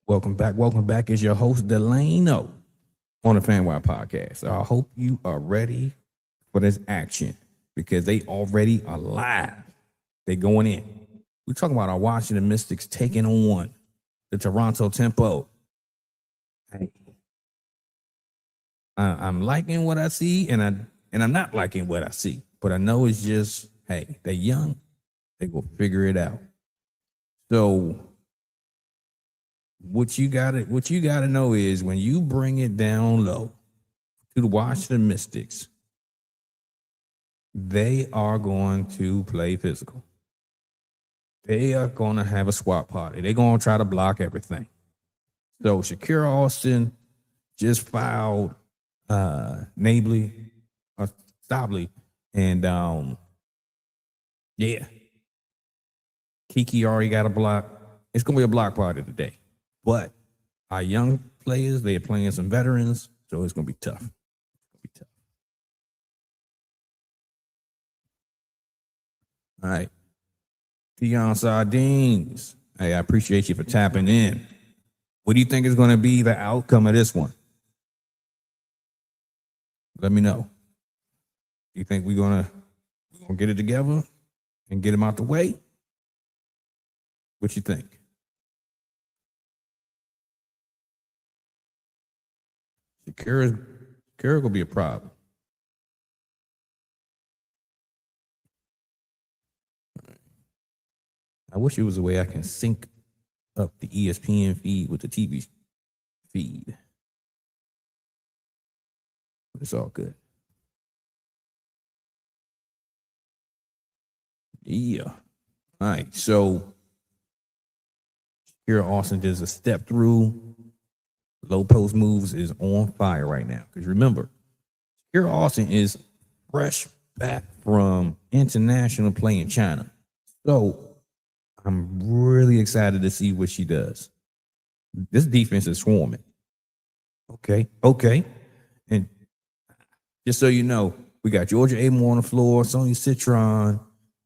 Welcome back. Welcome back. Is your host Delano on the FanWire Podcast. I hope you are ready for this action because they already are live. They going in. We're talking about our Washington Mystics taking on the Toronto Tempo. Hey, I'm liking what I see, and I'm not liking what I see. But I know it's just, hey, they're young. They will figure it out. So what you gotta know is when you bring it down low to the Washington Mystics, they are going to play physical. They are going to have a swap party. They're going to try to block everything. So Shakira Austin just fouled Nabley or Stobley, and yeah, Kiki already got a block. It's gonna be a block party today. But our young players, they're playing some veterans, so it's gonna be tough. All right. Dion Sardines. Hey, I appreciate you for tapping in. What do you think is going to be the outcome of this one? Let me know. You think we're gonna get it together and get him out the way? What you think? Shakira will be a problem. I wish it was a way I can sync up the ESPN feed with the TV feed. But it's all good. Yeah. All right. So here Austin does a step through. Low post moves is on fire right now. Because remember, here Austin is fresh back from international play in China. So I'm really excited to see what she does. This defense is swarming. Okay. And just so you know, we got Georgia Amore on the floor, Sonya Citron,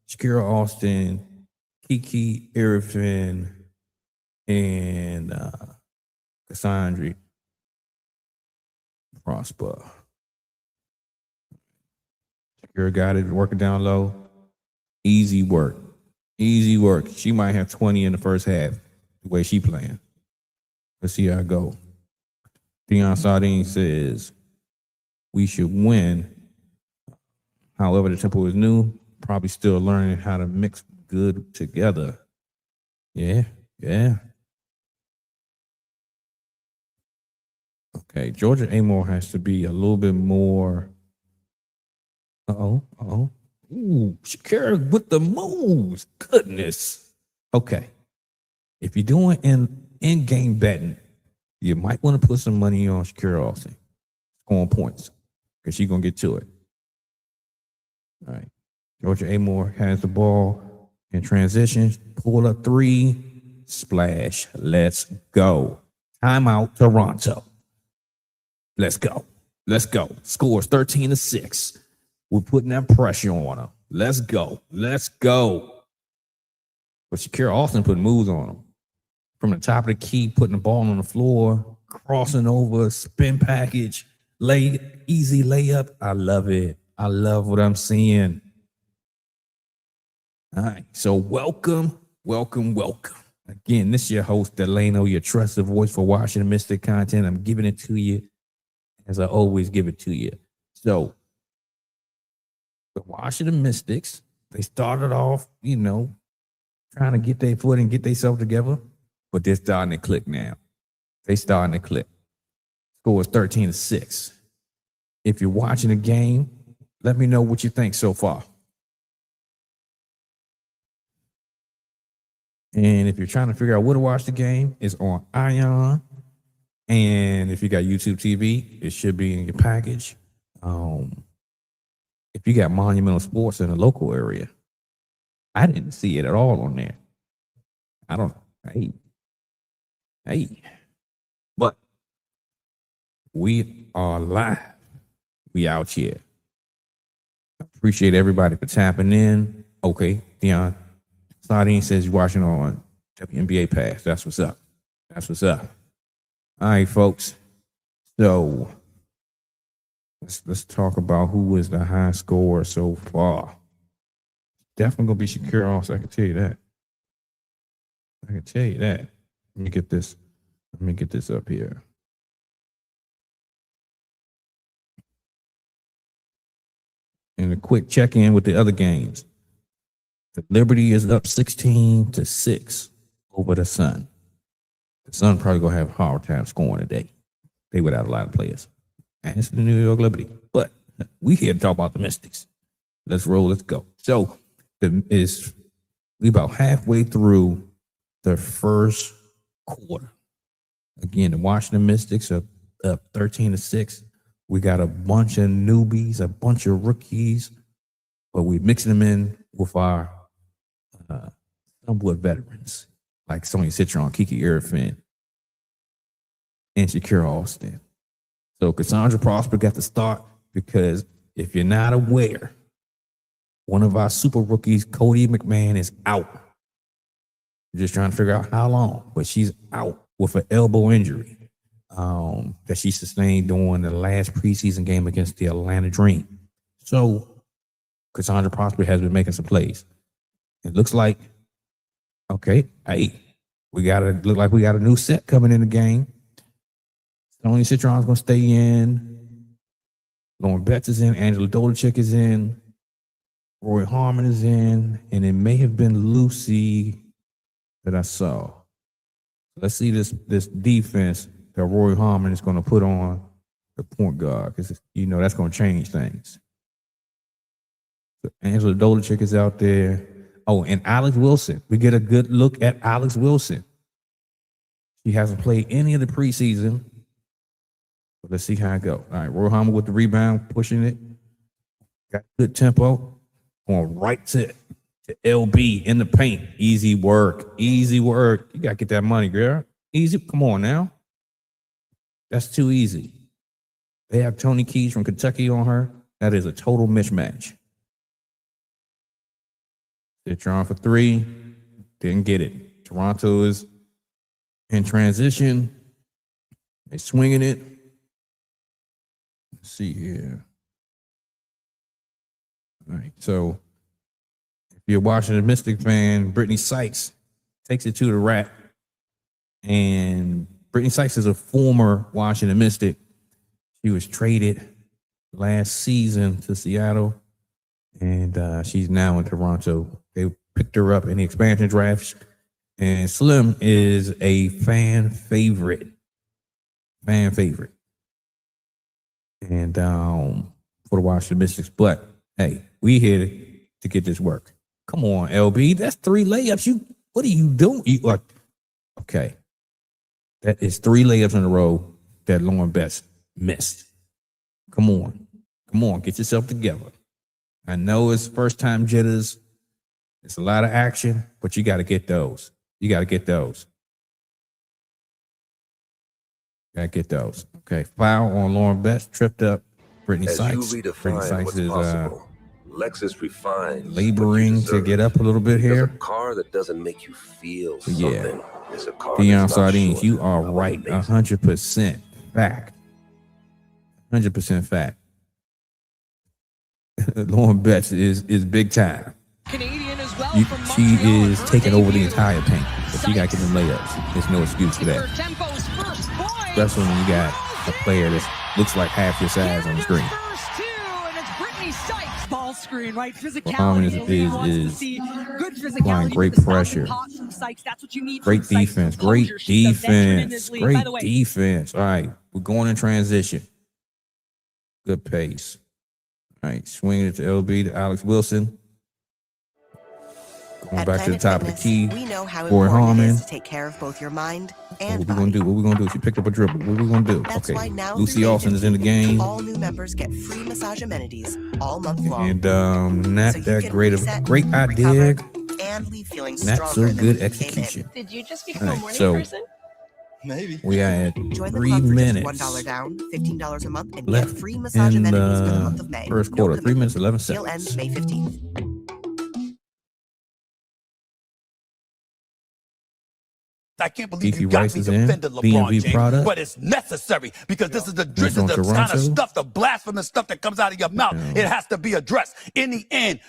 Shakira Austin, Kiki Arifin, and Cassandra Prosper. Shakira got it, working down low. Easy work. She might have 20 in the first half, the way she playing. Let's see how it go. Dion Sardine says we should win. However, the Temple is new. Probably still learning how to mix good together. Yeah. Okay, Georgia Amore has to be a little bit more. Ooh, Shakira with the moves. Goodness. Okay. If you're doing in-game betting, you might want to put some money on Shakira Austin scoring points because she's going to get to it. All right. Georgia Amore has the ball in transition. Pull up three. Splash. Let's go. Timeout, Toronto. Let's go. Scores 13-6. We're putting that pressure on them. Let's go. But Shakira Austin put moves on them. From the top of the key, putting the ball on the floor, crossing over, spin package, easy layup. I love it. I love what I'm seeing. All right. So welcome. Again, this is your host, Delano, your trusted voice for Washington Mystic content. I'm giving it to you as I always give it to you. So the Washington Mystics, they started off, trying to get their foot and get themselves together, but they're starting to click now. Score is 13-6. If you're watching the game, let me know what you think so far. And if you're trying to figure out where to watch the game, it's on Ion. And if you got YouTube TV, it should be in your package. If you got Monumental Sports in the local area, I didn't see it at all on there. I don't know. Hey. But we are live. We out here. Appreciate everybody for tapping in. Okay, Dion Sardine says you're watching on WNBA Pass. That's what's up. That's what's up. All right, folks. So let's talk about who is the high scorer so far. Definitely gonna be Shakira also. I can tell you that. Let me get this. Let me get this up here. And a quick check-in with the other games. The Liberty is up 16-6 over the Sun. The Sun probably gonna have a hard time scoring today. They without a lot of players. And it's the New York Liberty. But we here to talk about the Mystics. Let's roll, let's go. So we about halfway through the first quarter. Again, the Washington Mystics are up 13-6. We got a bunch of newbies, a bunch of rookies, but we're mixing them in with our somewhat veterans, like Sonya Citron, Kiki Arifin, and Shakira Austin. So Cassandra Prosper got the start because if you're not aware, one of our super rookies, Cody McMahon, is out. We're just trying to figure out how long, but she's out with an elbow injury that she sustained during the last preseason game against the Atlanta Dream. So Cassandra Prosper has been making some plays. It looks like, okay, hey, we got a new set coming in the game. Sonya Citron's gonna stay in. Lauren Betts is in. Angela Dolachek is in. Roy Harmon is in, and it may have been Lucy that I saw. Let's see this defense that Roy Harmon is going to put on the point guard, because that's going to change things. So Angela Dolachek is out there. Oh, and Alex Wilson. We get a good look at Alex Wilson. She hasn't played any of the preseason. But let's see how it goes. All right, Roy Harmon with the rebound, pushing it. Got good tempo. Going right to LB in the paint. Easy work. You got to get that money, girl. Easy. Come on now. That's too easy. They have Tony Keys from Kentucky on her. That is a total mismatch. Citron for three. Didn't get it. Toronto is in transition. They're swinging it. Let's see here. All right, so if you're watching a Mystic fan, Brittany Sykes takes it to the rack. And Brittany Sykes is a former Washington Mystic. She was traded last season to Seattle, and she's now in Toronto. They picked her up in the expansion drafts, and Slim is a fan favorite. And for the Washington Mystics, but hey, we here to get this work. Come on, LB. That's 3 layups. What are you doing? Okay. That is 3 layups in a row that Lauren Betts missed. Come on. Get yourself together. I know it's first time jitters. It's a lot of action, but you got to get those. Okay. Foul on Lauren Betts. Tripped up Brittany Sykes. Brittany Sykes is Lexus refined, laboring to get up a little bit here. A car that doesn't make you feel something. Yeah. It's a car Deion Sardines, you are right. 100% fact. 100% fact. Lauren Betts is big time. Canadian as well. She is taking over the entire paint, but she got to get them layups. There's no excuse for that. Especially when you got a player that looks like half your size on the screen. Ball screen, right? Physicality is applying great pressure. Great defense. All right, we're going in transition. Good pace. All right, swinging it to LB to Alex Wilson. Going back to the top of the key. We know how Roy important Harmon. it is to take care of both your mind and What we gonna do? She picked up a dribble. What we gonna do? That's why now Lucy Austin is in the game. All new members get free massage amenities all month long. And not So you that can great of a reset, great idea. And leave feeling Not stronger so than good when you came in. execution. Did you just become All a right, morning so person? Maybe. we are at Join the 3 club for minutes just $1 down, $15 a month, and left get free massage in amenities for the the month of May. first No quarter. 3 commitment. minutes 11 Deal ends seconds. May 15th. I can't believe Beefy you got Rice me is in. defending LeBron B&B James, product. but it's necessary because this is the Next on kind of Toronto. stuff, the blasphemous stuff that comes out of your mouth. It has to be addressed. In the end,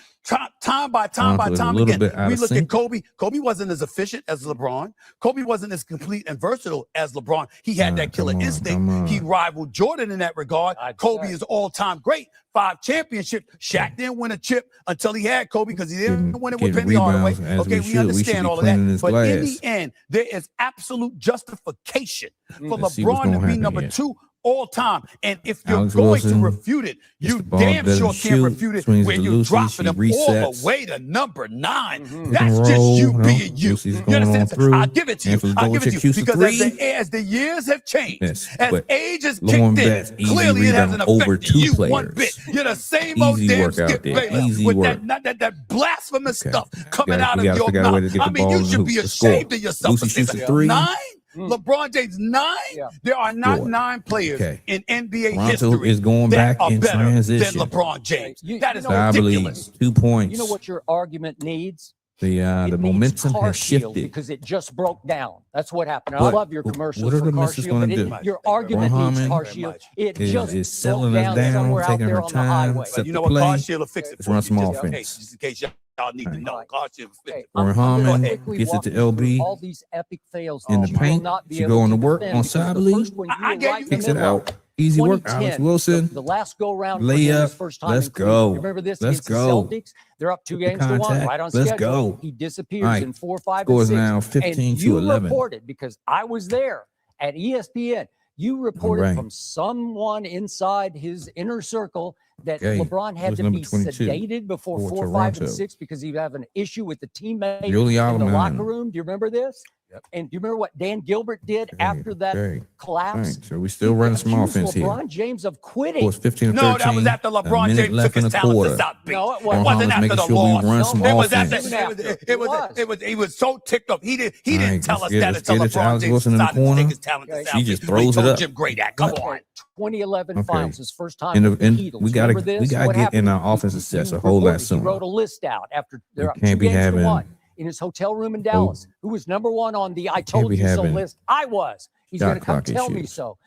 time by time again, we look at Kobe. Kobe wasn't as efficient as LeBron. Kobe wasn't as complete and versatile as LeBron. He had that killer instinct. He rivaled Jordan in that regard. Kobe is all-time great. 5 championships. Shaq didn't win a chip until he had Kobe because he didn't win it with Penny Hardaway. Okay, we understand all of that. But in the end, there is absolute justification for LeBron to be number 2 all time. And if you're going to refute it, you damn sure can't refute it when you're dropping them all the way to number 9. That's just you being you. You understand? I'll give it to you. I'll give it to you because as the years have changed, as age has kicked in, clearly it hasn't affected you one bit. You're the same old damn Skip Bayless with that blasphemous stuff coming out of your mouth. I mean, you should be ashamed of yourself. 9? LeBron James 9? Yeah. There are not 9 players in NBA history is going back that are in better transition. than LeBron James. That is ridiculous. 2 points. You know what your argument needs? The momentum has shifted because it just broke down. That's what happened. I love your commercials. What are the Car misses Shield, going to but do? Your argument needs Car Shield. It just is selling broke us down down, somewhere out taking there her on the highway. time. You know what? Car Shield will fix it Let's for run you. some Just offense. in case y'all need to know. Car Shield will fix it. Or Harmon gets it to LB all these epic fails in the that you will paint. not be She able going to to work defend on because the Sibley. first one you I were gave right you- in the Kicks it middle out. of. Easy work, 2010, Alex Wilson. The last go round for Layup. his first time Let's in Cleveland. go. You remember this Let's against go. the Celtics? They're up 2 Get the games to 1, contact. right on Let's schedule. go. He disappears All right. in 4, 5, Score and is 6. now 15 and to you 11. reported, because I was there at ESPN, you reported right. from someone inside his inner circle that Okay. LeBron It had was to number be 22 sedated before for 4, 5, Toronto. and 6 because he would have an issue with the teammate Julie in the Allman. locker room. Do you remember this? Yep. And do you remember what Dan Gilbert did after that Okay. collapse? All right, so we still running some Accused offense here. LeBron James of It quitting. was 15 to 13. No, that was after a LeBron minute James left took his in the talent quarter. to South Beach. No, it It wasn't. wasn't Making after the sure we loss. run some It was offense. after. He was so ticked off. He didn't Right, tell us let's that get until it to LeBron Alex James Wilson in the decided to corner. take his talent to Okay. South He Beach. just He throws it told up. Jim Gray that. Come Okay. on. 2011 Okay. finals, his first time And, with the Heatles. we gotta Remember this? we gotta What get in happened? our offensive He sets a whole lot reported- He sooner. wrote a list out after they're up 2 can't be games to having- 1 in his hotel room in Dallas. Who was number 1 on the I told be you so having list? I was. He's shot going to come clock tell me issues. so.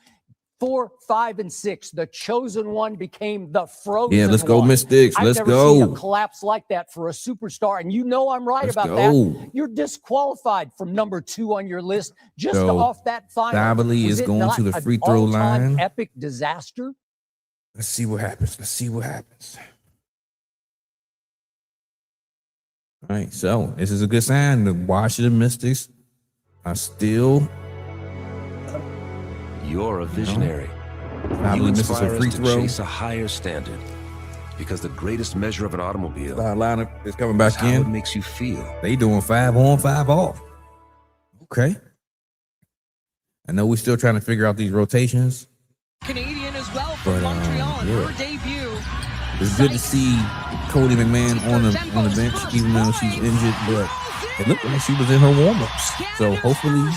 4, 5, and 6. The chosen one became the frozen Yeah, let's go, one. Mystics. I've Let's never seen a go. collapse like that for a superstar, and you know I'm right Let's about go. that. You're disqualified from number 2 on your list just So, off that final. Sibley Was is it going not to the an free throw all-time line. Epic disaster. Let's see what happens. Let's see what happens. All right, so this is a good sign. The Washington Mystics are still You're a visionary. probably You misses inspire a free us to throw. chase a higher standard because the greatest measure of an automobile Lineup is coming is back how it in. makes you feel. They doing 5 on, 5 off. Okay. I know we're still trying to figure out these rotations. Canadian as well from But, Montreal in yeah. her debut. It's good to see Cody McMahon on the bench, even though she's injured. But it looked like she was in her warm-ups. So hopefully,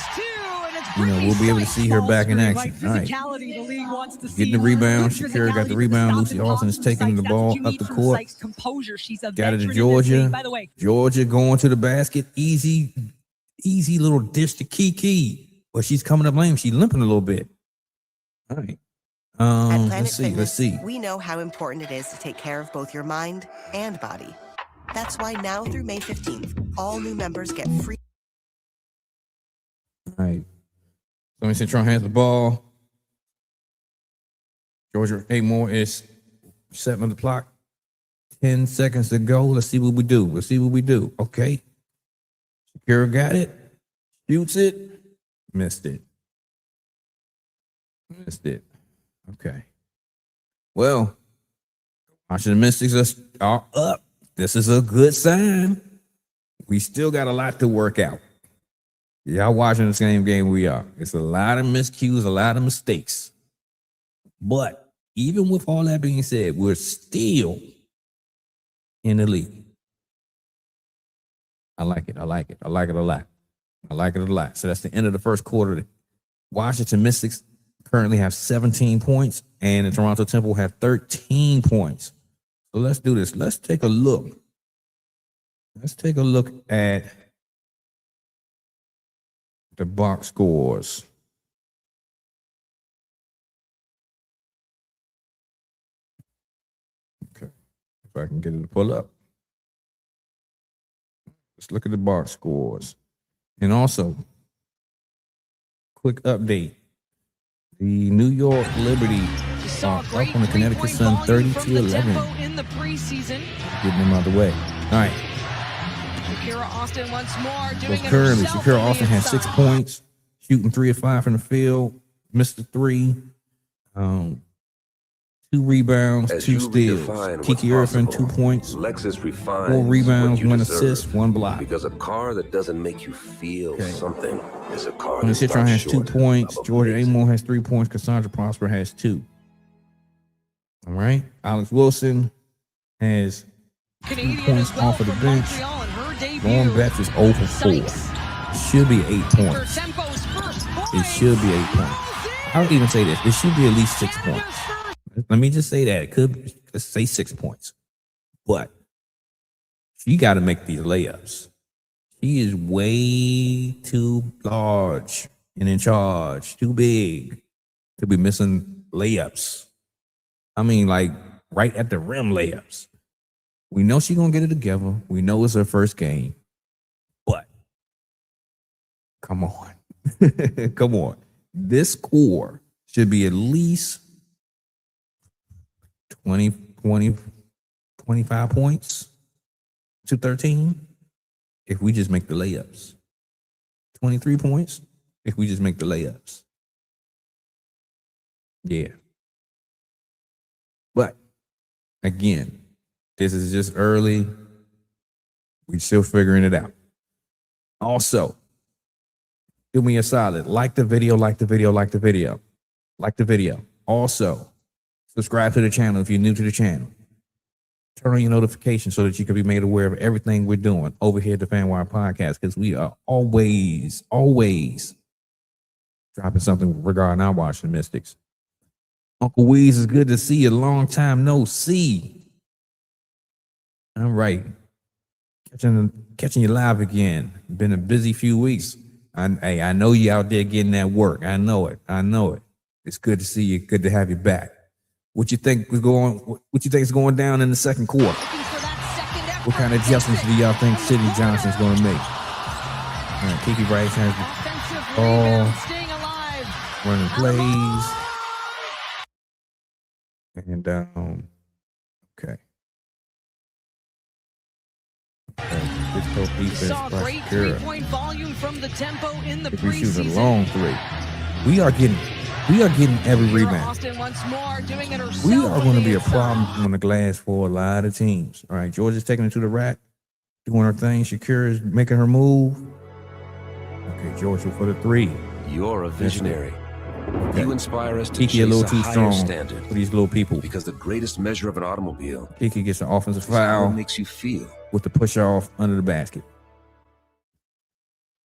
we'll be able to see her back in action. All right. Getting the rebound. Shakira got the rebound. Lucy Austin is taking the ball up the court. Got it to Georgia. Georgia going to the basket. Easy little dish to Kiki. But she's coming up lame. She's limping a little bit. All right. At Planet Let's Fitness, see. we know how important it is to take care of both your mind and body. That's why now through May 15th, all new members get free. All right. Somebody Central has the ball. Georgia Amore is setting on the clock. 10 seconds to go. Let's see what we do. Okay. Shakira got it. Shoots it. Missed it. Okay. Well, Washington Mystics are up. This is a good sign. We still got a lot to work out. Y'all watching the same game we are. It's a lot of miscues, a lot of mistakes. But even with all that being said, we're still in the league. I like it a lot. So that's the end of the first quarter. The Washington Mystics currently have 17 points, and the Toronto Temple have 13 points. So let's do this. Let's take a look at the box scores. Okay, if I can get it to pull up. Let's look at the box scores. And also, quick update. The New York Liberty are up on the Connecticut Sun 32-11. In the preseason. Getting them out of the way. All right. Shakira Austin once more So doing it currently, herself Shakira on the Austin has 6 inside. points, shooting 3 of 5 from the field, missed the 3. 2 rebounds, As 2 you steals. redefine what's Kiki Irvin, 2 possible, points, Lexus refines 4 rebounds, what you 1 deserve. assist, 1 block. Because a car that doesn't make you feel Okay. something is a car Tony that's Citron not has 2 short points. of Georgia amazing. Amore has 3 points. Cassandra Prosper has 2. All right. Alex Wilson has 2 Canadian points as well off of the from bench. Montreal in her debut. Lauren Betts is 0 for 4. Sykes. Should be 8 points. Tempo's first It point. should be 8 points. I would even say this. It should be at least 6 points. Let me just say that. It could, let's say 6 points. But she got to make these layups. She is way too large and in charge, too big to be missing layups. I mean, like right at the rim layups. We know she's going to get it together. We know it's her first game. But come on. Come on. This score should be at least 20, 25 points to 13 if we just make the layups. 23 points if we just make the layups. Yeah. But again, this is just early. We're still figuring it out. Also, do me a solid. Like the video, like the video, like the video. Like the video. Also, subscribe to the channel if you're new to the channel. Turn on your notifications so that you can be made aware of everything we're doing over here at the FanWire Podcast, because we are always dropping something regarding our Washington Mystics. Uncle Weeze, is good to see you. Long time no see. All right. Catching you live again. Been a busy few weeks. I know you out there getting that work. I know it. It's good to see you. Good to have you back. What you think is going down in the second quarter? What kind of adjustments do y'all think Sydney Johnson's going to make? All right, Kiki Rice has the ball, running plays, and okay. This whole defense Saw by great Shakira. 3-point volume from the tempo in the If we shoot a preseason. long 3, we are getting every Shakira rebound. Austin once more doing it herself We are on going to the be a inside. problem on the glass for a lot of teams. All right, Georgia's taking it to the rack, doing her thing. Shakira is making her move. Okay, Georgia for the 3. You're a visionary. Okay. You inspire us to Kiki chase a little a too higher strong standard. for these little people. Because the greatest measure of an automobile Kiki gets an offensive is how foul it makes you feel. with the push off under the basket.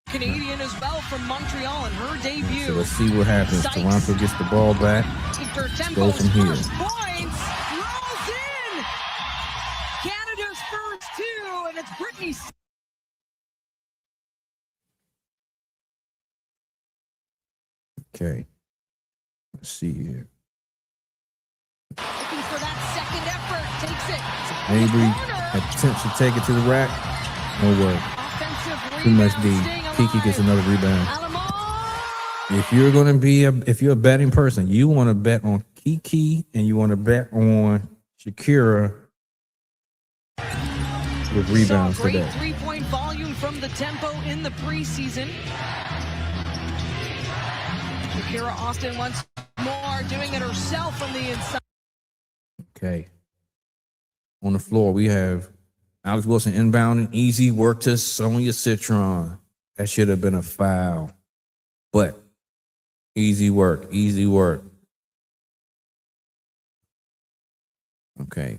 Canadian as well from Montreal in her debut. So let's see what happens. Sykes. Toronto gets the ball back. After go Tempo's from here. first points, rolls in. Canada's first 2, and it's Brittany. Okay. Let's see here. Looking for that second effort, takes it. Maybe Corner. attempts to take it to the rack. No way. Offensive Too much rebound, D. staying Kiki gets alive. another rebound. Alamo. If you're a betting person, you want to bet on Kiki and you want to bet on Shakira with rebounds Saw great today. 3-point volume from the tempo in the preseason. Shakira Austin once more doing it herself from the inside. Okay. On the floor, we have Alex Wilson inbounding. Easy work to Sonia Citron. That should have been a foul. But easy work. Okay.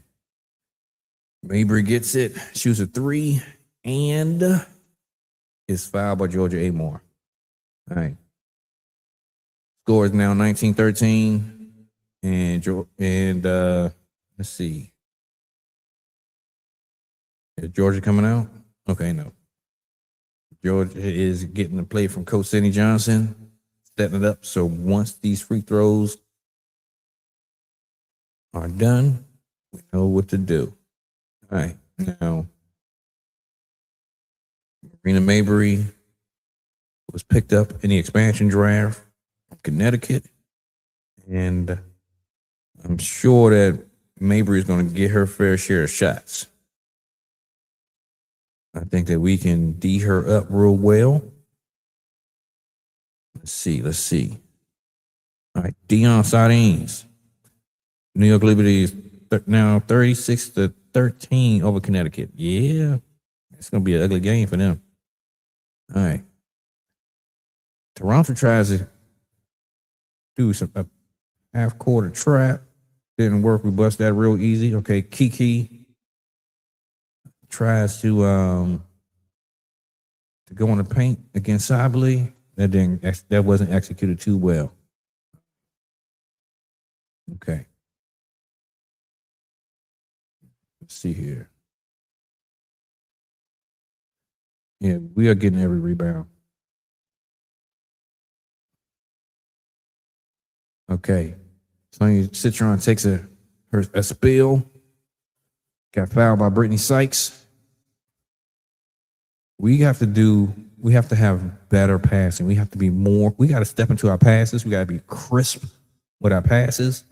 Mabry gets it, shoots a 3, and is fouled by Georgia Amore. All right. Score is now 19-13. And let's see. Is Georgia coming out? Okay, no. Georgia is getting the play from Coach Sidney Johnson, setting it up. So once these free throws are done, we know what to do. All right. Now, Marina Mabry was picked up in the expansion draft from Connecticut. And I'm sure that Mabry is going to get her fair share of shots. I think that we can D her up real well. Let's see. All right, Deion Sardines. New York Liberty is now 36-13 over Connecticut. Yeah, it's going to be an ugly game for them. All right. Toronto tries to do a half-quarter trap. Didn't work. We bust that real easy. Okay, Kiki tries to go in the paint against Sibley. That wasn't executed too well. Okay. Let's see here. Yeah, we are getting every rebound. Okay. Sonya Citron takes a spill. Got fouled by Brittany Sykes. We have to have better passing. We have to be more. We got to step into our passes. We got to be crisp with our passes.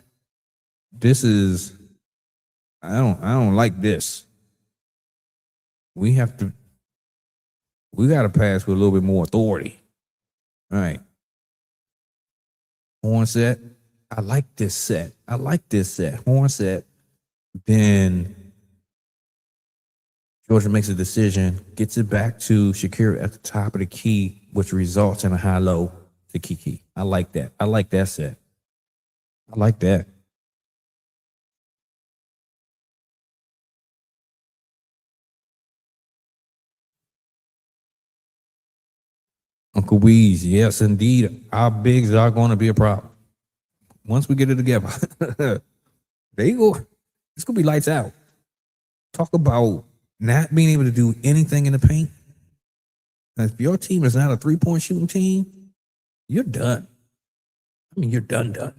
I don't like this. We got to pass with a little bit more authority. All right. Horn set. I like this set. Horn set. Then Georgia makes a decision, gets it back to Shakira at the top of the key, which results in a high-low to Kiki. I like that. I like that set. I like that. Uncle Weeze, yes, indeed. Our bigs are going to be a problem. Once we get it together, there you go. It's going to be lights out. Talk about not being able to do anything in the paint. If your team is not a three-point shooting team, you're done. I mean, you're done. All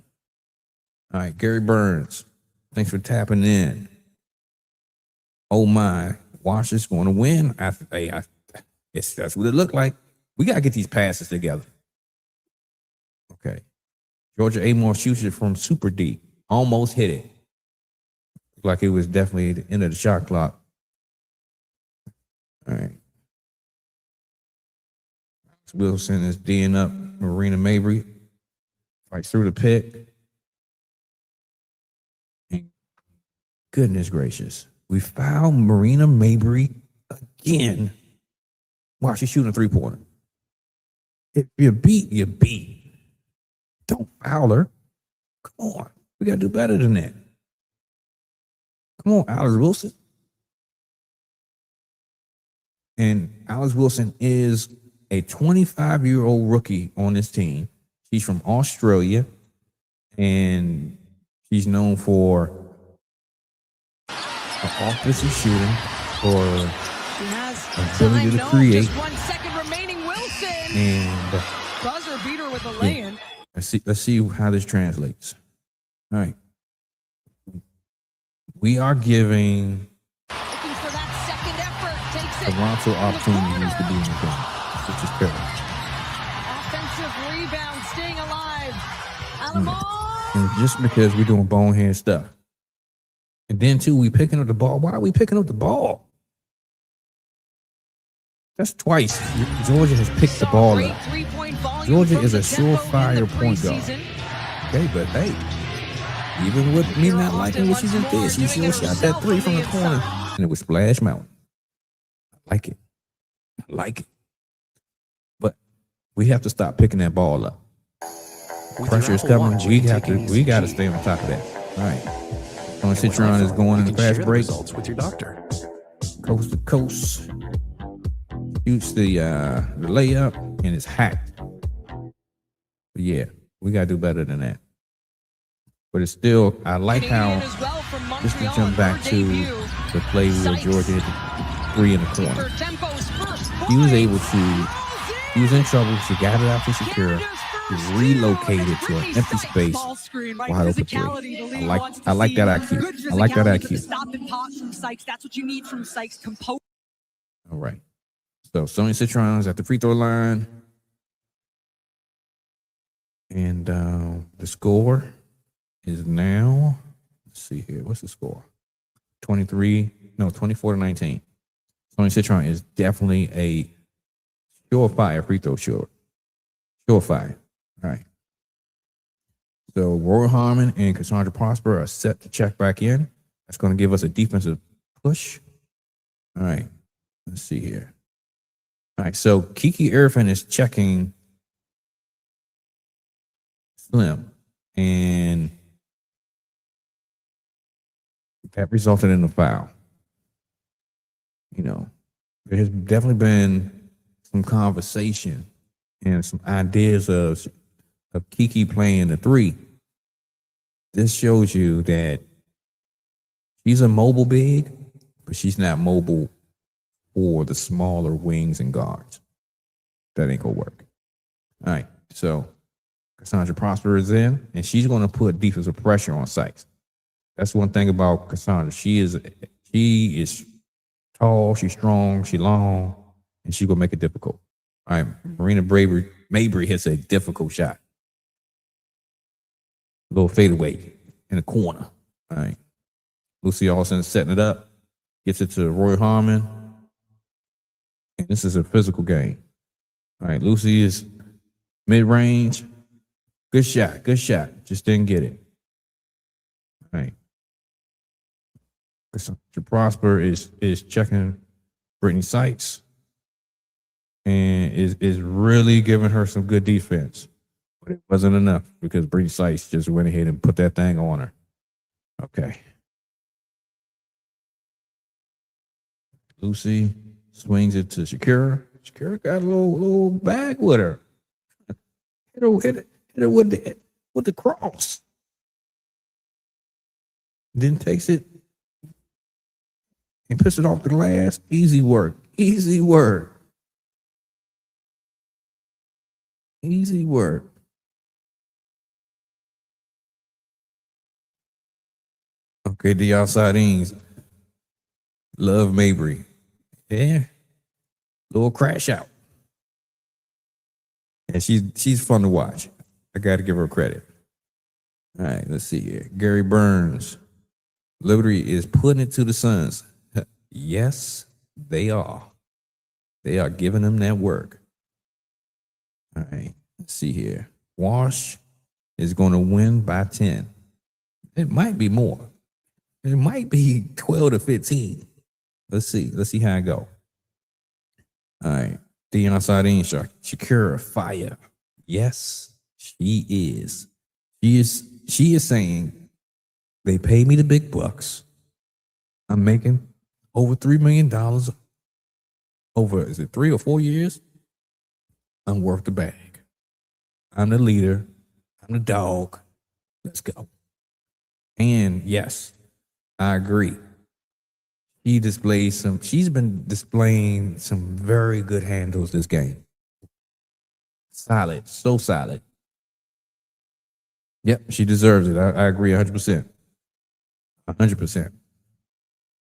right, Gary Burns, thanks for tapping in. Oh, my. Washington's going to win. That's what it looked like. We got to get these passes together. Okay. Georgia Amore shoots it from super deep. Almost hit it. Like it was definitely the end of the shot clock. All right. Wilson is D'ing up Marina Mabry. Fights through the pick. And goodness gracious. We fouled Marina Mabry again while she's shooting a three-pointer. If you beat, you beat. Don't foul her. Come on. We got to do better than that. Come on, Alice Wilson. And Alice Wilson is a 25-year-old rookie on this team. She's from Australia, and she's known for offensive shooting, for ability to create. Just 1 second remaining, Wilson. And buzzer beater with a lay-in. Let's see how this translates. All right. We are giving Looking for that second effort. Takes it. Toronto opportunities to be in the game, which is terrible. Offensive rebound, staying alive. Alamar. And just because we're doing bonehead stuff. And then, too, we picking up the ball. Why are we picking up the ball? That's twice. Georgia has picked the ball up. Georgia is a surefire point guard. Okay, but hey, even with me not liking what she just did, she still shot that three from the corner, and it was Splash Mountain. I like it. But we have to stop picking that ball up. Pressure is coming. We got to stay on top of that. All right. Sonya Citron is going in the fast break. With your doctor. Coast to coast. Shoots the layup and it's hacked. But yeah, we gotta do better than that. But it's still, I like how just to jump back to the play where Georgia hit the three in the corner. Tempo's first She was able to. She was in trouble. She got it out to Shakira. She relocated to an empty space. Wide open three. I like that IQ. I like that IQ. Stop and pop from Sykes. That's what you need from Sykes. All right. So Sonia Citron's at the free throw line. And the score is now, let's see here. What's the score? 24-19. Sonia Citron is definitely a surefire free throw short. Surefire. All right. So Roy Harmon and Cassandra Prosper are set to check back in. That's going to give us a defensive push. All right. Let's see here. All right. So Kiki Irfin is checking Slim. And that resulted in a foul. You know, there has definitely been some conversation and some ideas of Kiki playing the three. This shows you that she's a mobile big, but she's not mobile for the smaller wings and guards. That ain't gonna work. All right, so Cassandra Prosper is in, and she's gonna put defensive pressure on Sykes. That's one thing about Cassandra. She is tall, she's strong, she's long, and she's gonna make it difficult. All right, Marina Mabry hits a difficult shot. A little fadeaway in the corner. All right. Lucy Austin setting it up, gets it to Roy Harmon. And this is a physical game. All right, Lucy is mid-range. Good shot, just didn't get it. All right. Prosper is checking Brittany Sykes and is really giving her some good defense. But it wasn't enough because Brittany Sykes just went ahead and put that thing on her. Okay. Lucy swings it to Shakira. Shakira got a little bag with her. Hit her with the cross. Then takes it and puts it off the glass. Easy work. Okay, the outsidings. Love Mabry. Yeah. Little crash out. And she's fun to watch. I got to give her credit. All right, let's see here. Gary Burns. Liberty is putting it to the Suns. Yes, they are. They are giving them that work. All right, let's see here. Wash is going to win by 10. It might be more. It might be 12-15. Let's see how it go. All right. Deion Sardine, Shakira, fire. Yes, she is. She is saying, they pay me the big bucks. I'm making over $3 million over, is it 3 or 4 years? I'm worth the bag. I'm the leader. I'm the dog. Let's go. And yes, I agree. She's been displaying some very good handles this game. Solid, so solid. Yep, she deserves it. I agree 100%. 100%.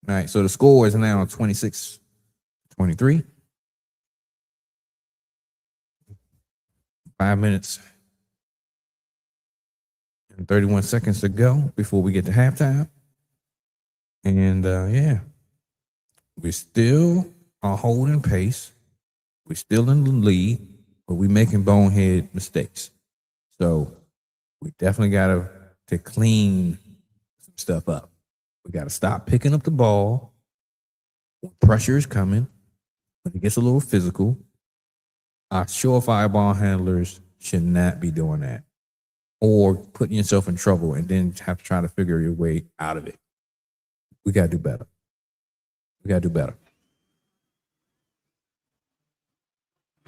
All right, so the score is now 26-23. 5 minutes and 31 seconds to go before we get to halftime. And yeah, we still are holding pace. We're still in the lead, but we're making bonehead mistakes. So we definitely got to clean some stuff up. We got to stop picking up the ball when pressure is coming, when it gets a little physical. Our surefire ball handlers should not be doing that or putting yourself in trouble and then have to try to figure your way out of it. We got to do better.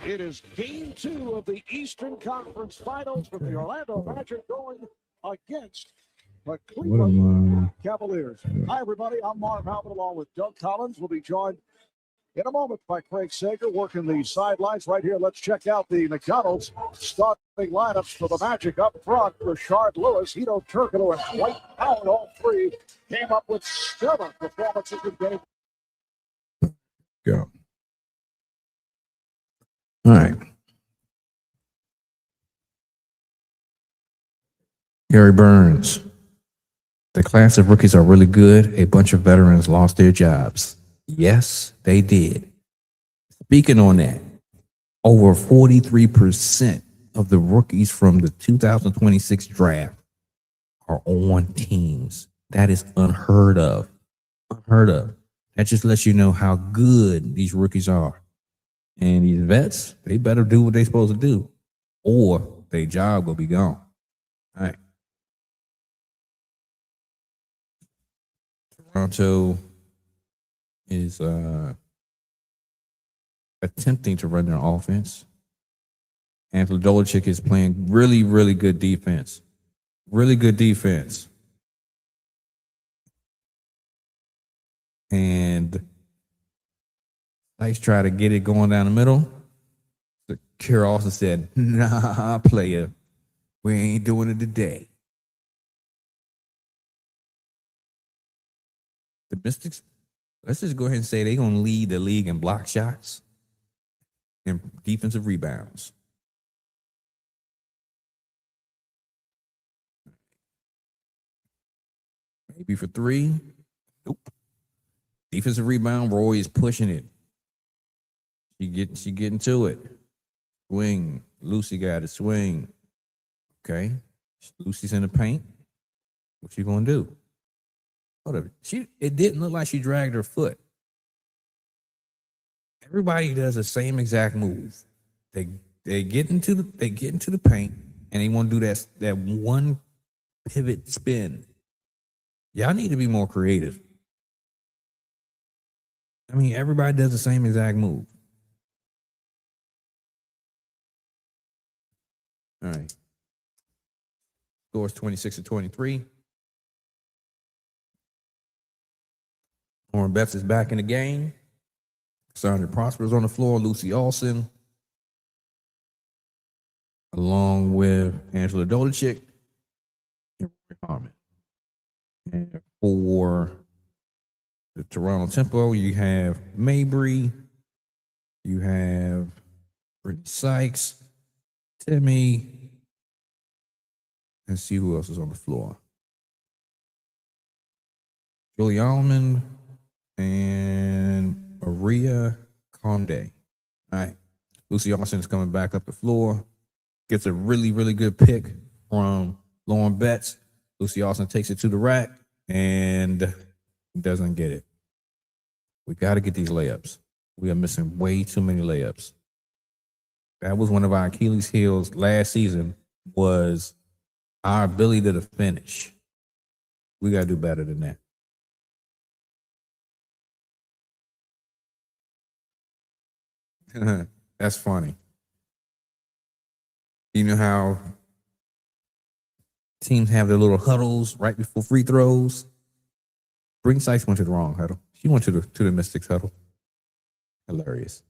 It is game 2 of the Eastern Conference Finals with the Orlando Magic going against the Cleveland Cavaliers. Hi, everybody. I'm Marv Halpin along with Doug Collins. We'll be joined in a moment by Craig Sager working the sidelines right here. Let's check out the McDonald's starting lineups for the Magic. Up front, Rashard Lewis, Hito Turkoglu, and Dwight Howard, all three came up with stellar performances in game. Go. All right. Gary Burns. The class of rookies are really good. A bunch of veterans lost their jobs. Yes, they did. Speaking on that, over 43% of the rookies from the 2026 draft are on teams. That is unheard of. Unheard of. That just lets you know how good these rookies are. And these vets, they better do what they're supposed to do, or their job will be gone. All right. Toronto is attempting to run their offense. And Dolicic is playing really, really good defense. Really good defense. And Sykes tried to get it going down the middle. Kerr also said, nah, player, we ain't doing it today. The Mystics, let's just go ahead and say they're going to lead the league in block shots and defensive rebounds. Maybe for three. Nope. Defensive rebound, Roy is pushing it. She getting to it. Swing. Lucy got it. Swing. Okay. Lucy's in the paint. What you gonna do? Whatever. It didn't look like she dragged her foot. Everybody does the same exact move. They get into the paint and they want to do that one pivot spin. Y'all need to be more creative. I mean, everybody does the same exact move. All right. Scores 26-23. Lauren Betts is back in the game. Sandra Prosper is on the floor. Lucy Olsen, along with Angela Dolicic and Roy Harmon. And for the Toronto Tempo, you have Mabry, you have Brittany Sykes, Timmy, and see who else is on the floor. Julie Allman and Maria Conde. All right. Lucy Austin is coming back up the floor. Gets a really, really good pick from Lauren Betts. Lucy Austin takes it to the rack and doesn't get it. We got to get these layups. We are missing way too many layups. That was one of our Achilles heels last season, was our ability to finish. We got to do better than that. That's funny. You know how teams have their little huddles right before free throws? Brittany Sykes went to the wrong huddle. She went to the Mystics huddle. Hilarious.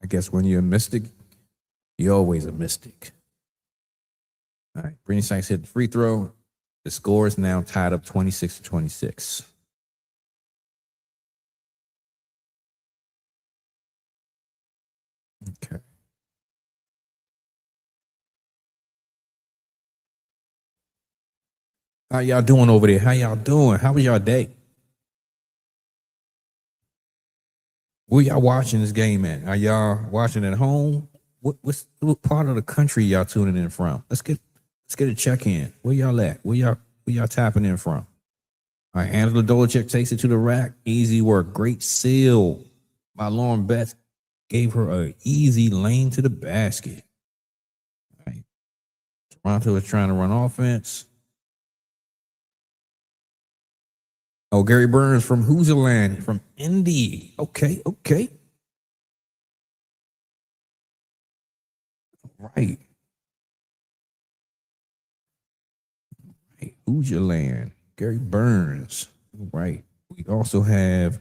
I guess when you're a Mystic, you're always a Mystic. All right, Brittany Sykes hit the free throw. The score is now tied up 26-26. Okay. How y'all doing over there? How y'all doing? How was y'all day? Where y'all watching this game at? Are y'all watching at home? What part of the country y'all tuning in from? Let's get a check in. Where y'all at? Where y'all tapping in from? All right, Angela Dolicic takes it to the rack. Easy work. Great seal by Lauren Betts. Gave her an easy lane to the basket. All right. Toronto is trying to run offense. Oh, Gary Burns from Hoosiland, from Indy. Okay. All right. Hoosiland. Gary Burns. All right. We also have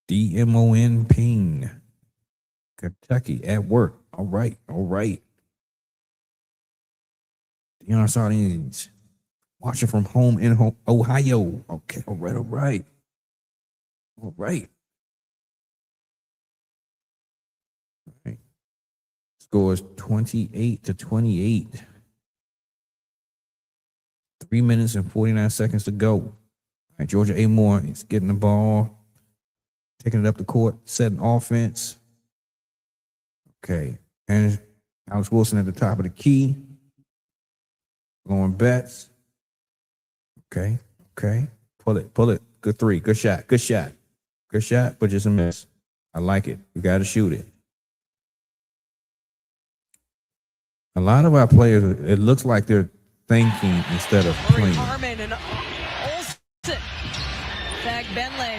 DMON Ping, Kentucky at work. All right. Deion Sardines, watching from home in Ohio. Okay. All right. Scores 28-28. 3 minutes and 49 seconds to go. All right, Georgia A. Moore is getting the ball, taking it up the court, setting offense. Okay. And Alex Wilson at the top of the key. Going bets. Okay. Pull it. Good three. Good shot, but just a miss. I like it. We got to shoot it. A lot of our players, it looks like they're thinking instead of playing. Harmon and Olsen. Back Benley.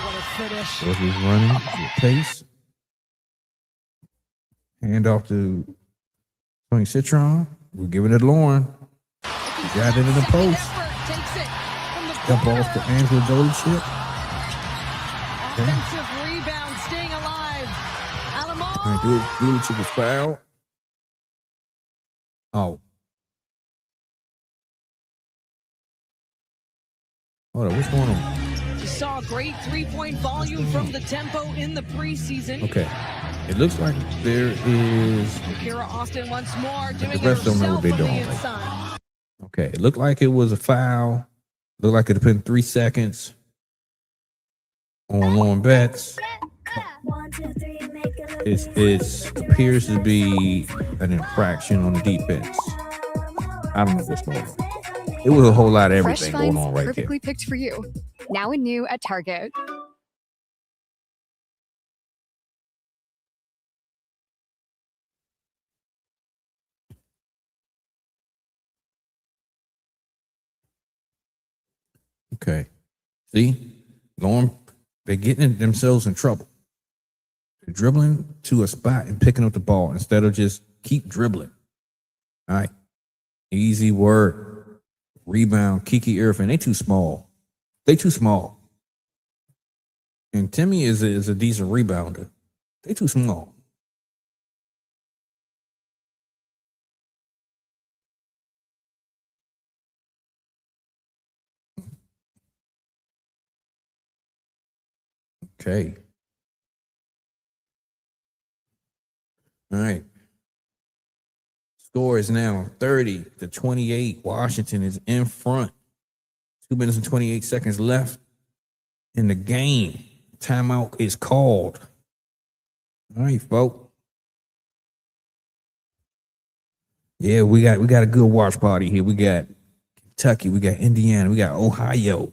What a finish. So he's running with pace. Hand off to Tony Citron. We're giving it to Lauren. He got it in the post. Jump off to Angela Doliship. Offensive rebound, staying alive. Alamo. Doliship was fouled. Oh. Hold on, what's going on? We saw great three-point volume from the tempo in the preseason. Okay. It looks like there is. Kira Austin once more doing the refs don't know what they're doing. Okay. It looked like it was a foul. Looked like it had been 3 seconds on Lauren Betts. It appears to be an infraction on the defense. I don't know what's going on. It was a whole lot of everything going on right there. Perfectly picked for you. Now and new at Target. Okay. See? Lauren, they're getting themselves in trouble. They're dribbling to a spot and picking up the ball instead of just keep dribbling. All right. Easy work. Rebound. Kiki Irvin. They too small. And Timmy is a decent rebounder. They too small. Okay. All right. Score is now 30-28. Washington is in front. 2 minutes and 28 seconds left in the game. Timeout is called. All right, folks. Yeah, we got a good watch party here. We got Kentucky, we got Indiana, we got Ohio.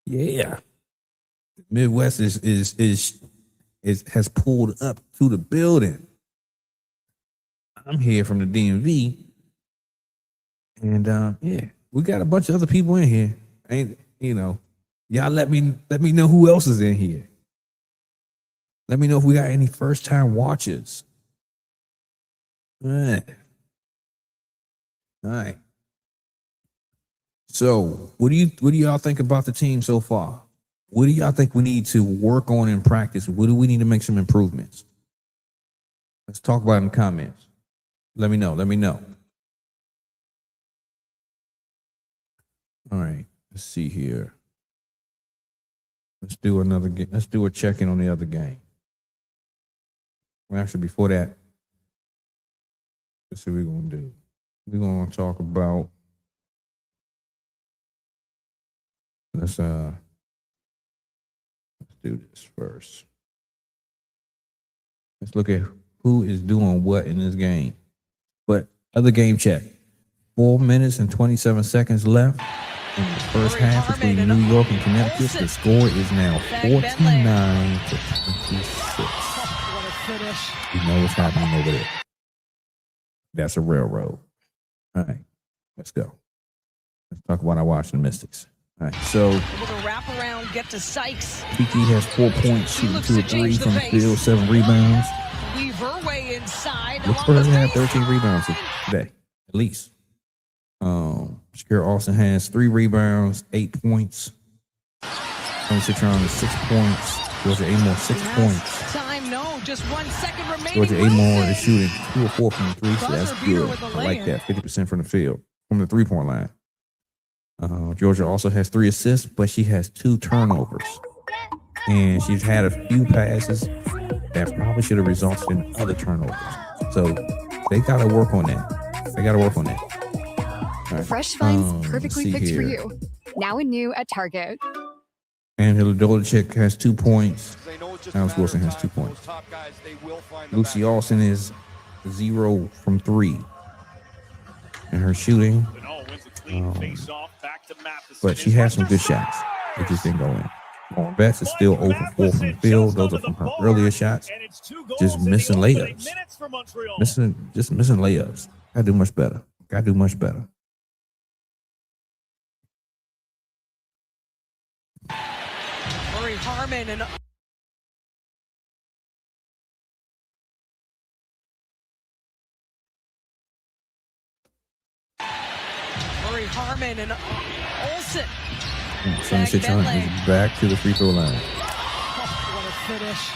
Yeah. Midwest has pulled up to the building. I'm here from the DMV, and yeah, we got a bunch of other people in here. Y'all let me know who else is in here. Let me know if we got any first time watchers. All right. So, what do y'all think about the team so far? What do y'all think we need to work on in practice? What do we need to make some improvements? Let's talk about it in the comments. Let me know. All right. Let's see here. Let's do another game. Let's do a check-in on the other game. Well, actually, before that, let's see what we're going to do. We're going to talk about, let's do this first. Let's look at who is doing what in this game. But other game check. 4 minutes and 27 seconds left in the first half between New York and Connecticut. The score is now 49-26. What a finish. You know what's happening over there. That's a railroad. All right, let's go. Let's talk about our Washington Mystics. All right, so Able to wrap around, get to Sykes. Kiki has 4 points, shooting 2 or 3 from the field, 7 rebounds. Weave her way inside. Looks for her to have 13 rebounds today. at least. Shakira Austin has 3 rebounds, 8 points. Tony Citron is 6 points. Georgia Amore 6 points. Time, no, just 1 second remaining. Georgia Amore is Wilson. shooting 2 or 4 from the 3, so that's Buzzer beater good. with a I like lay-in. that. 50% from the field, from the 3-point line. Georgia also has 3 assists, but she has 2 turnovers. And she's had a few passes that probably should have resulted in other turnovers. So they got to work on that. They got to work on that. All right. Fresh finds let's perfectly see picked for here. you. Now and new at Target. Angela Dolacek has 2 points. Alex Wilson has 2 points. Lucy Austin is 0 from 3. And her shooting. But she has some good shots. It just didn't go in. Lauren Betts is still 0 for 4 from the field. Those are from her earlier shots. Just missing layups. Missing layups. Gotta do much better. Gotta do much better. Murray Harmon and Murray Harmon and Olsen. Sonny Citron is back to the free throw line. What a finish.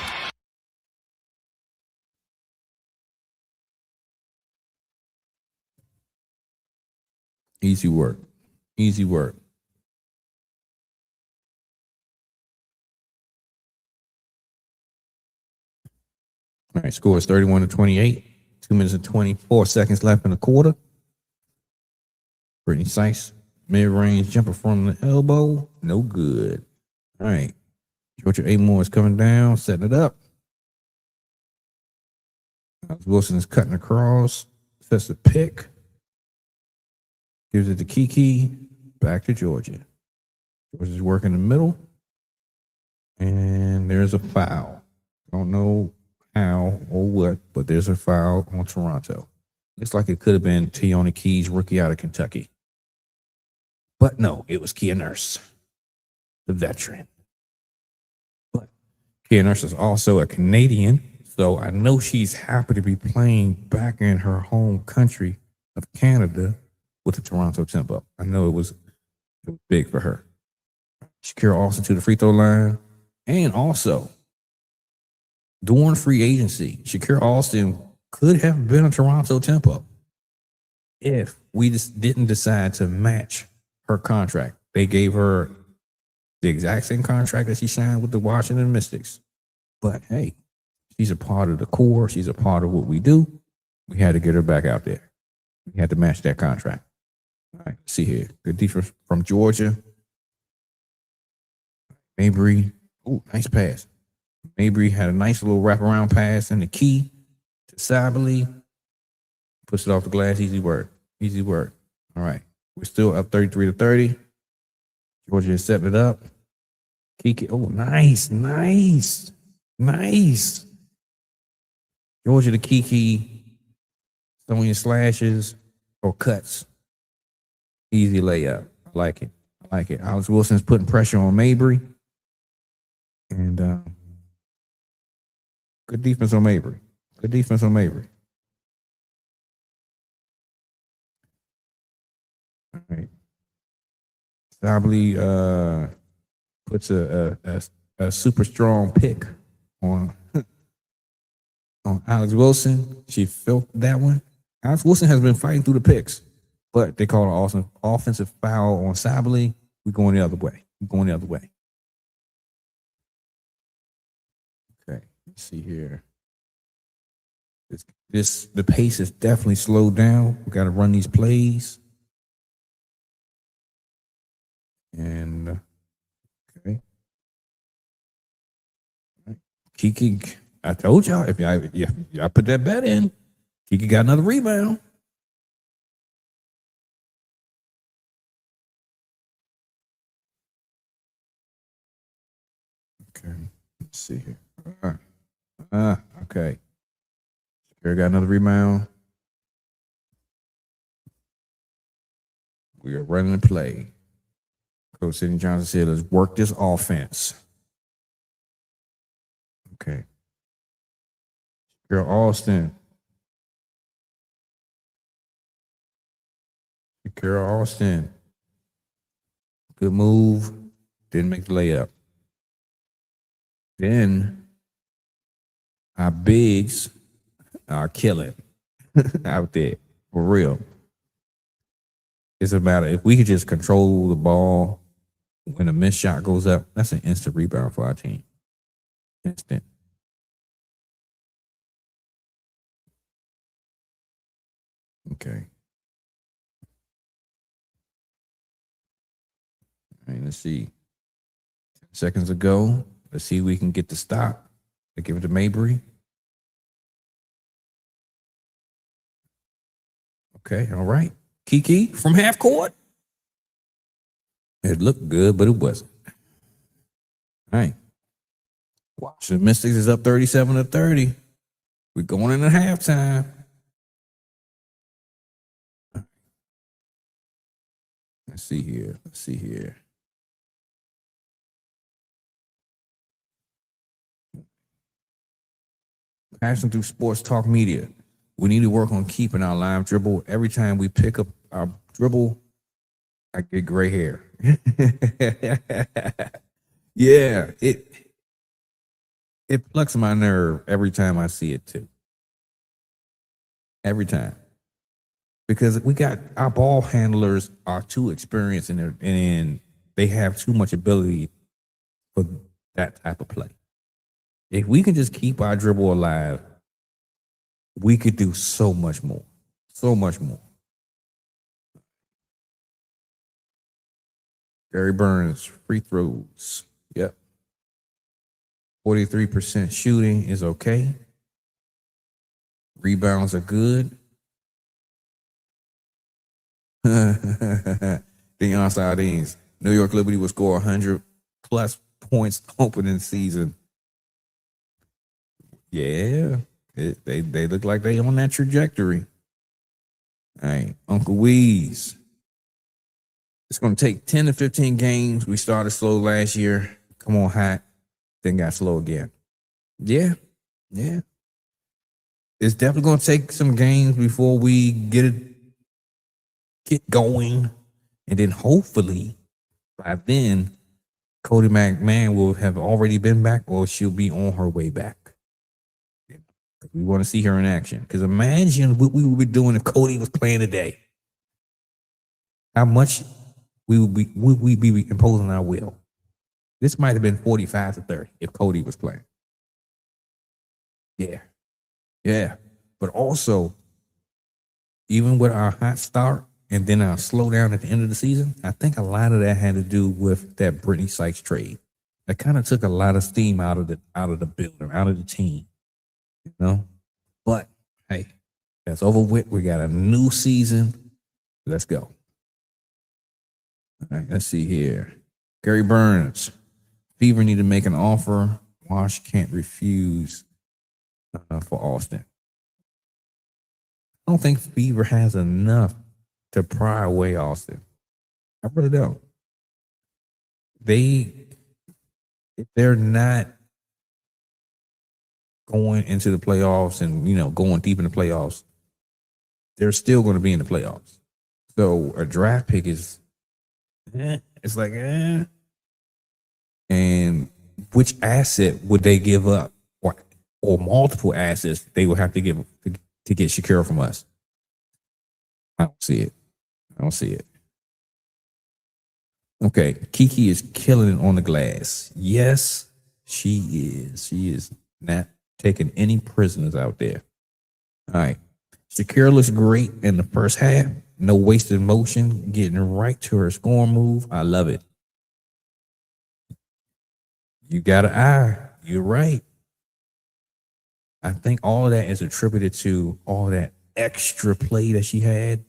Easy work. Easy work. All right, score is 31-28. 2 minutes and 24 seconds left in the quarter. Brittany Sykes, mid-range jumper from the elbow. No good. All right. Georgia Amore is coming down, setting it up. Alex Wilson is cutting across. Sets the pick. Gives it to Kiki. Back to Georgia. Georgia's working the middle. And there's a foul. Don't know how or what, but there's a foul on Toronto. Looks like it could have been Tiona Keys, rookie out of Kentucky. But no, it was Kia Nurse, the veteran. But Kia Nurse is also a Canadian, so I know she's happy to be playing back in her home country of Canada with the Toronto Tempo. I know it was big for her. Shakira Austin to the free throw line. And also, during free agency, Shakira Austin could have been a Toronto Tempo if we just didn't decide to match her contract. They gave her the exact same contract that she signed with the Washington Mystics. But hey, she's a part of the core. She's a part of what we do. We had to get her back out there. We had to match that contract. All right, let's see here. Good defense from Georgia. Mabry. Oh, nice pass. Mabry had a nice little wraparound pass in the key to Sabali. Puts it off the glass. Easy work. Easy work. All right. We're still up 33-30. Georgia is setting it up. Kiki. Oh, nice. Georgia to Kiki. Sonia slashes or cuts. Easy layup. I like it. Alex Wilson's putting pressure on Mabry. And good defense on Mabry. All right. Sabali puts a super strong pick on on Alex Wilson. She felt that one. Alex Wilson has been fighting through the picks, but they call an awesome offensive foul on Sabali. We're going the other way. Okay, let's see here. The pace is definitely slowed down. We got to run these plays. And okay. Kiki, I told y'all if y'all put that bet in, Kiki got another rebound. Okay, let's see here. Okay. Here got another rebound. We are running the play. Coach Sidney Johnson said, let's work this offense. Okay. Girl Austin. Shakira Austin. Good move. Didn't make the layup. Then our bigs are killing out there. For real. It's a matter if we could just control the ball when a missed shot goes up, that's an instant rebound for our team. Instant. Okay. All right, let's see. 10 seconds ago. Let's see if we can get the stop. Let's give it to Mabry. Okay, all right. Kiki from half court. It looked good, but it wasn't. All right. Washington Mystics is up 37-30. We're going into halftime. Let's see here. Passing through sports talk media. We need to work on keeping our live dribble. Every time we pick up our dribble, I get gray hair. Yeah, it plucks my nerve every time I see it too. Every time. Because we got our ball handlers are too experienced and they have too much ability for that type of play. If we can just keep our dribble alive, we could do so much more. So much more. Gary Burns, free throws. Yep. 43% shooting is okay. Rebounds are good. Deion Sardines. New York Liberty will score 100 plus points opening season. Yeah. They look like they on that trajectory. All right. Uncle Weeze. It's going to take 10 to 15 games. We started slow last year. Come on, hot. Then got slow again. Yeah. It's definitely going to take some games before we get going. And then hopefully by then, Cody McMahon will have already been back or she'll be on her way back. We want to see her in action. Because imagine what we would be doing if Cody was playing today. How much would we be imposing our will? This might have been 45-30 if Cody was playing. Yeah. But also, even with our hot start and then our slow down at the end of the season, I think a lot of that had to do with that Brittany Sykes trade. That kind of took a lot of steam out of the building, out of the team. You know? But hey, that's over with. We got a new season. Let's go. All right, let's see here. Gary Burns. Fever need to make an offer. Wash can't refuse for Austin. I don't think Fever has enough to pry away Austin. I really don't. If they're not going into the playoffs and, going deep in the playoffs, they're still going to be in the playoffs. So a draft pick is, it's like, And which asset would they give up? Or multiple assets they would have to give to get Shakira from us? I don't see it. Okay, Kiki is killing it on the glass. Yes, she is. She is not taking any prisoners out there. All right. Shakira looks great in the first half. No wasted motion, getting right to her scoring move. I love it. You got an eye. You're right. I think all of that is attributed to all that extra play that she had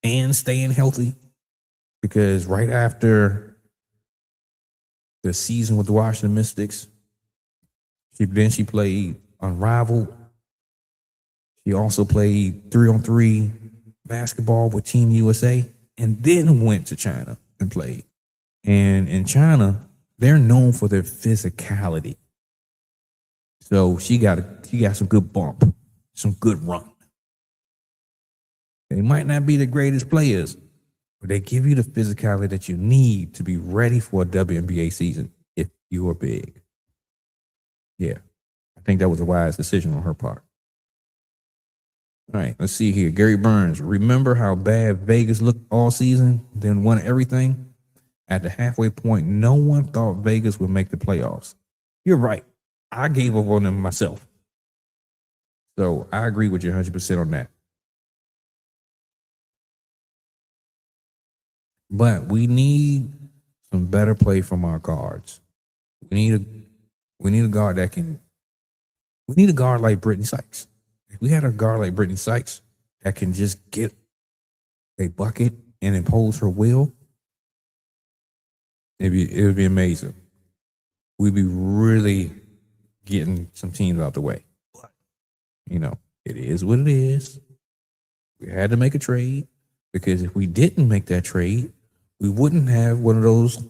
and staying healthy. Because right after the season with the Washington Mystics, she played Unrivaled. She also played 3-on-3 basketball with Team USA and then went to China and played. And in China, they're known for their physicality. So she got some good bump, some good run. They might not be the greatest players, but they give you the physicality that you need to be ready for a WNBA season if you are big. Yeah, I think that was a wise decision on her part. All right, let's see here. Gary Burns, remember how bad Vegas looked all season, then won everything? At the halfway point, no one thought Vegas would make the playoffs. You're right. I gave up on them myself. So I agree with you 100% on that. But we need some better play from our guards. We need a guard that can. We need a guard like Brittany Sykes. If we had a guard like Brittany Sykes that can just get a bucket and impose her will, it would be amazing. We'd be really getting some teams out the way. But, it is what it is. We had to make a trade because if we didn't make that trade, we wouldn't have one of those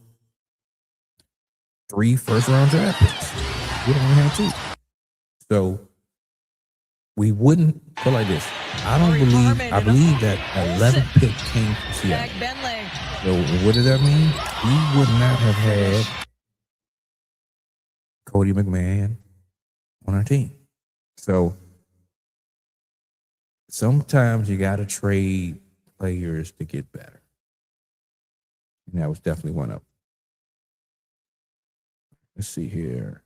3 first-round draft picks. We only have 2. So we wouldn't put like this. I believe that 11th pick came from Seattle. So what does that mean? We would not have had Cody McMahon on our team. So sometimes you got to trade players to get better. And that was definitely one of them. Let's see here.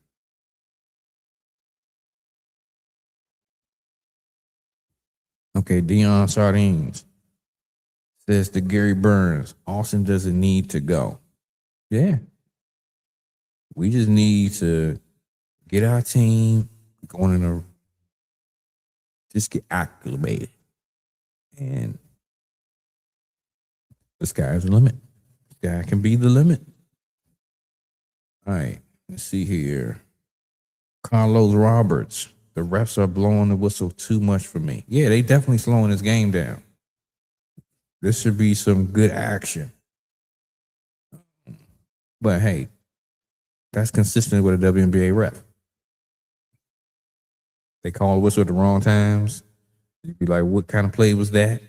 Okay, Dion Sardines says to Gary Burns, Austin doesn't need to go. Yeah. We just need to get our team going just get acclimated. And the sky's the limit. The sky can be the limit. All right, let's see here. Carlos Roberts. The refs are blowing the whistle too much for me. Yeah, they definitely slowing this game down. This should be some good action. But hey, that's consistent with a WNBA ref. They call a whistle at the wrong times. You'd be like, what kind of play was that?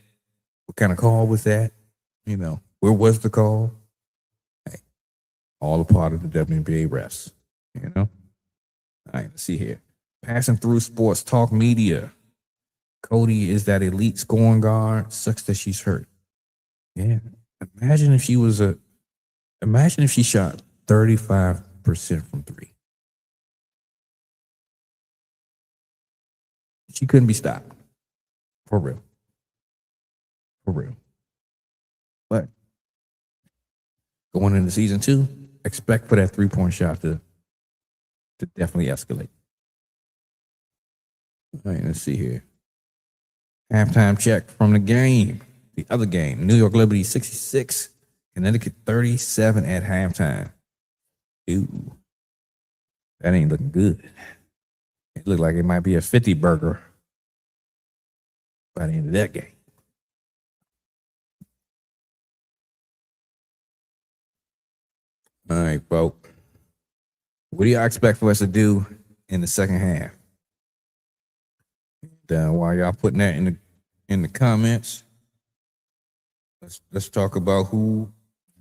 What kind of call was that? Where was the call? Hey, all a part of the WNBA refs. All right, let's see here. Passing through sports talk media. Cody is that elite scoring guard. Sucks that she's hurt. Yeah. Imagine if she shot 35% from 3. She couldn't be stopped. For real. But going into season 2, expect for that 3-point shot to definitely escalate. All right, let's see here. Halftime check from the game. The other game, New York Liberty 66, Connecticut 37 at halftime. Ooh, that ain't looking good. It looked like it might be a 50 burger by the end of that game. All right, folks. What do y'all expect for us to do in the second half? While y'all putting that in the comments, let's talk about who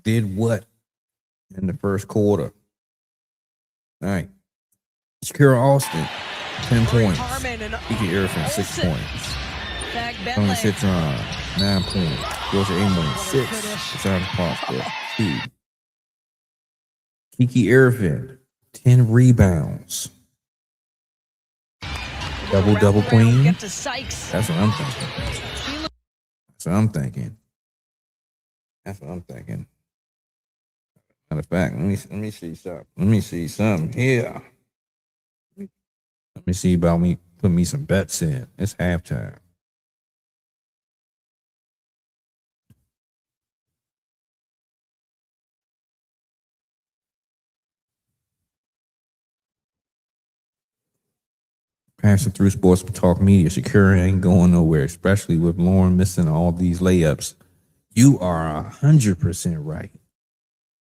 did what in the first quarter. All right. Shakira Austin, 10 points. Kiki Irvin, 6 points. Tony Citron, 9 points. Georgia Amory, 6. John Foster, 2. Kiki Irvin, 10 rebounds. Double queen. That's what I'm thinking. Matter of fact, let me see something. Let me see something here. Let me see about me put me some bets in. It's halftime. Passing through sports talk media, Shakira ain't going nowhere, especially with Lauren missing all these layups. You are 100% right.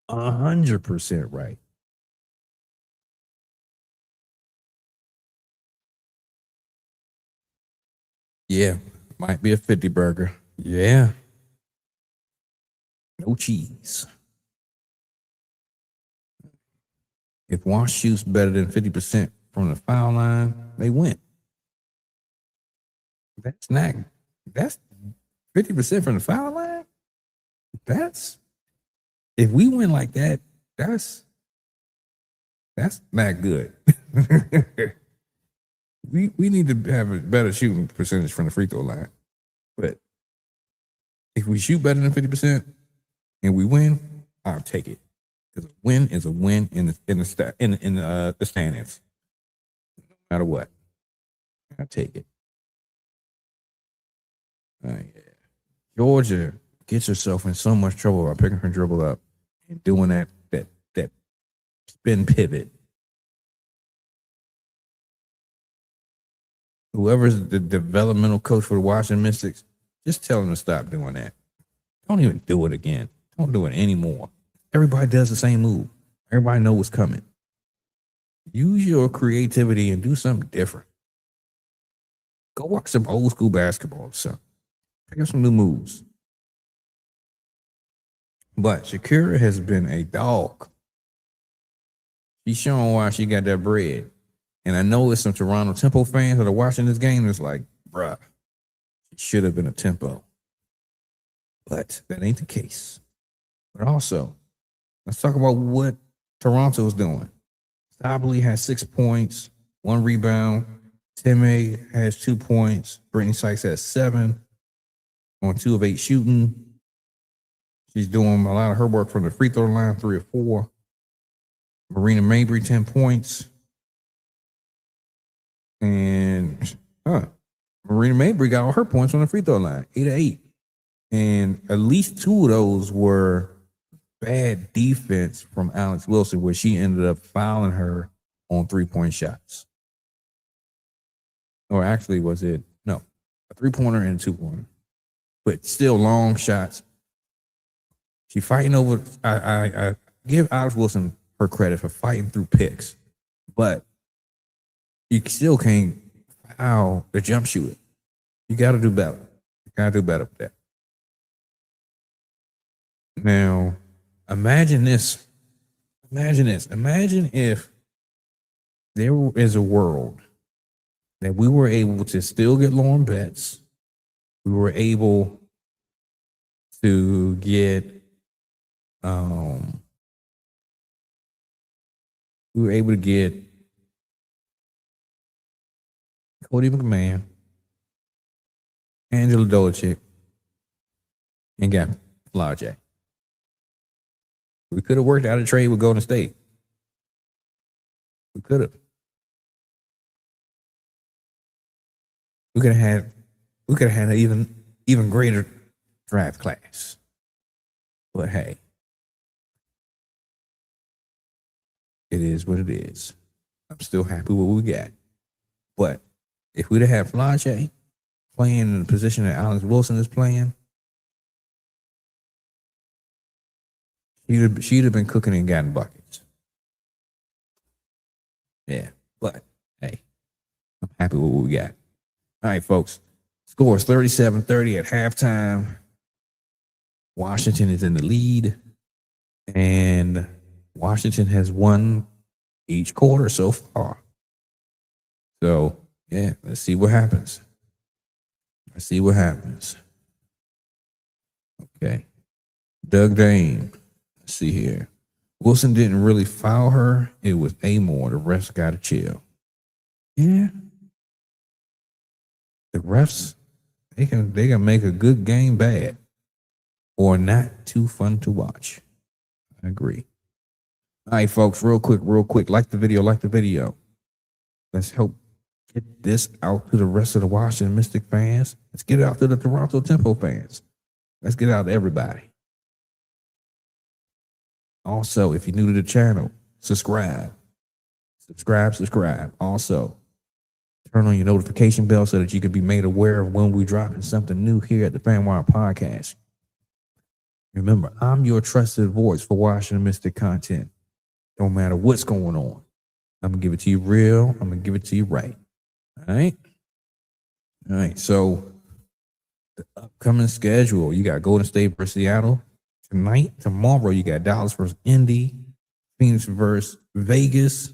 100% right. Yeah, might be a 50 burger. Yeah. No cheese. If Wash shoots better than 50% from the foul line, they win. That's 50% from the foul line. If we win like that, that's not good. we need to have a better shooting percentage from the free throw line. But if we shoot better than 50% and we win, I'll take it. Because a win is a win in the standings. No matter what, I'll take it. Yeah. Georgia gets herself in so much trouble by picking her dribble up and doing that spin pivot. Whoever's the developmental coach for the Washington Mystics, just tell them to stop doing that. Don't even do it again. Don't do it anymore. Everybody does the same move. Everybody knows what's coming. Use your creativity and do something different. Go watch some old school basketball or something. Pick up some new moves. But Shakira has been a dog. She's showing why she got that bread. And I know there's some Toronto Tempo fans that are watching this game that's like, bruh, it should have been a tempo. But that ain't the case. But also, let's talk about what Toronto's doing. Sabally has 6 points, 1 rebound. Timmy has 2 points. Brittany Sykes has 7 on 2 of 8 shooting. She's doing a lot of her work from the free throw line, 3 or 4. Marina Mabry, 10 points. And Marina Mabry got all her points on the free throw line, 8 of 8. And at least 2 of those were bad defense from Alex Wilson, where she ended up fouling her on 3-point shots. Or actually, was it? No, a 3-pointer and a 2-pointer. But still long shots. She fighting over. I give Alex Wilson her credit for fighting through picks, but you still can't foul the jump shooter. You got to do better. You got to do better with that. Now, imagine this. Imagine if there is a world that we were able to still get Lauren Betts. We were able to get Cody McMahon, Angela Dolachik, and got Flower J. We could have worked out a trade with Golden State. We could have. We could have had an even greater draft class. But hey, it is what it is. I'm still happy with what we got. But if we'd have had Flage playing in the position that Alex Wilson is playing, she'd have been cooking and gotten buckets. Yeah, but hey, I'm happy with what we got. All right, folks. Score is 37-30 at halftime. Washington is in the lead, and Washington has won each quarter so far. So, yeah, let's see what happens. Okay. Doug Dame. Let's see here. Wilson didn't really foul her. It was Amore. The refs got to chill. Yeah. The refs, they can make a good game bad or not too fun to watch. I agree. All right, folks, real quick. Like the video. Let's help get this out to the rest of the Washington Mystic fans. Let's get it out to the Toronto Tempo fans. Let's get it out to everybody. Also, if you're new to the channel, subscribe. Also, turn on your notification bell so that you can be made aware of when we're dropping something new here at the FanWire Podcast. Remember, I'm your trusted voice for Washington Mystic content. Don't matter what's going on. I'm going to give it to you real. I'm going to give it to you right. All right. So, the upcoming schedule, you got Golden State versus Seattle, tonight, tomorrow, you got Dallas versus Indy, Phoenix versus Vegas.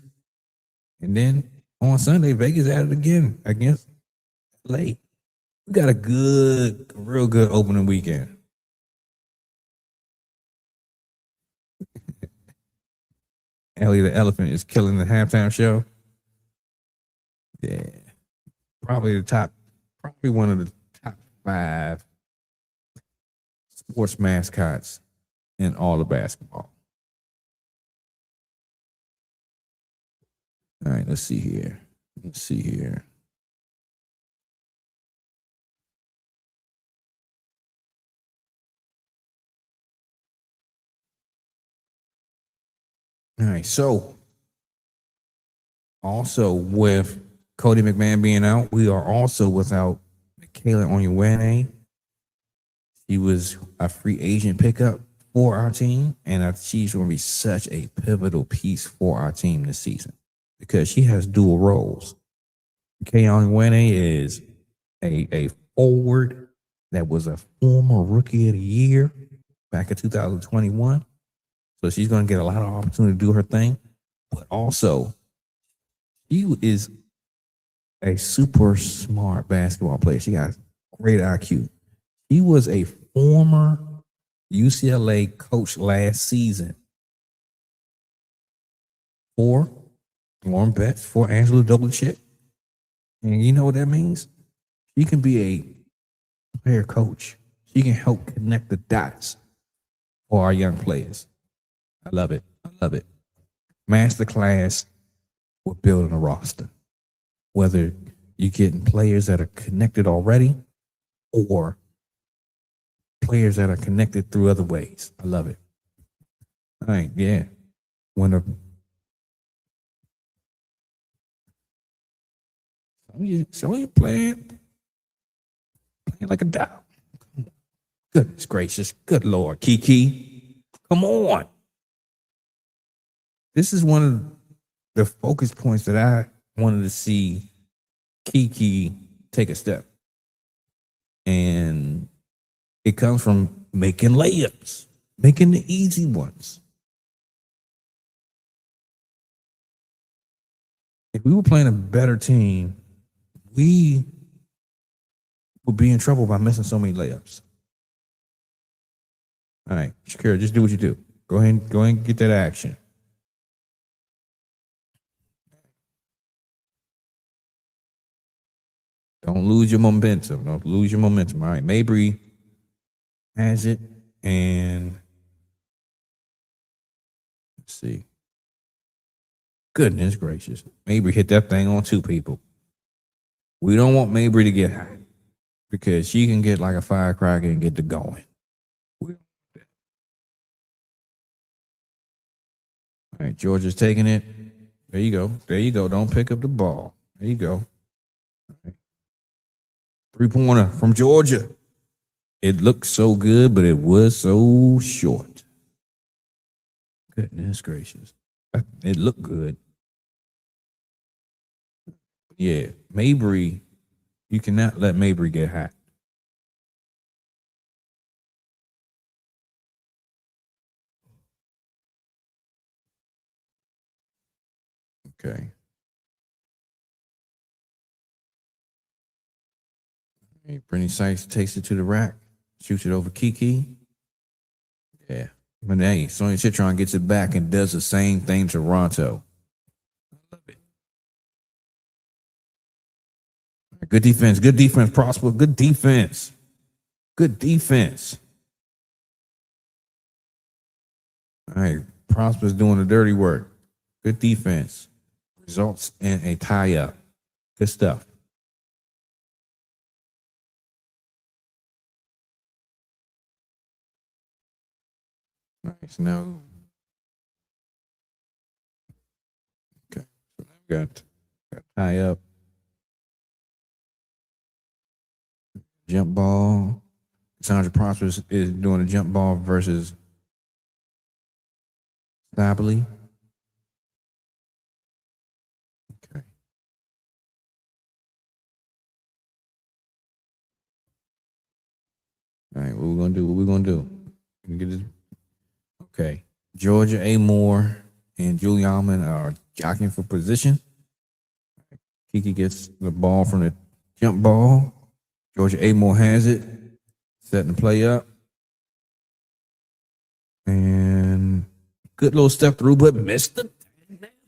And then on Sunday, Vegas at it again against LA. We got a real good opening weekend. Ellie the Elephant is killing the halftime show. Yeah. Probably one of the top 5 sports mascots in all of basketball. All right, let's see here. All right, so also with Cody McMahon being out, we are also without Michaela Onyenwere. She was a free agent pickup for our team, and she's going to be such a pivotal piece for our team this season because she has dual roles. Michaela Onyenwere is a forward that was a former Rookie of the Year back in 2021. So she's going to get a lot of opportunity to do her thing. But also, she is a super smart basketball player. She got great IQ. He was a former UCLA coach last season for Warren Betts, for Angela Doblichek. And you know what that means? She can be a player coach. She can help connect the dots for our young players. I love it. Masterclass with building a roster. Whether you're getting players that are connected already or players that are connected through other ways. I love it. All right, yeah. So you playing like a dog. Goodness gracious. Good Lord. Kiki, come on. This is one of the focus points that I wanted to see Kiki take a step. And it comes from making layups, making the easy ones. If we were playing a better team, we would be in trouble by missing so many layups. All right, Shakira, just do what you do. Go ahead and get that action. Don't lose your momentum. All right, Mabry has it, and let's see. Goodness gracious. Mabry hit that thing on 2 people. We don't want Mabry to get hot because she can get like a firecracker and get to going. All right, Georgia's taking it. There you go. Don't pick up the ball. There you go. All right. 3-pointer from Georgia. It looked so good, but it was so short. Goodness gracious. It looked good. Yeah, Mabry, you cannot let Mabry get hot. Okay. Brittany Sykes takes it to the rack, shoots it over Kiki. Yeah. But hey, Sonia Citron gets it back and does the same thing to Toronto. I love it. Good defense, Prosper. Good defense. All right, Prosper's doing the dirty work. Good defense. Results in a tie-up. Good stuff. Nice. Now, okay. So now we got tie up. Jump ball. Sandra Prosper is doing a jump ball versus Stabley. Okay. All right, what we gonna do? We can get this Okay. Georgia A. Moore and Julie Almond are jockeying for position. Kiki gets the ball from the jump ball. Georgia A. Moore has it. Setting the play up. And good little step through, but missed the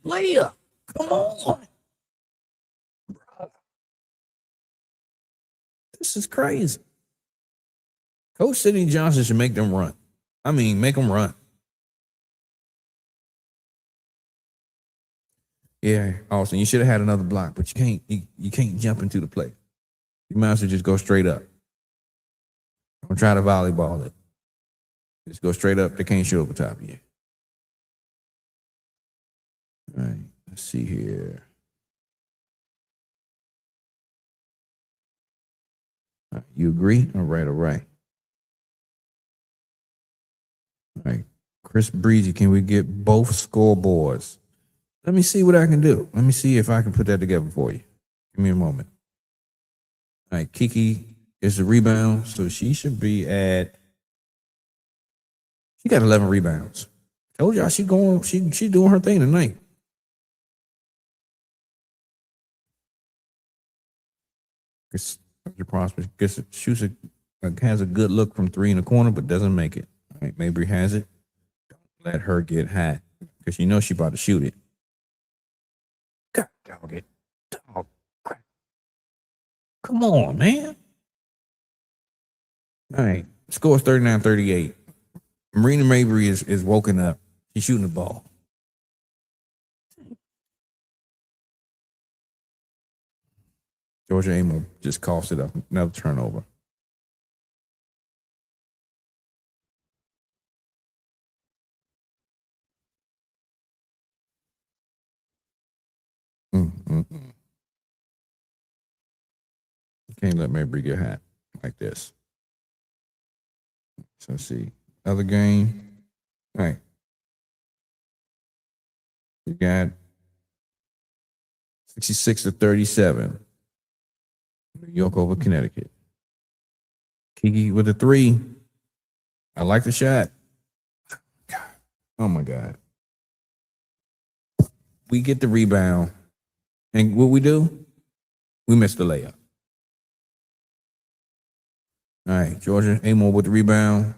layup. Come on. This is crazy. Coach Sidney Johnson should make them run. I mean, make them run. Yeah, Austin, you should have had another block, but you can't jump into the play. You might as well just go straight up. Don't try to volleyball it. Just go straight up. They can't shoot over top of you. All right, let's see here. All right, you agree? All right, all right. All right, Chris Breezy, can we get both scoreboards? Let me see what I can do. Let me see if I can put that together for you. Give me a moment. All right, Kiki is the rebound, so she should be at. She got 11 rebounds. Told y'all she doing her thing tonight. Prosper shoots has a good look from 3 in the corner, but doesn't make it. All right, Mabry has it. Don't let her get hot because you know she about to shoot it. God dog it. Dog crap. Come on, man. All right. Score is 39-38. Marina Mabry is woken up. She's shooting the ball. Georgia Amo just coughs it up. Another turnover. Can't let Mabry get hot like this. So let's see. Other game. All right. We got 66-37. New York over Connecticut. Kiki with a 3. I like the shot. God. Oh my God. We get the rebound. And what we do? We miss the layup. All right, Georgia Amo with the rebound.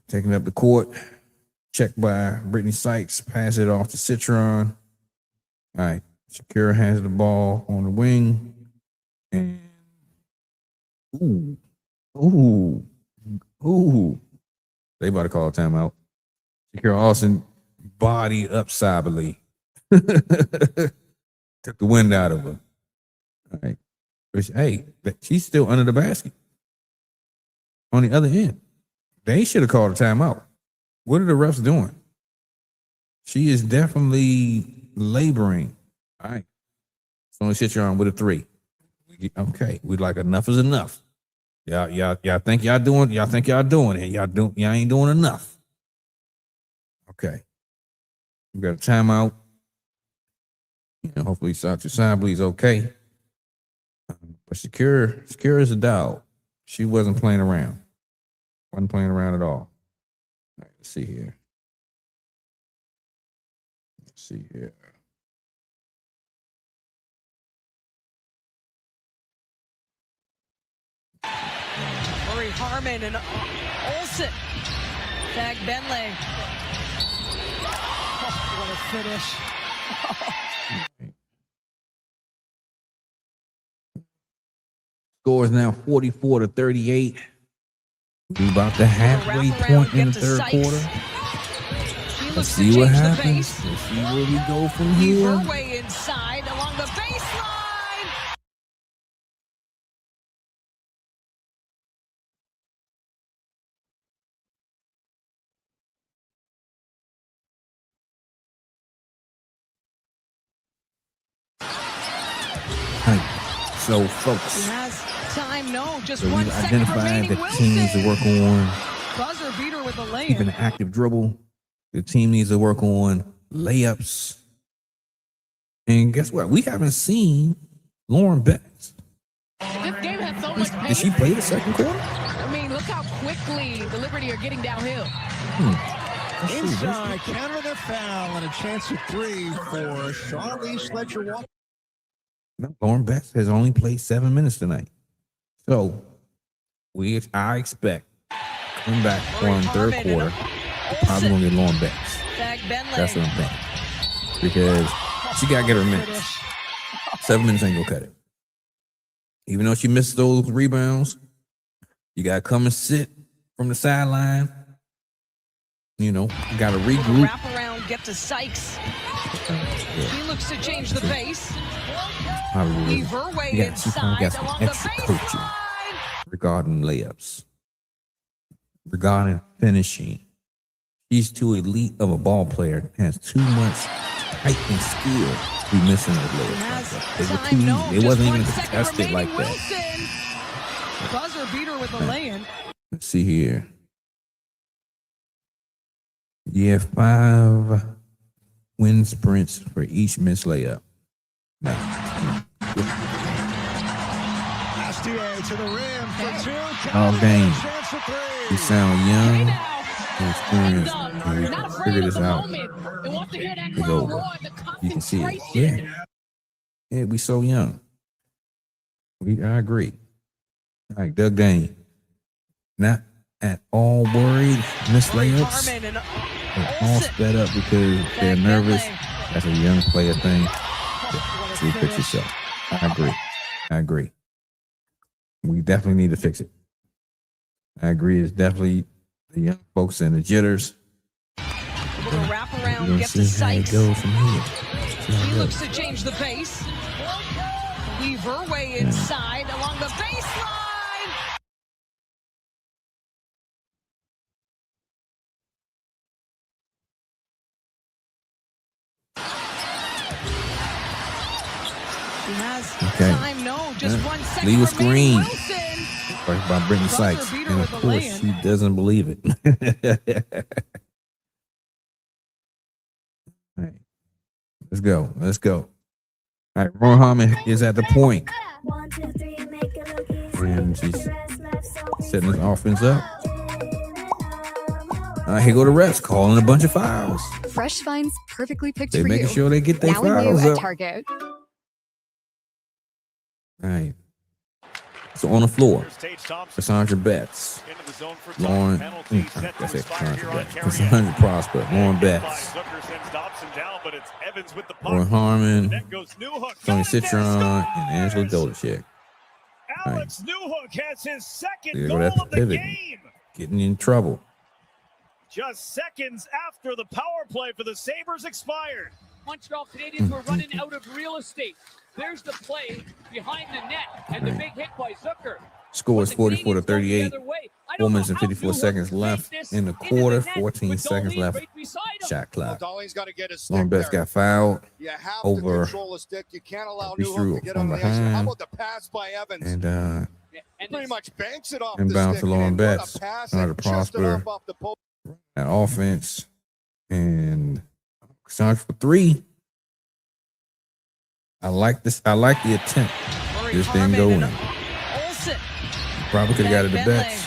Taking up the court. Checked by Brittany Sykes. Pass it off to Citron. All right, Shakira has the ball on the wing. And they about to call a timeout. Shakira Austin body up Sabally. Took the wind out of her. All right. Hey, she's still under the basket. On the other end. They should have called a timeout. What are the refs doing? She is definitely laboring. All right. So only sit you on with a 3. Okay. We like enough is enough. Y'all think y'all doing it. Y'all ain't doing enough. Okay. We got a timeout. Hopefully Sasha Sably's okay. But Shakira is a dog. She wasn't playing around. Wasn't playing around at all. All right, let's see here. Murray Harmon and Olsen. Tag Benley. Oh, what a finish. Score is now 44-38. We're about the halfway point in the third quarter. Let's see what happens. Let's see where we go from here. Her way inside along the baseline. So, folks, He has time. No, just so 1 we've second identified remaining. the teams to work on Buzzer beater with a layup. keeping an active dribble. The team needs to work on layups. And guess what? We haven't seen Lauren Betts. This game has so much pace. Did she play the second quarter? I mean, look how quick quickly the Liberty are getting downhill. Inside, counter the foul, and a chance at three for Charlize Fletcher-Walker. Lauren Betts has only played 7 minutes tonight. So I expect coming back from third quarter, probably gonna get Lauren Betts. That's what I'm thinking. Because she gotta get her minutes. 7 minutes ain't gonna cut it. Even though she missed those rebounds, you gotta come and sit from the sideline. You know, you gotta regroup. Wrap around, get to Sykes. He looks to change the pace. Leave her way inside got some along the extra coaching baseline. regarding layups, regarding finishing. She's too elite of a ball player, has too much heightened skill to be missing those layups. They were too easy. It wasn't even contested like that. Buzzer beater with a lay-in. Let's see here. Yeah, 5 wind sprints for each missed layup. Bastier to the rim for two. All game. Chance for three. You sound young and experienced. And we can figure this out. It's over. You can see it. Yeah, we so young. I agree. All right, Doug Dane. Not at all worried. Missed layups. They're all sped up because they're nervous. That's a young player thing. So fix yourself. I agree. We definitely need to fix it. I agree. It's definitely the young folks and the jitters. Wrap around, get to Sykes. Go from here. He looks to change the pace. Leave her way inside along the baseline. He has time, no, just 1 second. Leave us green. Wilson. By Brittany Sykes. And of course, she doesn't believe it. All right. Let's go. All right, Ron Harmon is at the point. And she's setting his offense up. Here go the refs, calling a bunch of fouls. Fresh finds perfectly picked They're for making you. sure they get their Now and fouls new up. at Target. All right. So on the floor, Cassandra Betts, Lauren, Cassandra Prosper, Lauren Betts, Lauren Harmon, Tony Citron, and Angela Dolachek. Alex Newhook has his second Goal goal of the pivot. game. Getting in trouble. Just seconds after the power play for the Sabres expired. Montreal Canadiens were running out of real estate. There's the play behind the net and the big hit by Zucker. Score is 44-38. 4 minutes and 54 seconds left in the quarter. 14 seconds left. Shot clock. Lauren Betts got fouled over You can't allow Newhook to get on the ice. How about the pass by Evans? And Pretty much banks it off inbound to Lauren Betts. Cassandra Prosper at offense. And Cassandra for 3. I like this. I like the attempt. This didn't go in. Probably could have got it to Betts.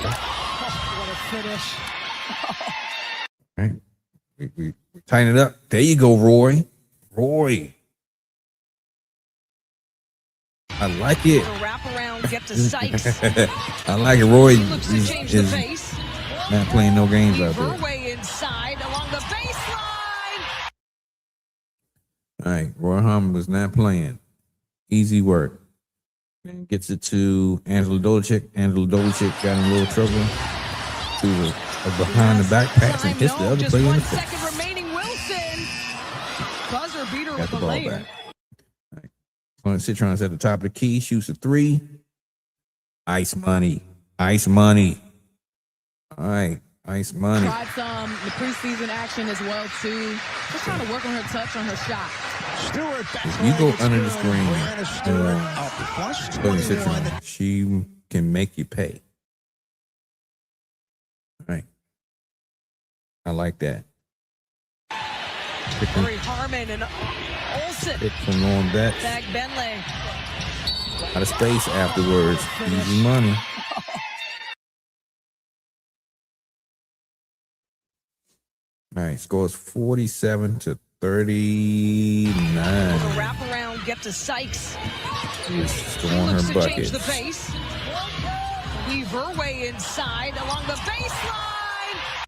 What a finish. All right. We tighten it up. There you go, Roy. I like it. Wrap around, get to Sykes. I like it. Roy Looks to change the is pace. not playing no games out Leave her there. way inside along the baseline. All right. Roy Harmon was not playing. Easy work. And gets it to Angela Dolachek. Angela Dolachek got in a little trouble. To a behind the back pass and hits the other just player in 1 the face. second remaining. Wilson. Buzzer beater Got with the a ball lay-in. back. All right. Citron's at the top of the key. Shoots a 3. Ice money. All right. Ice money. Tried some the preseason action as well too. Just trying to work on her touch on her shot. Stewart back You go under the screen. Brianna Stewart up Tony +21. Citron. She can make you pay. All right. I like that. Corey Harmon and Olsen. Hit from Lauren Betts. Back Benley. Out of space afterwards. Easy money. All right, scores 47-39. The wraparound, get to Sykes. She's scoring Looks her to change buckets. the pace. Weave her way inside along the baseline.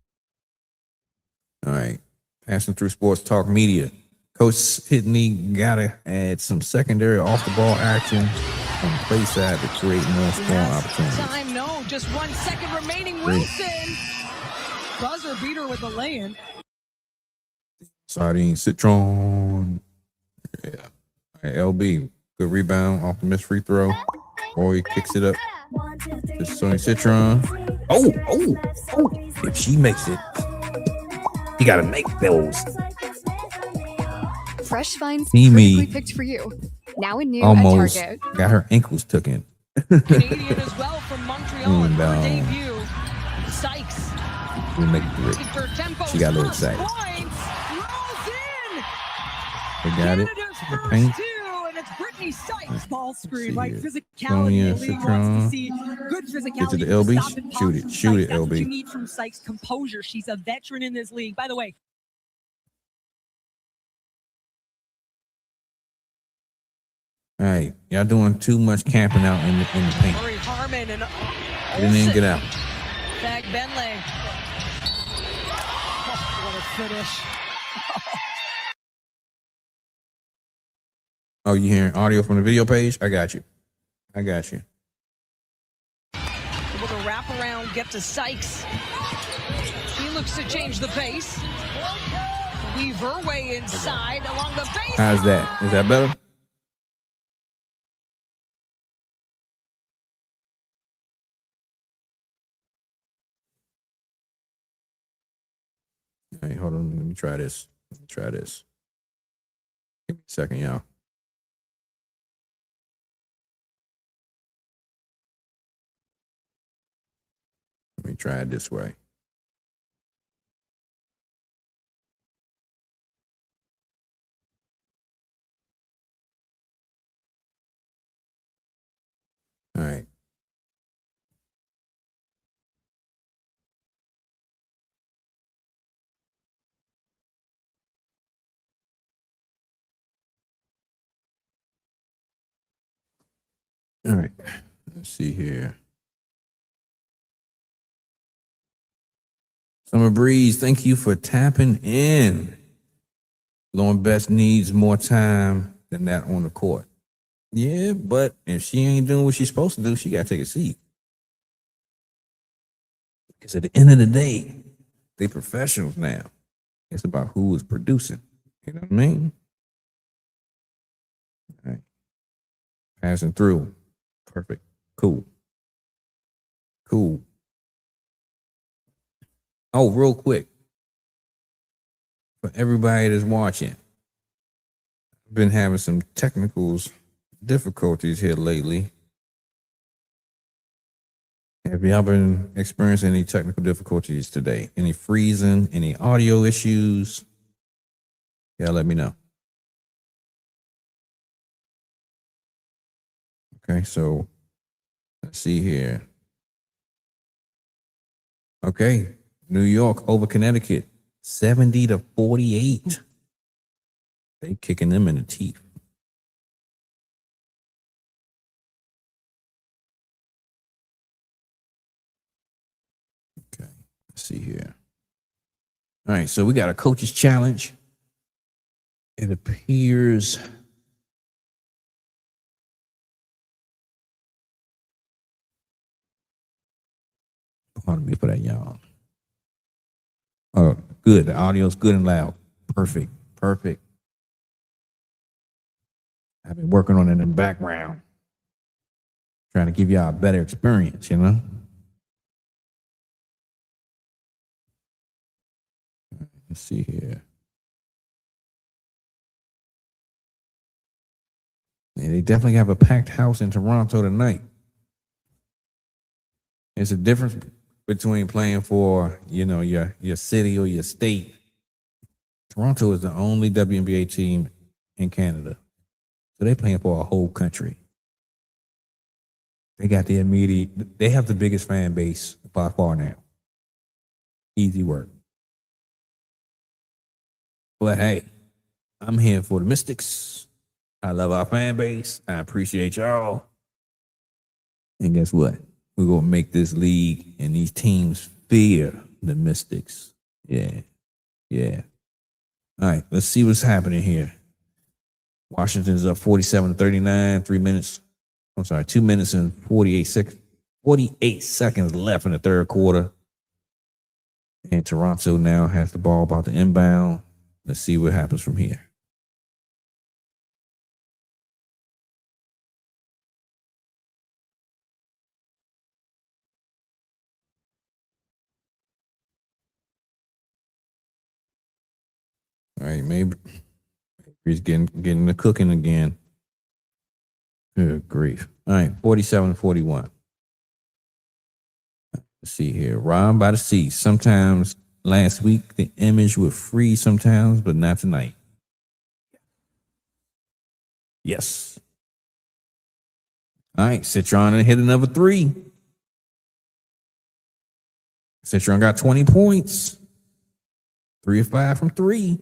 All right, passing through Sports Talk Media. Coach Sidney got to add some secondary off-the-ball action on the play side to create more scoring opportunities. Time, no, just 1 second remaining. Wilson. Buzzer beater with the lay-in. Sardine Citron. Yeah. All right, LB, good rebound off the missed free throw. Roy kicks it up to Sonny Citron. Oh. If she makes it, you got to make those. Fresh finds Teamy perfectly picked for you. Now and new almost at Target. got her ankles took in. Canadian as well from Montreal in her debut. Sykes. We'll make it three. Her tempo She got a little excited. points. Rolls in. They got it. Canada's The first paint. two, and it's Brittany Sykes. Ball screen, see right? here. Physicality. Sonia The league wants Citron. to see good physicality. Get to the LB. Stop and pop Shoot it. from Shoot Sykes. it, That's what you LB. need from Sykes. Composure. She's a veteran in this league. By the way, All right, y'all doing too much camping out in the paint. Murray Harmon and Didn't even get out. Fag Benley. what a finish. Oh, you hearing audio from the video page? I got you. Able to wrap around, get to Sykes. He looks to change the pace. Weave her way inside along the base. How's that? Is that better? All right, hold on. Let me try this. Give me a second, y'all. Let me try it this way. All right. All right. Let's see here. Summer Breeze, thank you for tapping in. Lauren Best needs more time than that on the court. Yeah, but if she ain't doing what she's supposed to do, she got to take a seat. Because at the end of the day, they professionals now. It's about who is producing. You know what I mean? All right. Passing through. Perfect. Cool. Oh, real quick. For everybody that's watching, I've been having some difficulties here lately. Have y'all been experiencing any technical difficulties today? Any freezing, any audio issues? Yeah, let me know. Okay, so let's see here. Okay, New York over Connecticut, 70-48. They kicking them in the teeth. Okay, let's see here. All right, so we got a coach's challenge. It appears pardon me for that, y'all. Oh, good. The audio's good and loud. Perfect. I've been working on it in the background, trying to give y'all a better experience, you know? Let's see here. Yeah, they definitely have a packed house in Toronto tonight. It's a difference between playing for, your city or your state. Toronto is the only WNBA team in Canada. So they're playing for a whole country. They got they have the biggest fan base by far now. Easy work. But hey, I'm here for the Mystics. I love our fan base. I appreciate y'all. And guess what? We're going to make this league and these teams fear the Mystics. Yeah. Yeah. All right, let's see what's happening here. Washington's up 47-39, 2 minutes and 48 seconds left in the third quarter. And Toronto now has the ball about to inbound. Let's see what happens from here. All right, maybe he's getting the cooking again. Good grief. All right, 47-41. Let's see here. Robbed by the sea. Sometimes last week the image would freeze sometimes, but not tonight. Yes. All right, Citron hit another three. Citron got 20 points. 3 of 5 from 3.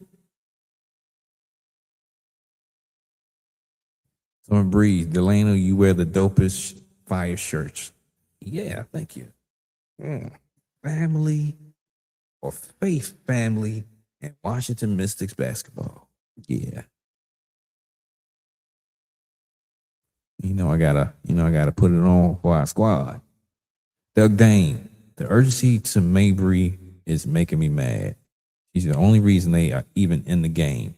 Someone breathe. Delano, you wear the dopest fire shirts. Yeah, thank you. Family or faith family and Washington Mystics basketball. Yeah. I gotta put it on for our squad. Doug Dane, the urgency to Mabry is making me mad. He's the only reason they are even in the game.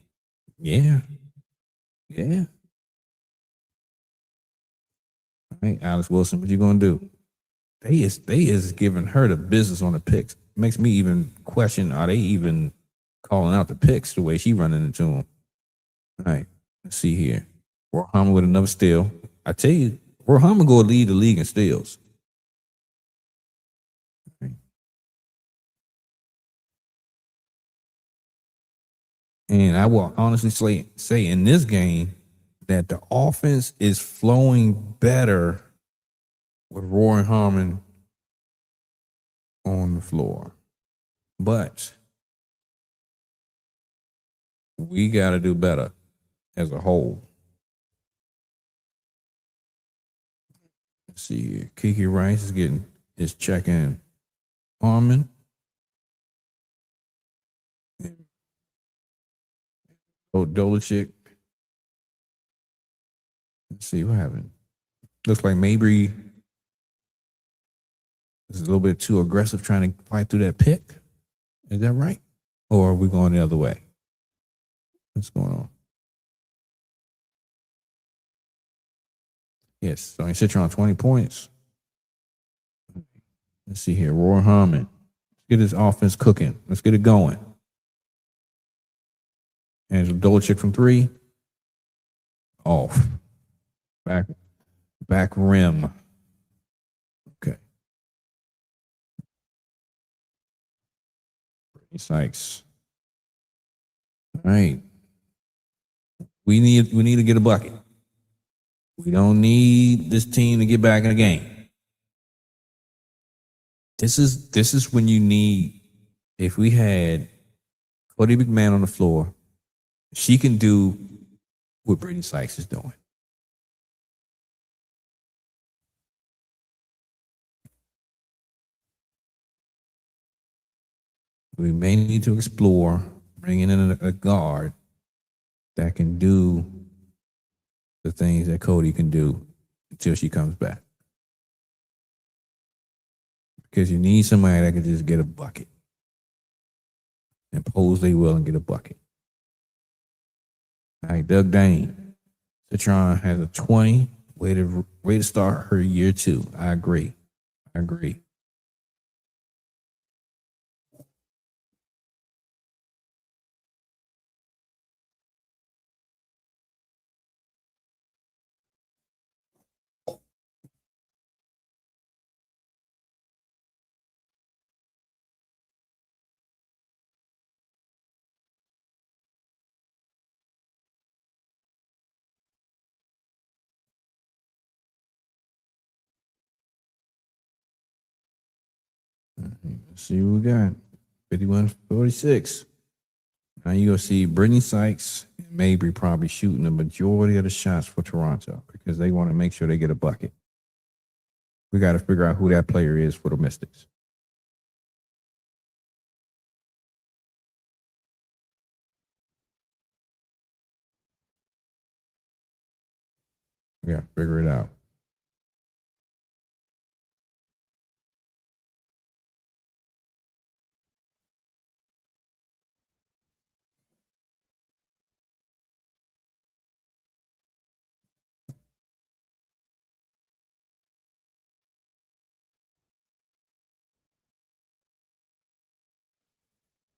Yeah. Yeah. All right, Alex Wilson, what you gonna do? They is giving her the business on the picks. Makes me even question, are they even calling out the picks the way she running into them? All right, let's see here. Warhammer with another steal. I tell you, Warhammer go lead the league in steals. Okay. And I will honestly say in this game that the offense is flowing better with Roy Harmon on the floor. But we got to do better as a whole. Let's see here. Kiki Rice is checking Harmon. Dolachik. Let's see what happened. Looks like Mabry is a little bit too aggressive trying to fight through that pick. Is that right? Or are we going the other way? What's going on? Yes, so he sits around 20 points. Let's see here. Roy Harmon. Let's get his offense cooking. Let's get it going. Angela Dolachik from 3. Off. Back rim. Okay. Brittany Sykes. All right. We need to get a bucket. We don't need this team to get back in the game. This is when you need, if we had Cody McMahon on the floor, she can do what Brittany Sykes is doing. We may need to explore bringing in a guard that can do the things that Cody can do until she comes back. Because you need somebody that can just get a bucket. Impose they will and get a bucket. All right, Doug Dane. Citron has a 20. Way to start her year 2. I agree. Let's see what we got. 51-46. Now you're going to see Brittany Sykes and Mabry probably shooting the majority of the shots for Toronto because they want to make sure they get a bucket. We got to figure out who that player is for the Mystics. Yeah, figure it out.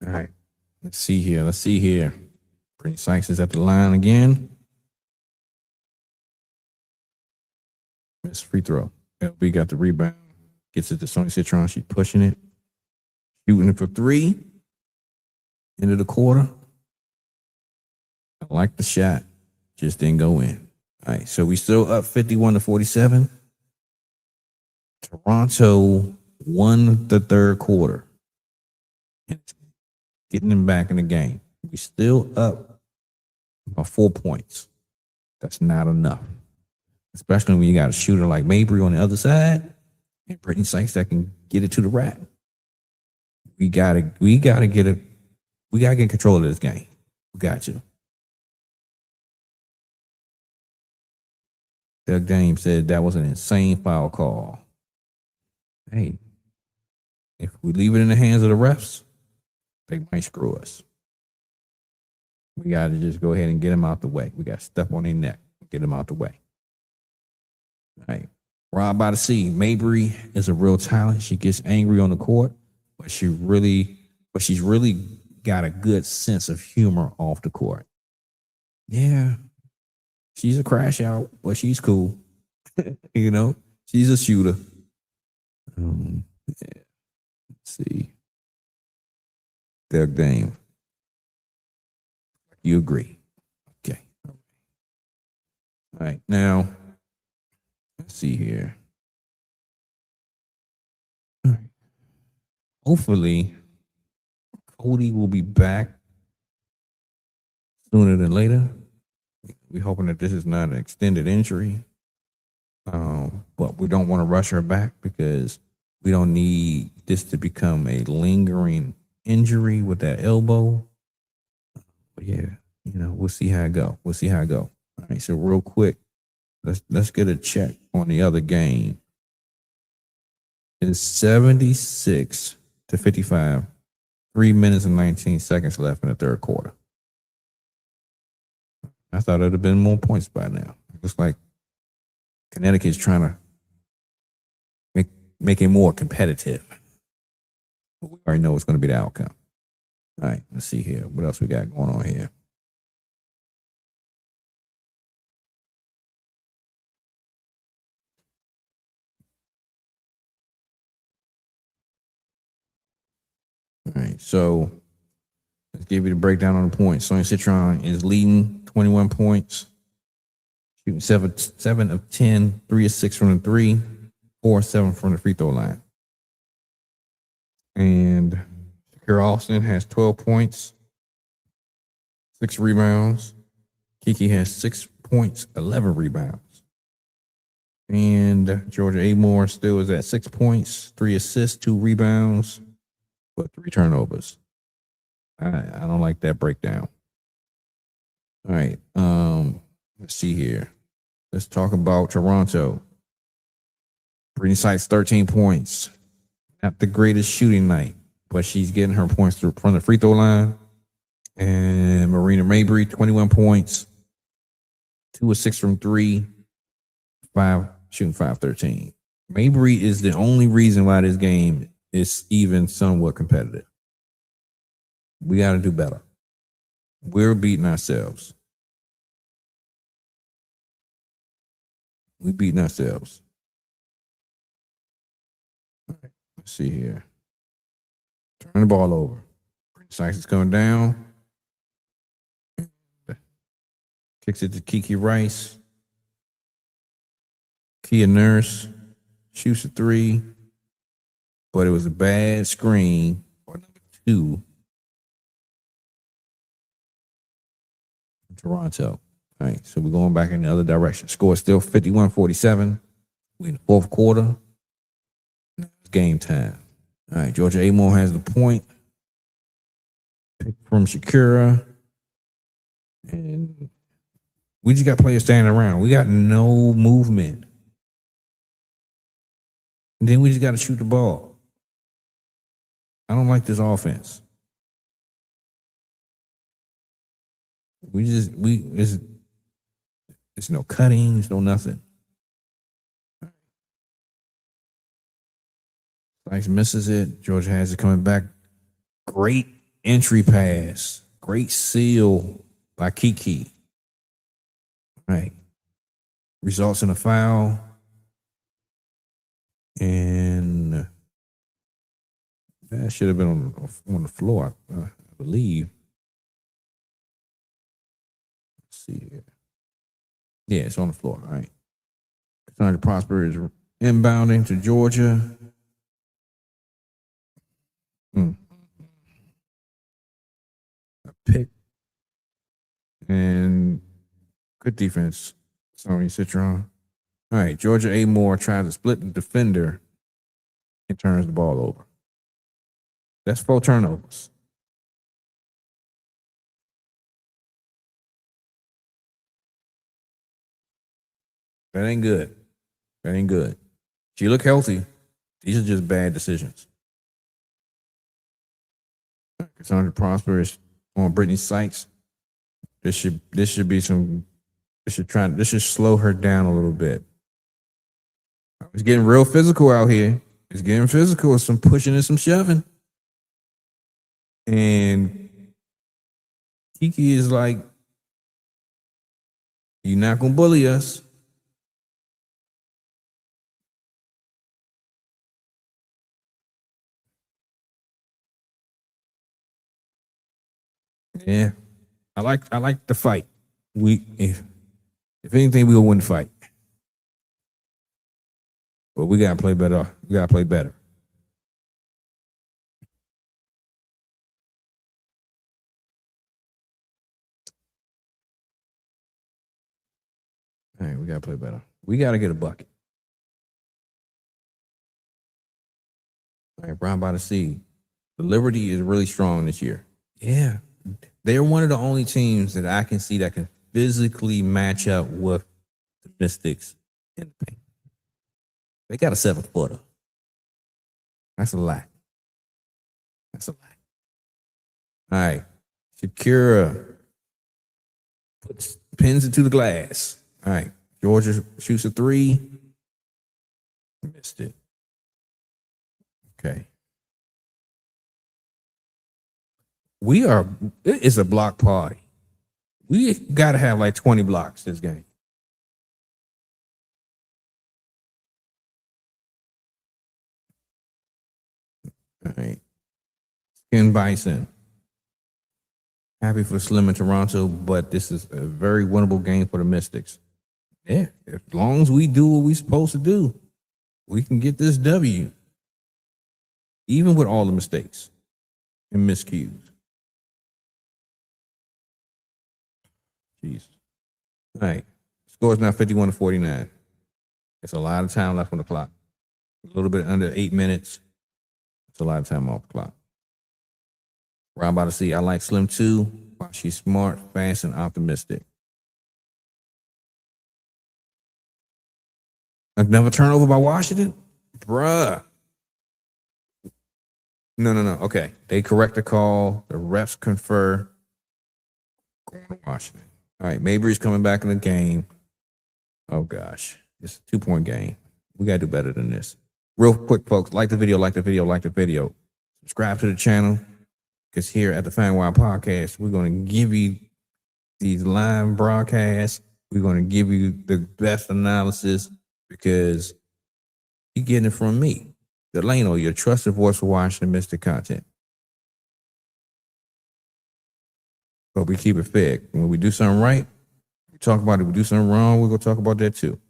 All right. Let's see here. Brittany Sykes is at the line again. Missed free throw. LB got the rebound. Gets it to Sonya Citron. She's pushing it. Shooting it for three. End of the quarter. I like the shot. Just didn't go in. All right. So we still up 51-47. Toronto won the third quarter. Getting them back in the game. We still up by 4 points. That's not enough. Especially when you got a shooter like Mabry on the other side and Brittany Sykes that can get it to the rack. We gotta get control of this game. We got to. Doug James said that was an insane foul call. Hey, if we leave it in the hands of the refs, they might screw us. We got to just go ahead and get them out the way. We got to step on their neck, get them out the way. All right. Rob by the sea. Mabry is a real talent. She gets angry on the court, but she's really got a good sense of humor off the court. Yeah. She's a crash out, but she's cool. You know, she's a shooter. Yeah. Let's see. Doug Dame. You agree. Okay. All right. Now, let's see here. All right. Hopefully, Cody will be back sooner than later. We're hoping that this is not an extended injury. But we don't want to rush her back because we don't need this to become a lingering injury with that elbow. But yeah, you know, we'll see how it go. All right, so real quick, let's get a check on the other game. It's 76-55. 3 minutes and 19 seconds left in the third quarter. I thought it'd have been more points by now. It looks like Connecticut's trying to make it more competitive. We already know what's going to be the outcome. All right, let's see here. What else we got going on here? All right, so let's give you the breakdown on the points. Sonya Citron is leading 21 points, shooting 7 of 10, 3 of 6 from the three, 4 of 7 from the free throw line. And Shakira Austin has 12 points, 6 rebounds. Kiki has 6 points, 11 rebounds. And Georgia Amore still is at 6 points, 3 assists, 2 rebounds, but 3 turnovers. I don't like that breakdown. All right. Let's see here. Let's talk about Toronto. Brittany Sykes, 13 points. Not the greatest shooting night, but she's getting her points from the free throw line. And Marina Mabry, 21 points, 2 of 6 from 3, 5 shooting 5-13. Mabry is the only reason why this game is even somewhat competitive. We got to do better. We're beating ourselves. We're beating ourselves. All right, let's see here. Turn the ball over. Sykes is coming down. Kicks it to Kiki Rice. Kia Nurse shoots a 3, but it was a bad screen for number 2. Toronto. All right, so we're going back in the other direction. Score is still 51-47. We're in the fourth quarter. It's game time. All right, Georgia Amore has the point. Pick from Shakira. And we just got players standing around. We got no movement. And then we just got to shoot the ball. I don't like this offense. It's no cutting, it's no nothing. Sykes misses it. Georgia has it coming back. Great entry pass. Great seal by Kiki. All right. Results in a foul. And that should have been on the floor, I believe. Let's see here. Yeah, it's on the floor. All right. Cassandra Prosper is inbounding to Georgia. A pick. And good defense, Sony Citron. All right, Georgia Amore tries to split the defender and turns the ball over. That's 4 turnovers. That ain't good. That ain't good. She look healthy. These are just bad decisions. Cassandra Prosper is on Brittany Sykes. This should slow her down a little bit. It's getting real physical out here. It's getting physical. Some pushing and some shoving. And Kiki is like, you're not going to bully us. Yeah. I like the fight. If anything, we'll win the fight. But we gotta play better. We gotta play better. All right, we gotta play better. We gotta get a bucket. All right, Brown by the Sea. The Liberty is really strong this year. Yeah. They're one of the only teams that I can see that can physically match up with the Mystics in the paint. They got a 7-footer. That's a lot. That's a lot. All right. Shakira pins it to the glass. All right. Georgia shoots a 3. Missed it. Okay. It's a block party. We got to have like 20 blocks this game. All right. Skin Bison. Happy for Slim in Toronto, but this is a very winnable game for the Mystics. Yeah, as long as we do what we're supposed to do, we can get this W. Even with all the mistakes and miscues. Jeez. All right. Score is now 51-49. It's a lot of time left on the clock. A little bit under 8 minutes. It's a lot of time off the clock. Round by the Sea. I like Slim too. She's smart, fast, and optimistic. Another turnover by Washington? Bruh. No. Okay. They correct the call. The refs confer. Going to Washington. All right. Mabry's coming back in the game. Oh, gosh. It's a 2-point game. We got to do better than this. Real quick, folks. Like the video. Subscribe to the channel. Because here at the FanWire Podcast, we're going to give you these live broadcasts. We're going to give you the best analysis because you're getting it from me, Delano, your trusted voice for Washington Mystic content. But we keep it fair. When we do something right, we talk about it. We do something wrong, we're going to talk about that too.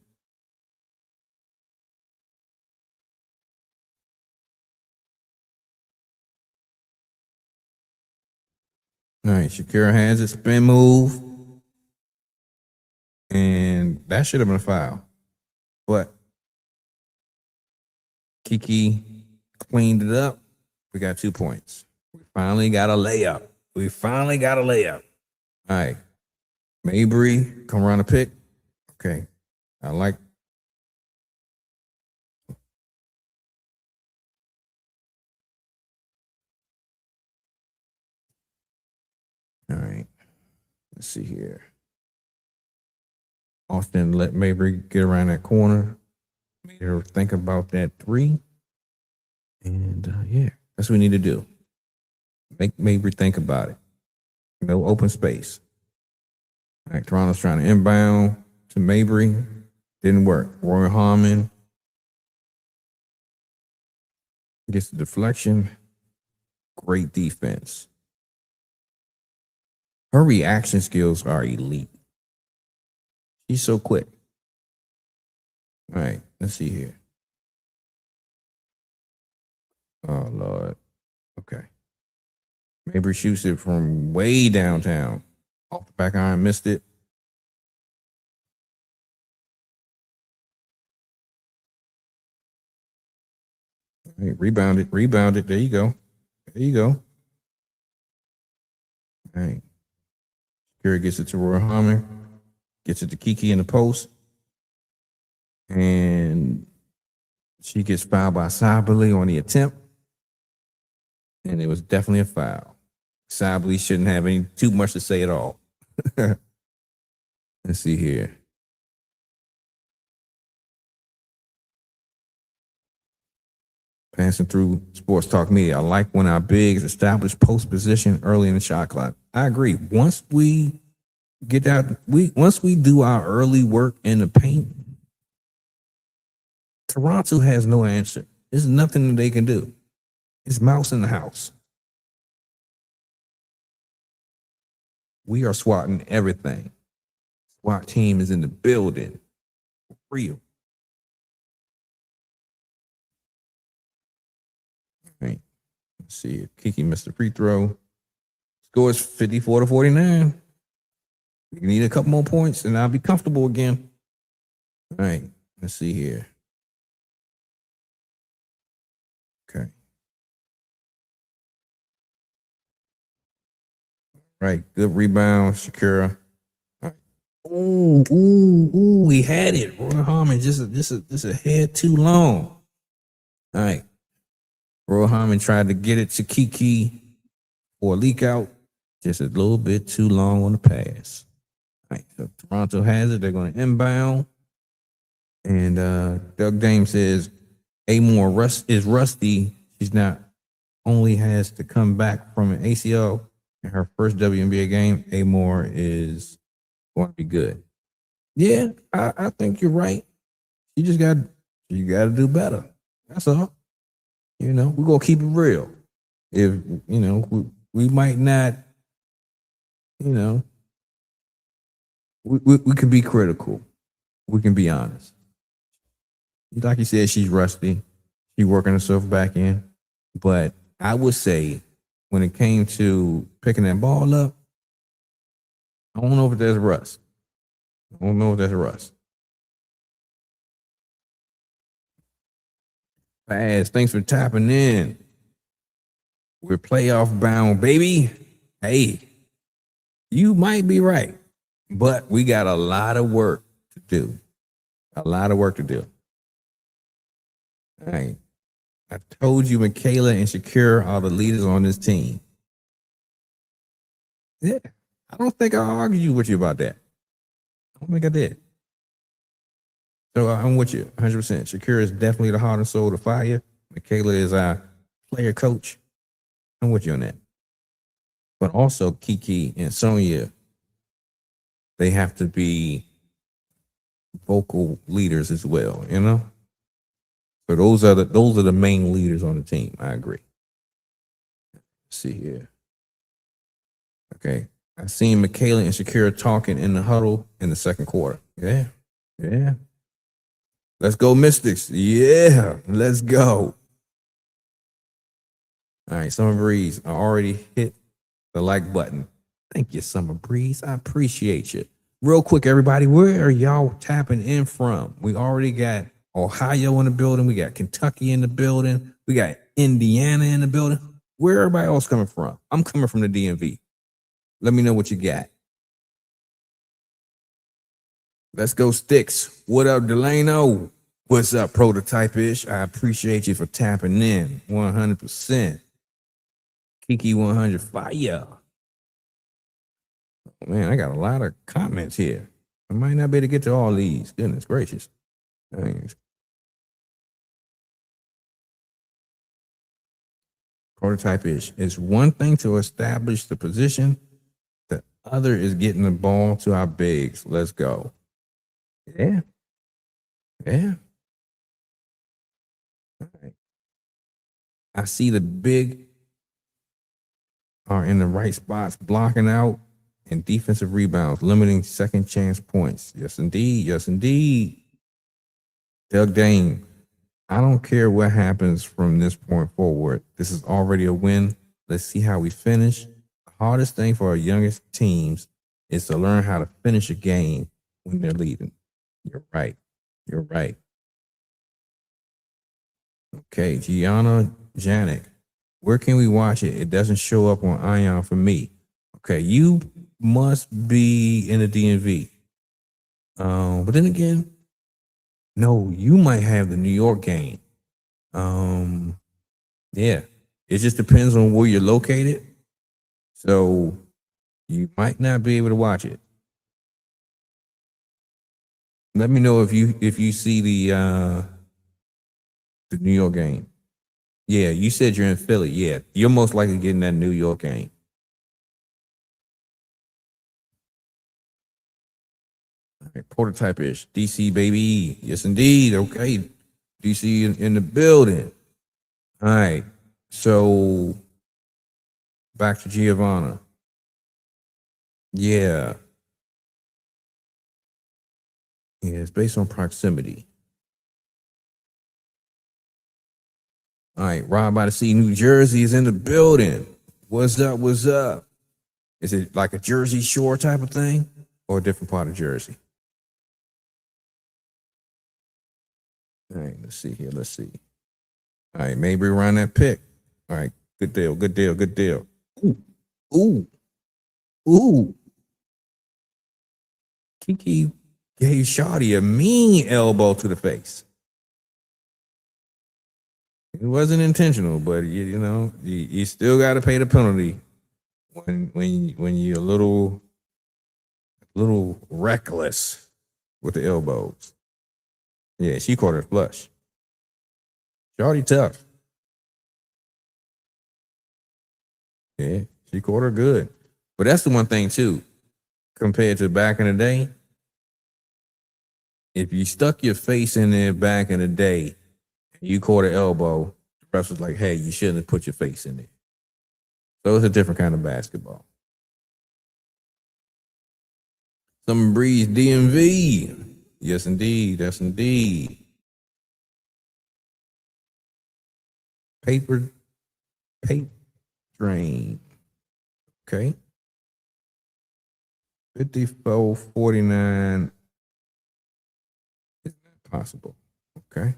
All right, Shakira has a spin move. That should have been a foul. But Kiki cleaned it up. We got 2 points. We finally got a layup. All right. Mabry, come around the pick. Okay. I like. All right. Let's see here. Austin let Mabry get around that corner. Made her think about that 3. And yeah, that's what we need to do. Make Mabry think about it. No open space. All right, Toronto's trying to inbound to Mabry. Didn't work. Roy Harmon gets the deflection. Great defense. Her reaction skills are elite. She's so quick. All right, let's see here. Oh, Lord. Okay. Mabry shoots it from way downtown. Off the back iron, missed it. Hey, rebounded. There you go. All right. Curry gets it to Roy Harmon. Gets it to Kiki in the post. And she gets fouled by Sabali on the attempt. And it was definitely a foul. Sabali shouldn't have too much to say at all. Let's see here. Passing through Sports Talk Media. I like when our bigs establish post position early in the shot clock. I agree. Once we get that, once we do our early work in the paint, Toronto has no answer. There's nothing that they can do. It's mouse in the house. We are swatting everything. SWAT team is in the building. Real. All right. Let's see if Kiki missed the free throw. Score is 54-49. We need a couple more points and I'll be comfortable again. All right. Let's see here. Okay. Right, good rebound, Shakira. Right. Ooh, he had it. Roy Harmon just a head too long. All right. Roy Harmon tried to get it to Kiki for a leak out. Just a little bit too long on the pass. All right, so Toronto has it. They're going to inbound. And Doug Dame says Amore is rusty. She's not only has to come back from an ACL. In her first WNBA game, Amore is going to be good. Yeah, I think you're right. You got to do better. That's all. We're going to keep it real. If, we might not, we can be critical. We can be honest. Like you said, she's rusty. She's working herself back in. But I would say, when it came to picking that ball up, I don't know if there's rust. Fast, thanks for tapping in. We're playoff bound, baby. Hey, you might be right, but we got a lot of work to do. All right. I told you Michaela and Shakira are the leaders on this team. Yeah, I don't think I argued with you about that. I don't think I did. So I'm with you 100%. Shakira is definitely the heart and soul of fire. Michaela is our player coach. I'm with you on that. But also Kiki and Sonia, they have to be vocal leaders as well, So those are the main leaders on the team. I agree. Let's see here. Okay. I seen Michaela and Shakira talking in the huddle in the second quarter. Yeah. Let's go, Mystics. Yeah, let's go. All right, Summer Breeze. I already hit the like button. Thank you, Summer Breeze. I appreciate you. real quick, everybody, where are y'all tapping in from? We already got Ohio in the building. We got Kentucky in the building. We got Indiana in the building. Where everybody else coming from? I'm coming from the DMV. Let me know what you got. Let's go, Sticks. What up, Delano? What's up, Prototype-ish? I appreciate you for tapping in 100%. Kiki 100 fire. Oh, man, I got a lot of comments here. I might not be able to get to all these. Goodness gracious. Thanks. Prototype-ish. It's one thing to establish the position. The other is getting the ball to our bigs. Let's go. Yeah. Yeah. All right. I see the big are in the right spots, blocking out and defensive rebounds, limiting second chance points. Yes, indeed. Yes, indeed. Doug Dane, I don't care what happens from this point forward. This is already a win. Let's see how we finish. The hardest thing for our youngest teams is to learn how to finish a game when they're leading. You're right. You're right. Okay, Gianna Janik. Where can we watch it? It doesn't show up on Ion for me. Okay, you must be in the DMV. But then again, no, you might have the New York game. Yeah, it just depends on where you're located. So you might not be able to watch it. Let me know if you see the New York game. Yeah, you said you're in Philly. Yeah, you're most likely getting that New York game. All right, Prototype-ish. DC, baby. Yes, indeed. Okay. DC in the building. All right. So back to Giovanna. Yeah. Yeah, it's based on proximity. All right, Rob by the Sea, New Jersey is in the building. What's up? What's up? Is it like a Jersey Shore type of thing or a different part of Jersey? All right, let's see here. Let's see. All right, maybe around that pick. All right, good deal, good deal, good deal. Ooh, ooh, ooh. Kiki gave Shawty a mean elbow to the face. It wasn't intentional, but you still got to pay the penalty when you're a little reckless with the elbows. Yeah, she caught her flush. Shawty tough. Yeah, she caught her good. But that's the one thing too, compared to back in the day. If you stuck your face in there back in the day, you caught an elbow, the ref was like, hey, you shouldn't have put your face in there. So it's a different kind of basketball. Summer Breeze DMV. Yes, indeed. Yes, indeed. Paper drain. Okay. 54-49. Is that possible? Okay.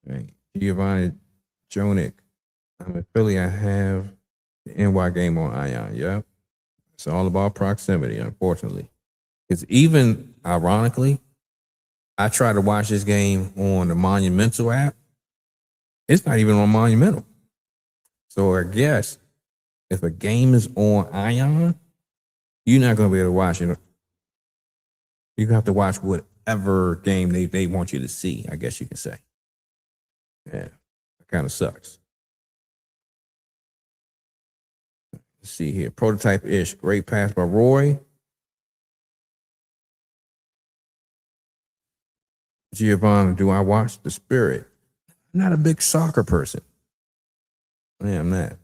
Right. Giovanni Jonick. I'm in Philly. I have the NY game on Ion. Yep. It's all about proximity, unfortunately. It's even, ironically, I tried to watch this game on the Monumental app. It's not even on Monumental. So I guess if a game is on Ion, you're not going to be able to watch it. You have to watch whatever game they want you to see, I guess you can say. Yeah, it kind of sucks. Let's see here. Prototype-ish. Great pass by Roy. Giovanni, do I watch The Spirit? I'm not a big soccer person. I am not.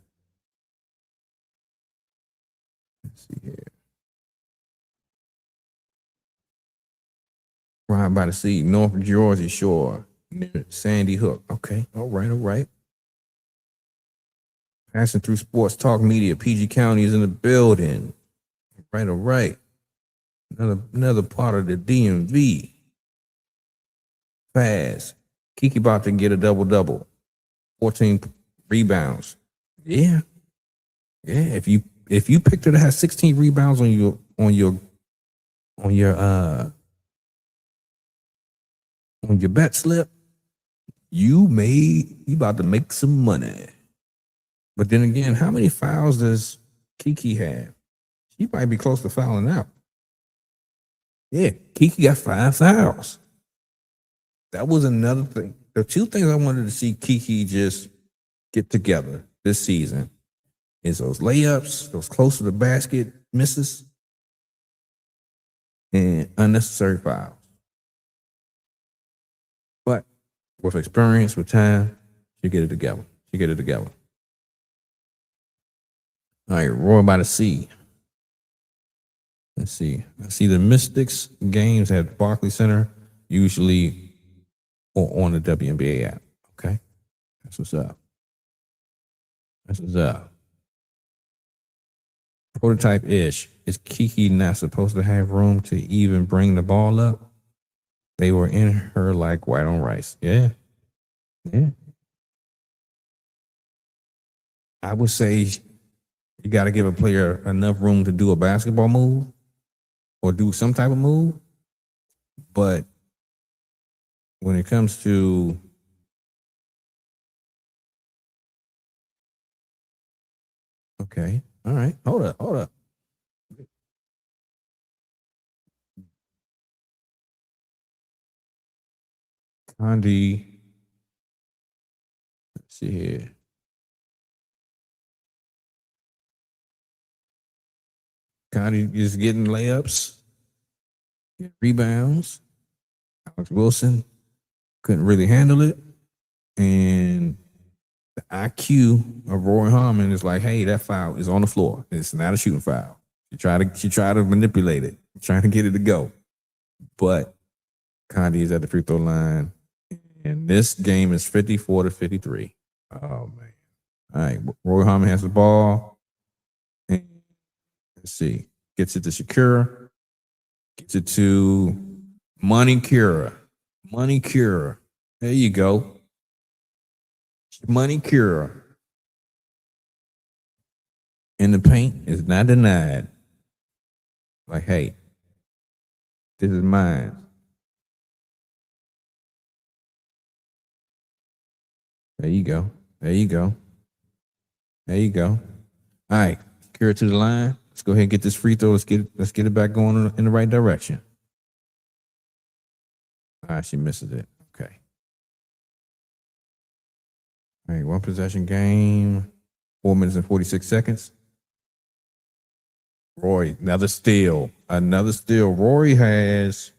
Let's see here. Right by the sea, North Jersey Shore, near Sandy Hook. Okay, all right, all right. Passing through Sports Talk Media, PG County is in the building. All right, all right. Another part of the DMV. Fast. Kiki about to get a double-double. 14 rebounds. Yeah. Yeah. If you picked her to have 16 rebounds on your bet slip, you about to make some money. But then again, how many fouls does Kiki have? She might be close to fouling out. Yeah, Kiki got 5 fouls. That was another thing. The two things I wanted to see Kiki just get together this season is those layups, those close to the basket misses, and unnecessary fouls. But with experience, with time, she get it together. All right, Roy by the Sea. Let's see. I see the Mystics games at Barclays Center, usually on the WNBA app. Okay, that's what's up. Prototype-ish. Is Kiki not supposed to have room to even bring the ball up? They were in her like white on rice. Yeah. I would say you got to give a player enough room to do a basketball move or do some type of move. But when it comes to okay, all right, hold up. Condi, let's see here. Condi is getting layups, rebounds. Alex Wilson couldn't really handle it. And the IQ of Roy Harmon is like, hey, that foul is on the floor. It's not a shooting foul. She tried to manipulate it, trying to get it to go. But Condi is at the free throw line. And this game is 54-53. Oh, man. All right. Roy Harmon has the ball. And let's see. Gets it to Shakira. Gets it to Money Cura. There you go. Money Cura. In the paint is not denied. Like, hey, this is mine. There you go. All right, Kira to the line. Let's go ahead and get this free throw. Let's get it back going in the right direction. All right, she misses it. Okay. All right, 1 possession game. 4 minutes and 46 seconds. Roy, another steal. Rory has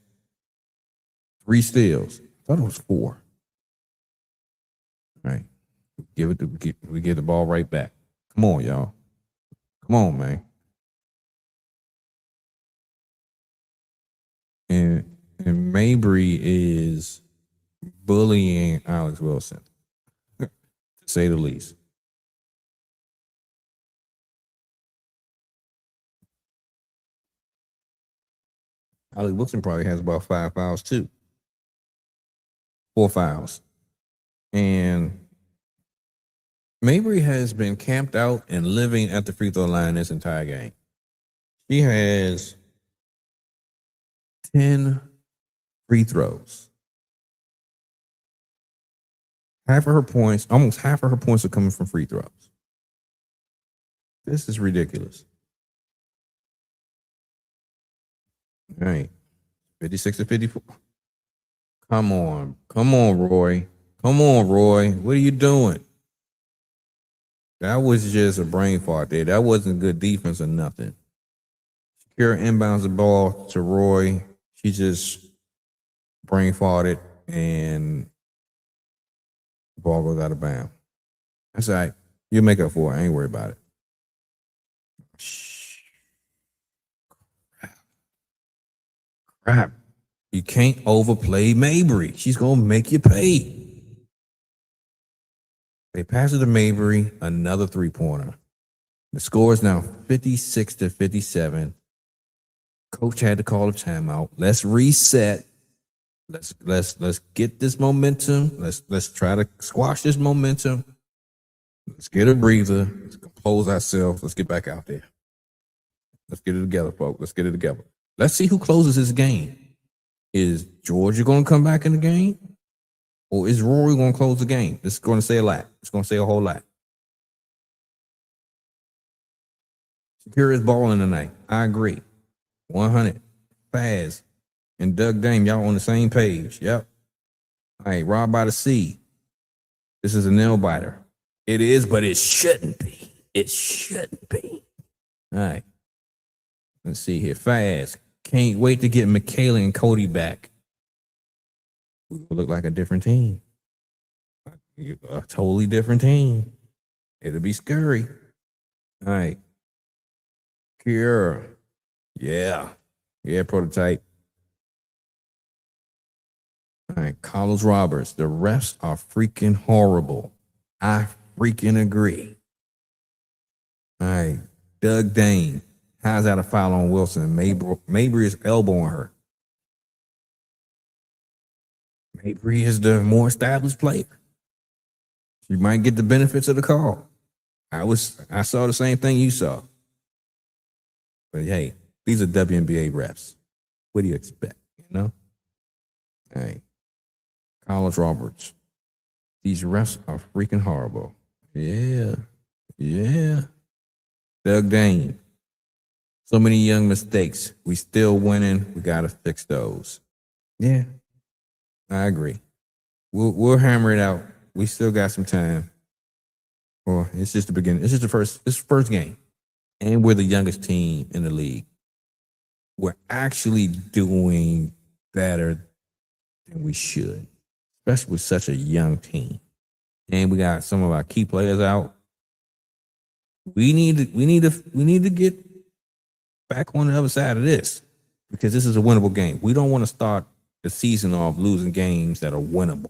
3 steals. I thought it was 4. All right. We give the ball right back. Come on, y'all. Come on, man. And Mabry is bullying Alex Wilson, to say the least. Alex Wilson probably has about 5 fouls too. 4 fouls. And Mabry has been camped out and living at the free throw line this entire game. She has 10 free throws. Almost half of her points are coming from free throws. This is ridiculous. All right. 56-54. Come on, Roy. What are you doing? That was just a brain fart there. That wasn't good defense or nothing. Shakira inbounds the ball to Roy. She just brain farted and the ball goes out of bounds. That's all right. You'll make up for it. I ain't worried about it. Crap. You can't overplay Mabry. She's going to make you pay. They pass it to Mabry, another 3-pointer. The score is now 56-57. Coach had to call a timeout. Let's reset. Let's get this momentum. Let's try to squash this momentum. Let's get a breather. Let's compose ourselves. Let's get back out there. Let's get it together, folks. Let's get it together. Let's see who closes this game. Is Georgia going to come back in the game? Or is Rory going to close the game? This is going to say a lot. It's going to say a whole lot. Shakira is balling tonight. I agree. 100. Faz and Doug Dame, y'all on the same page. Yep. All right, Rob by the Sea. This is a nail biter. It is, but it shouldn't be. It shouldn't be. All right. Let's see here. Faz. Can't wait to get Michaela and Cody back. We will look like a different team. A totally different team. It'll be scary. All right. Kiera. Yeah. Yeah, prototype. All right. Carlos Roberts. The refs are freaking horrible. I freaking agree. All right. Doug Dane. How's that a foul on Wilson? Mabry is elbowing her. Mabry is the more established player. She might get the benefits of the call. I saw the same thing you saw. But hey, these are WNBA refs. What do you expect? You know? All right. Carlos Roberts. These refs are freaking horrible. Yeah. Yeah. Doug Dane. So many young mistakes. We still winning. We got to fix those. Yeah, I agree. We'll hammer it out. We still got some time. Well, it's just the beginning. It's just the first game. And we're the youngest team in the league. We're actually doing better than we should, especially with such a young team. And we got some of our key players out. We need to get back on the other side of this, because this is a winnable game. We don't want to start the season off losing games that are winnable,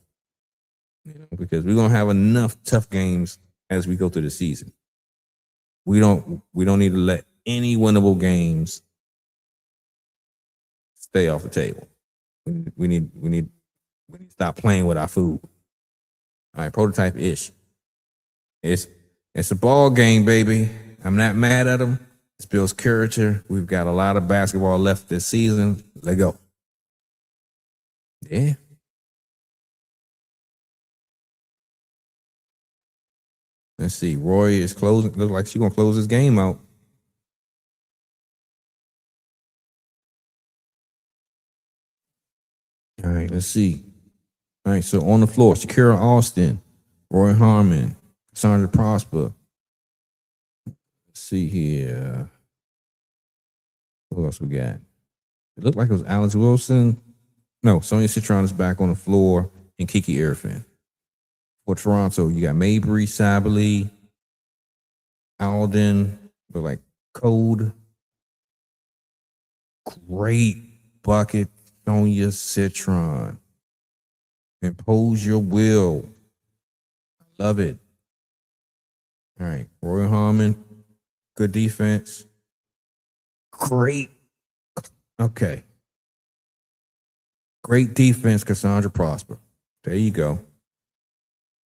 because we're gonna have enough tough games as we go through the season. We don't need to let any winnable games stay off the table. We need to stop playing with our food. All right, prototype ish. It's a ball game, baby. I'm not mad at them. It builds character. We've got a lot of basketball left this season. Let's go. Yeah. Let's see. Roy is closing. Looks like she's going to close this game out. All right, let's see. All right, so on the floor, Shakira Austin, Roy Harmon, Cassandra Prosper. Let's see here. What else we got? It looked like it was Alex Wilson. No, Sonia Citron is back on the floor, and Kiki Erfin. For Toronto, you got Mabry, Sabally, Alden, but like Code. Great bucket, Sonia Citron. Impose your will. Love it. All right, Roy Harmon, good defense. Great. Okay. Great defense, Cassandra Prosper. There you go.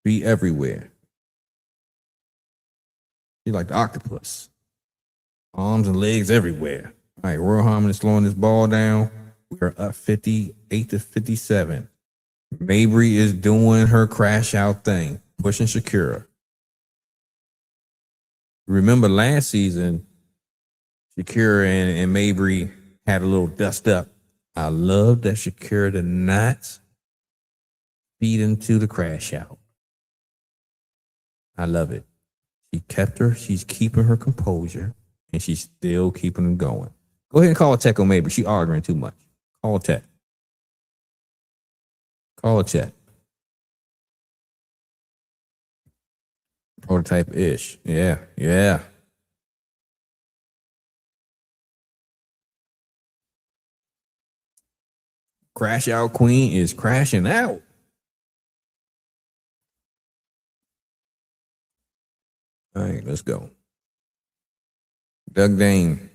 Be everywhere. You're like the octopus. Arms and legs everywhere. All right, Roy Harmon is slowing this ball down. We're up 58-57. Mabry is doing her crash out thing, pushing Shakira. Remember last season, Shakira and Mabry had a little dust up. I love that Shakira did not feed into the crash out. I love it. She's keeping her composure, and she's still keeping them going. Go ahead and call a tech on Mabry. She's arguing too much. Call a tech. Call a tech. Prototype-ish. Yeah, yeah. Crash Out Queen is crashing out. All right, let's go. Doug Dane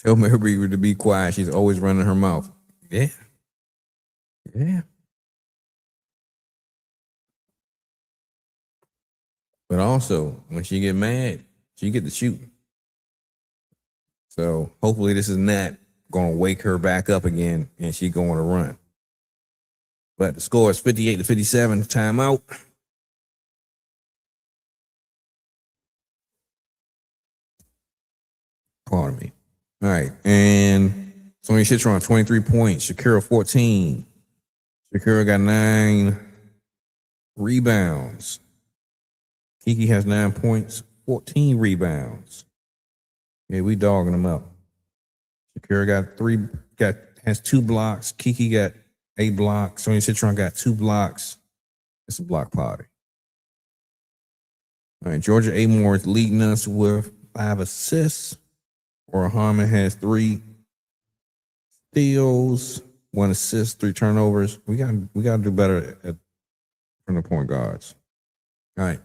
Tell Mary to be quiet. She's always running her mouth. Yeah. Yeah. But also, when she get mad, she get to shoot. So hopefully this is not going to wake her back up again and she going to run. But the score is 58-57, timeout. Pardon me. All right. And Sonya Citron, 23 points. Shakira, 14. Shakira got 9 rebounds. Kiki has 9 points, 14 rebounds. Yeah, we dogging them up. Shakira has 2 blocks. Kiki got 8 blocks. Sonya Citron got 2 blocks. It's a block party. All right, Georgia Amore is leading us with 5 assists. Or Harmon has 3 steals, 1 assist, 3 turnovers. We got to do better from the point guards. All right.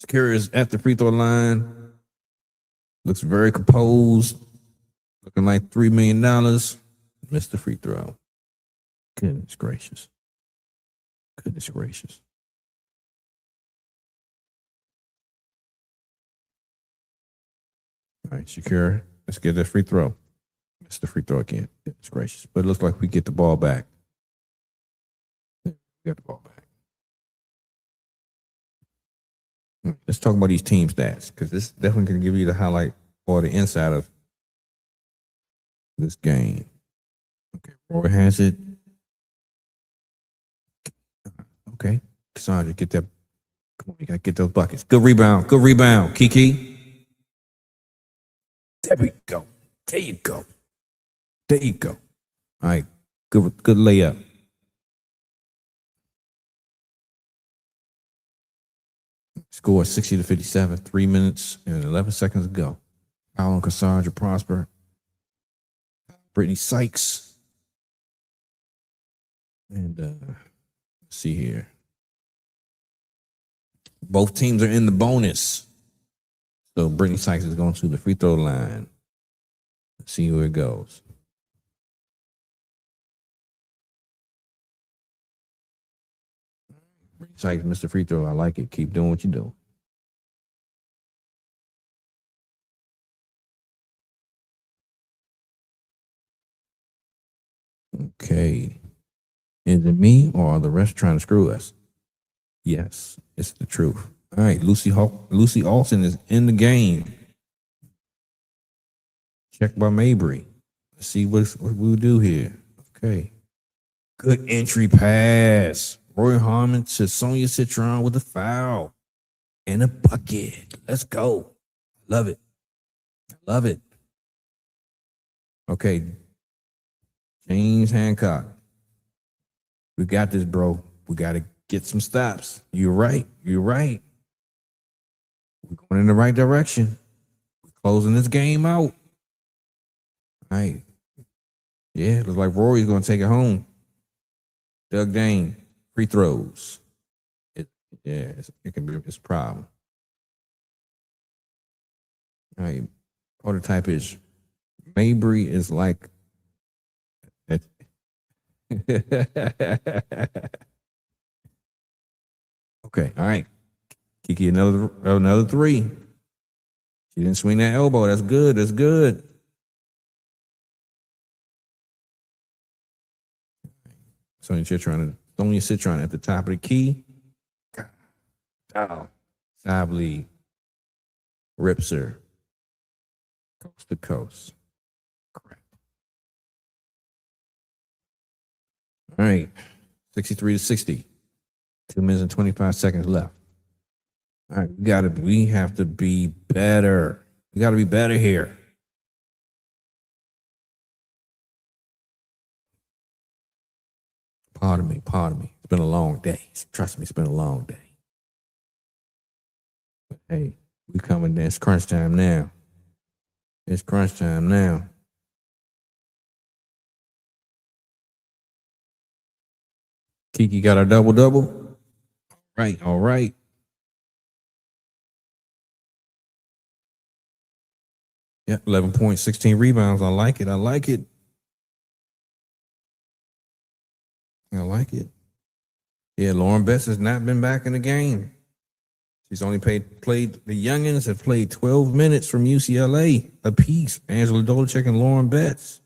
Shakira is at the free throw line. Looks very composed. Looking like $3 million. Missed the free throw. Goodness gracious. Goodness gracious. All right, Shakira. Let's get that free throw. Missed the free throw again. Goodness gracious. But it looks like we get the ball back. We got the ball back. Let's talk about these team stats, because this definitely can give you the highlight or the inside of this game. Okay, Roy has it. Okay, Cassandra, get that. Come on, you gotta get those buckets. Good rebound. Good rebound, Kiki. There we go. There you go. There you go. All right, good layup. Score 60-57, 3 minutes and 11 seconds to go. Foul on Cassandra Prosper. Brittany Sykes. And let's see here. Both teams are in the bonus. So Brittany Sykes is going to the free throw line. Let's see where it goes. Sykes missed the free throw. I like it. Keep doing what you do. Okay. Is it me or are the rest trying to screw us? Yes, it's the truth. All right, Lucy Alston is in the game. Check by Mabry. Let's see what we'll do here. Okay. Good entry pass. Roy Harmon to Sonya Citron with a foul and a bucket. Let's go. Love it. Love it. Okay. James Hancock. We got this, bro. We got to get some stops. You're right. You're right. We're going in the right direction. We're closing this game out. All right. Yeah, looks like Rory's going to take it home. Doug Dane. Free throws. It can be a problem. All right. Prototype is Mabry is like okay, all right. Kiki, another 3. She didn't swing that elbow. That's good. That's good. Sonya Citron at the top of the key. Oh. Sibley rips her coast to coast. Correct. All right. 63-60. 2 minutes and 25 seconds left. All right, we have to be better. We got to be better here. Pardon me. It's been a long day. Trust me, it's been a long day. But hey, we coming there. It's crunch time now. It's crunch time now. Kiki got our double-double. Right, all right. Yeah, 11 points, 16 rebounds. I like it. I like it. I like it. Yeah, Lauren Betts has not been back in the game. She's only played. The youngins have played 12 minutes from UCLA apiece. Angela Dolacek and Lauren Betts.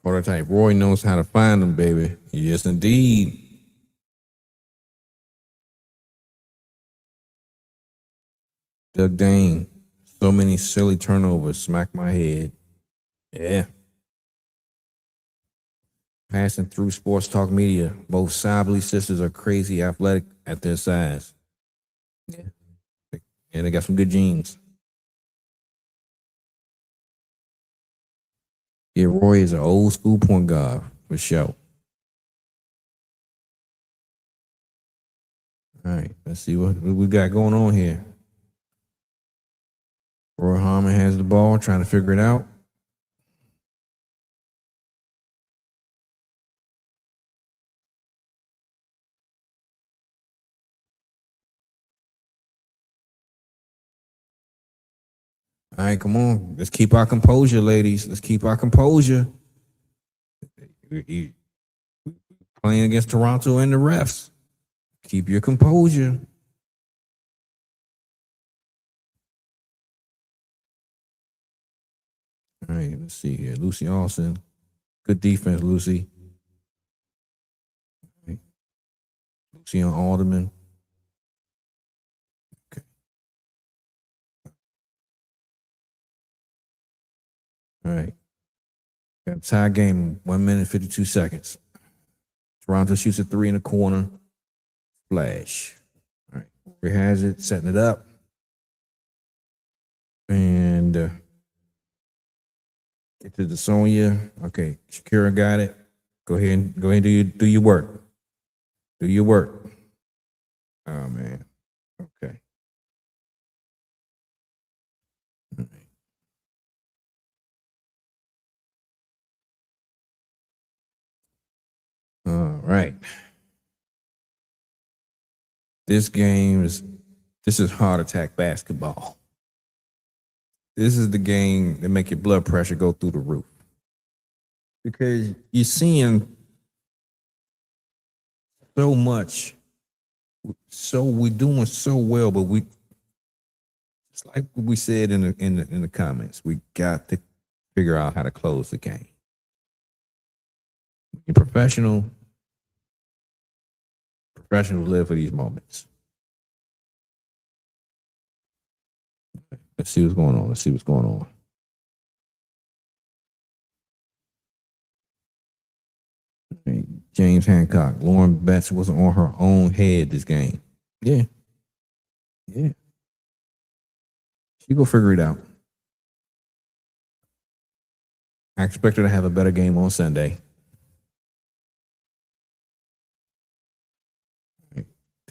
Prototype. Roy knows how to find them, baby. Yes, indeed. Doug Dane. So many silly turnovers. Smack my head. Yeah. Passing through Sports Talk Media. Both Sibley sisters are crazy athletic at their size. Yeah. And they got some good genes. Yeah, Roy is an old school point guard for sure. All right, let's see what we got going on here. Roy Harmon has the ball, trying to figure it out. All right, come on. Let's keep our composure, ladies. Let's keep our composure. Playing against Toronto and the refs. Keep your composure. All right, let's see here. Lucy Austin. Good defense, Lucy. Right. Lucy on Alderman. Okay. All right. Got a tie game, 1 minute, 52 seconds. Toronto shoots a 3 in the corner. Flash. All right. He has it, setting it up. And get to the Sonya. Okay, Shakira got it. Go ahead and do your work. Do your work. Oh man. Okay. All right. This is heart attack basketball. This is the game that make your blood pressure go through the roof. Because you're seeing so much. So we're doing so well, but it's like we said in the comments, we got to figure out how to close the game. You're professionals live for these moments. Let's see what's going on. James Hancock. Lauren Betts was on her own head this game. Yeah. She go figure it out. I expect her to have a better game on Sunday.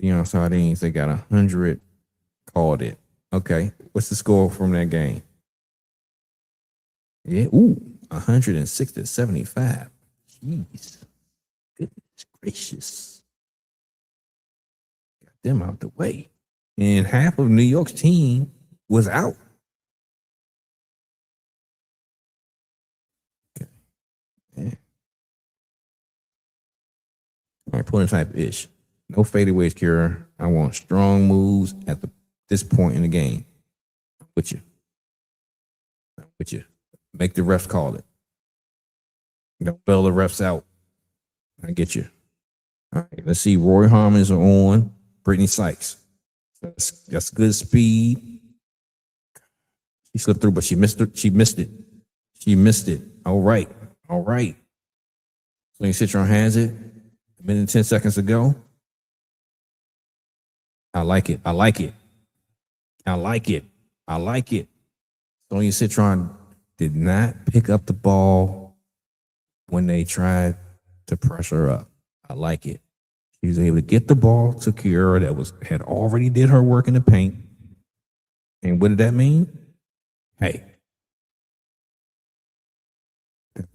Deion Sardines, they got 100, called it. Okay, what's the score from that game? Yeah, 106-75. Jeez, goodness gracious. Got them out the way. And half of New York's team was out. Okay. Yeah. All right, point type ish. No fadeaways, Kira. I want strong moves at this point in the game. I'm with you. Make the refs call it. Don't bail the refs out. I get you. All right, let's see. Roy Harmon's on. Brittany Sykes. That's good speed. She slipped through, but she missed it. She missed it. All right. Swing Citron has it. A minute and 10 seconds to go. I like it. Sonya Citron did not pick up the ball when they tried to press her up. I like it. She was able to get the ball to Kiera that had already did her work in the paint. And what did that mean? Hey,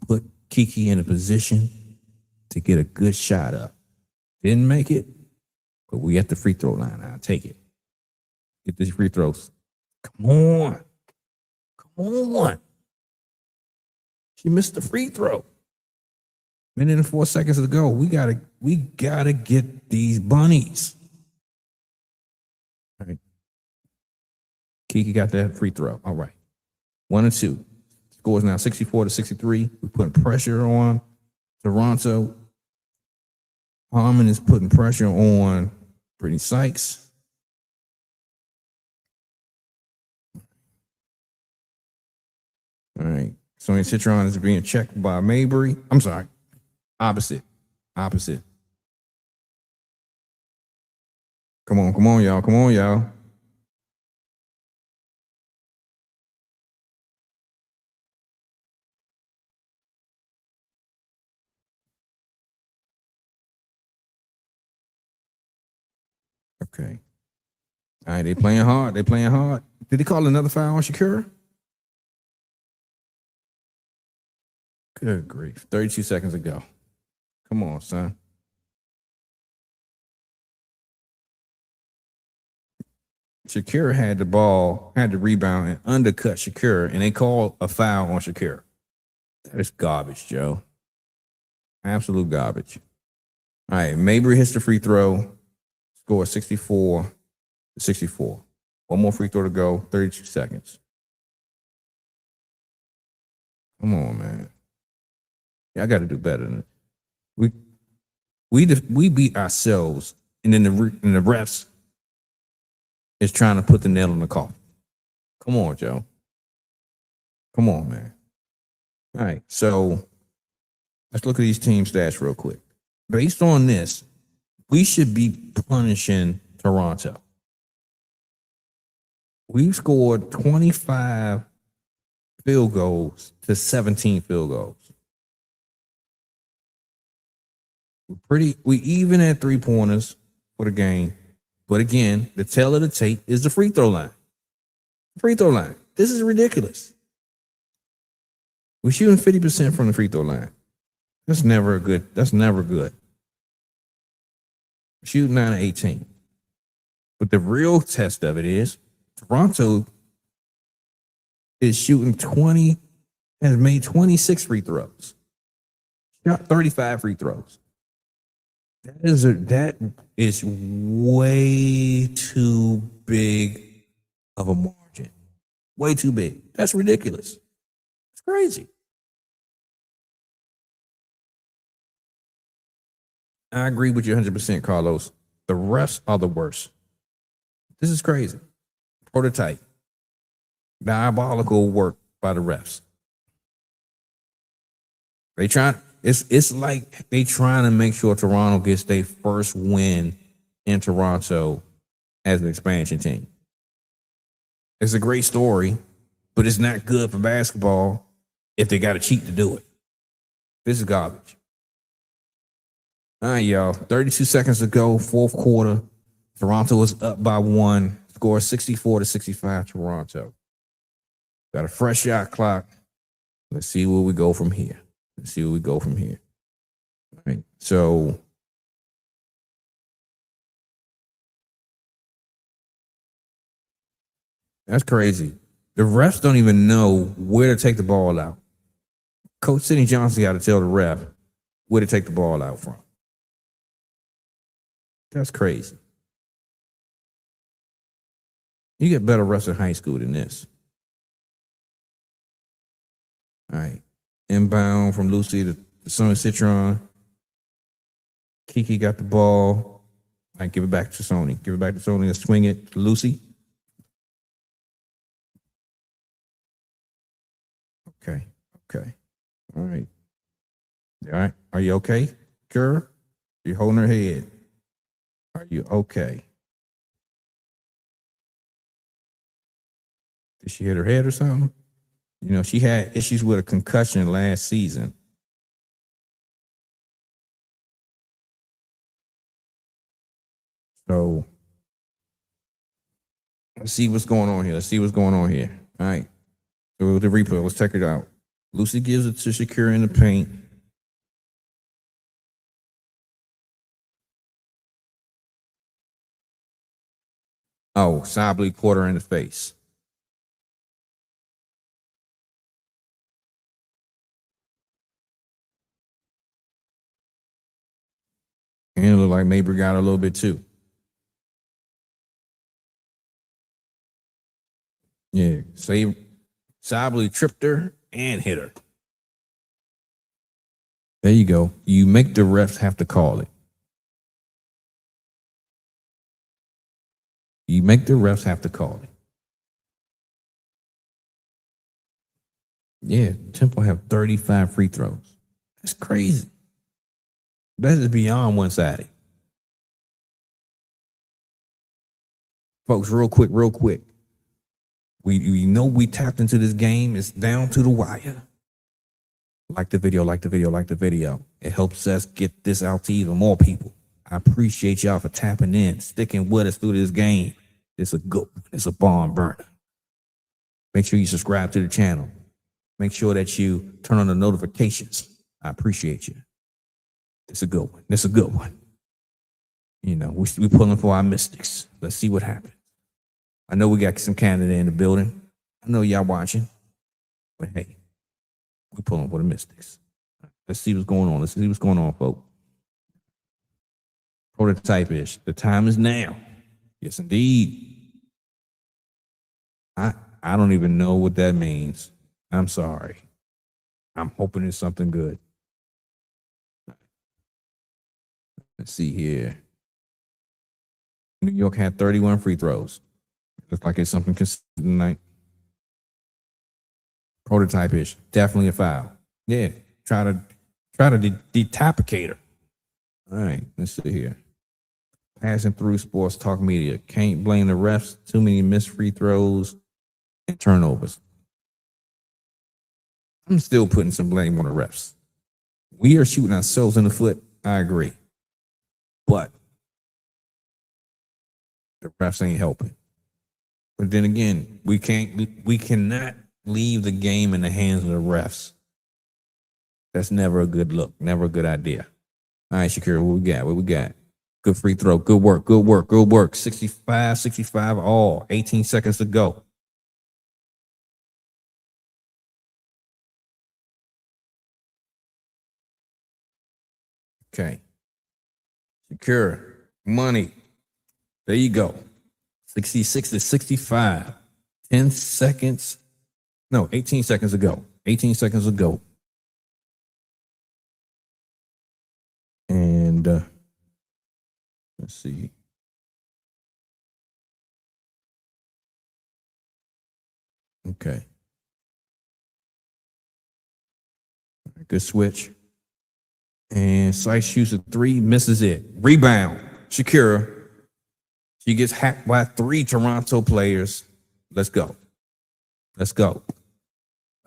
put Kiki in a position to get a good shot up. Didn't make it, but we at the free throw line. I'll take it. Get these free throws. Come on. Come on. She missed the free throw. Minute and 4 seconds to go. We gotta get these bunnies. All right. Kiki got that free throw. All right. 1 and 2. Score is now 64-63. We're putting pressure on Toronto. Harmon is putting pressure on Brittany Sykes. All right. Sonia Citron is being checked by Mabry. I'm sorry. Opposite. Come on, y'all. Okay. All right, they playing hard. Did he call another foul on Shakira? Good grief. 32 seconds to go. Come on, son. Shakira had the ball, had the rebound, and undercut Shakira, and they called a foul on Shakira. That is garbage, Joe. Absolute garbage. All right, Mabry hits the free throw. Score 64-64. One more free throw to go, 32 seconds. Come on, man. Yeah, I got to do better than it. We beat ourselves, and then the refs is trying to put the nail in the coffin. Come on, Joe. Come on, man. All right, so let's look at these team stats real quick. Based on this, we should be punishing Toronto. We've scored 25 field goals to 17 field goals. We even at 3-pointers for the game. But again, the tail of the tape is the free throw line. This is ridiculous. We're shooting 50% from the free throw line. That's never good. Shooting 9 of 18. But the real test of it is Toronto is shooting has made 26 free throws. Shot 35 free throws. That is way too big of a margin. Way too big. That's ridiculous. It's crazy. I agree with you 100%, Carlos. The refs are the worst. This is crazy. Prototype. Diabolical work by the refs. It's like they trying to make sure Toronto gets their first win in Toronto as an expansion team. It's a great story, but it's not good for basketball if they got to cheat to do it. This is garbage. All right, y'all. 32 seconds to go, fourth quarter. Toronto is up by 1. Score 64-65 Toronto. Got a fresh shot clock. Let's see where we go from here. All right. So that's crazy. The refs don't even know where to take the ball out. Coach Sidney Johnson got to tell the ref where to take the ball out from. That's crazy. You get better refs in high school than this. All right. Inbound from Lucy to Sonia Citron. Kiki got the ball. I right, give it back to Sony. Let's swing it to Lucy. Okay. All right. Are you okay, girl? You're holding her head. Are you okay? Did she hit her head or something? You know, she had issues with a concussion last season. So let's see what's going on here. All right. So the replay, let's check it out. Lucy gives it to Shakira in the paint. Oh, Sably caught her in the face. And it looked like Mabry got a little bit too. Yeah, Sably tripped her and hit her. There you go. You make the refs have to call it. You make the refs have to call it. Yeah, Temple have 35 free throws. That's crazy. That is beyond one-sided. Folks, real quick. We know we tapped into this game. It's down to the wire. Like the video. It helps us get this out to even more people. I appreciate y'all for tapping in, sticking with us through this game. It's a good one. It's a barn burner. Make sure you subscribe to the channel. Make sure that you turn on the notifications. I appreciate you. It's a good one. You know, we pulling for our mystics. Let's see what happens. I know we got some Canada in the building. I know y'all watching. But hey, we pulling for the mystics. Let's see what's going on. Folks. Prototype-ish. The time is now. Yes, indeed. I don't even know what that means. I'm sorry. I'm hoping it's something good. Let's see here. New York had 31 free throws. Looks like it's something consistent tonight. Prototype-ish. Definitely a foul. Yeah. Try to detapicate her. All right. Let's see here. Passing through sports talk media. Can't blame the refs. Too many missed free throws and turnovers. I'm still putting some blame on the refs. We are shooting ourselves in the foot. I agree. But the refs ain't helping. But then again, we cannot leave the game in the hands of the refs. That's never a good look, never a good idea. All right, Shakira, what we got? Good free throw, good work. 65 all, 18 seconds to go. Okay. Shakira, money. There you go. 66 to 65. 10 seconds. No, 18 seconds ago. 18 seconds ago. And let's see. Okay. Good switch. And Sykes shoots a three, misses it. Rebound. Shakira. She gets hacked by 3 Toronto players. Let's go.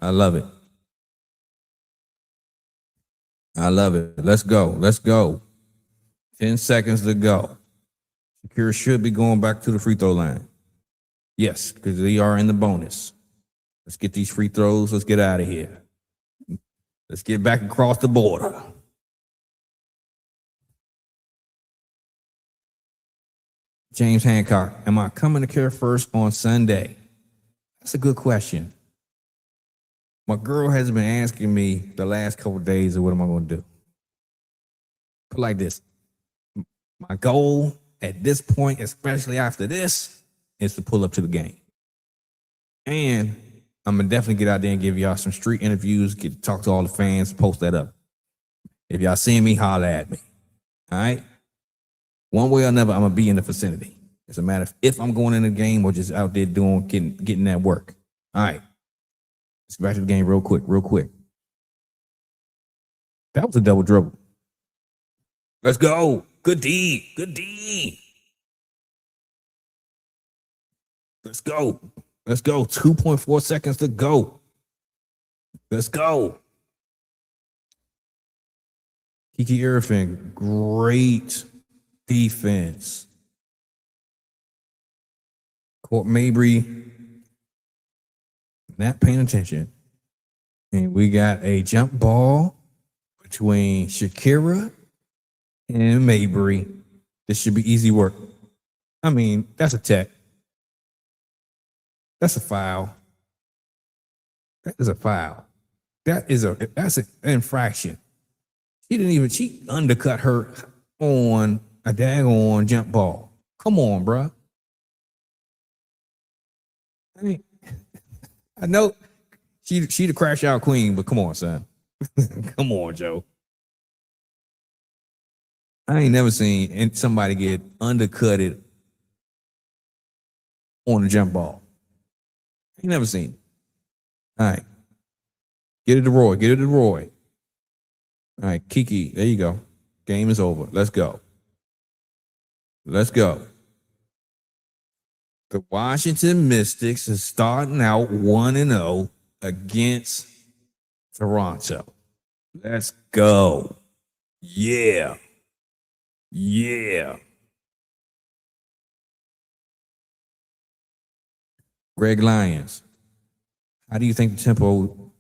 I love it. Let's go. 10 seconds to go. Shakira should be going back to the free throw line. Yes, because they are in the bonus. Let's get these free throws. Let's get out of here. Let's get back across the border. James Hancock, am I coming to Care First on Sunday? That's a good question. My girl has been asking me the last couple of days of what am I going to do. Put like this. My goal at this point, especially after this, is to pull up to the game. And I'm going to definitely get out there and give y'all some street interviews, get to talk to all the fans, post that up. If y'all see me, holler at me. All right? One way or another, I'm going to be in the vicinity. It's a matter of if I'm going in the game or just out there getting that work. All right. Let's go back to the game real quick. That was a double dribble. Let's go. Good D. Let's go. 2.4 seconds to go. Let's go. Kiki Irving, great defense. Court Mabry, not paying attention. And we got a jump ball between Shakira and Mabry. This should be easy work. I mean, that's a tech. That's a foul. That is a foul. That's an infraction. She undercut her on a daggone jump ball. Come on, bruh. I know she the crash out queen, but come on, son. Come on, Joe. I ain't never seen somebody get undercutted on a jump ball. Ain't never seen it. All right. Get it to Roy. Get it to Roy. All right, Kiki, there you go. Game is over. Let's go. Let's go. The Washington Mystics is starting out 1-0 against Toronto. Let's go. Yeah. Yeah. Greg Lyons, how do you think the Tempo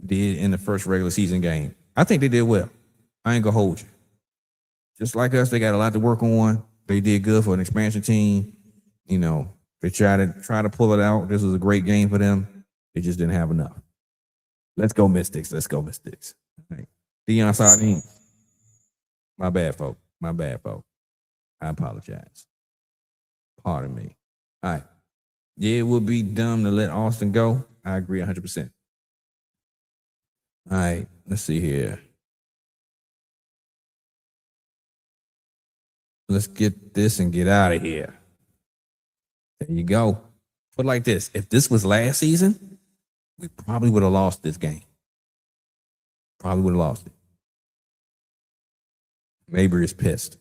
did in the first regular season game? I think they did well. I ain't gonna hold you. Just like us, they got a lot to work on. They did good for an expansion team. You know, they try to pull it out. This was a great game for them. They just didn't have enough. Let's go Mystics. Let's go Mystics. All right. Deion Sardines. My bad, folks. My bad, folks. I apologize. Pardon me. All right. Yeah, it would be dumb to let Austin go. I agree 100%. All right, let's see here. Let's get this and get out of here. There you go. Put it like this. If this was last season, we probably would have lost this game. Probably would have lost it. Mabry is pissed.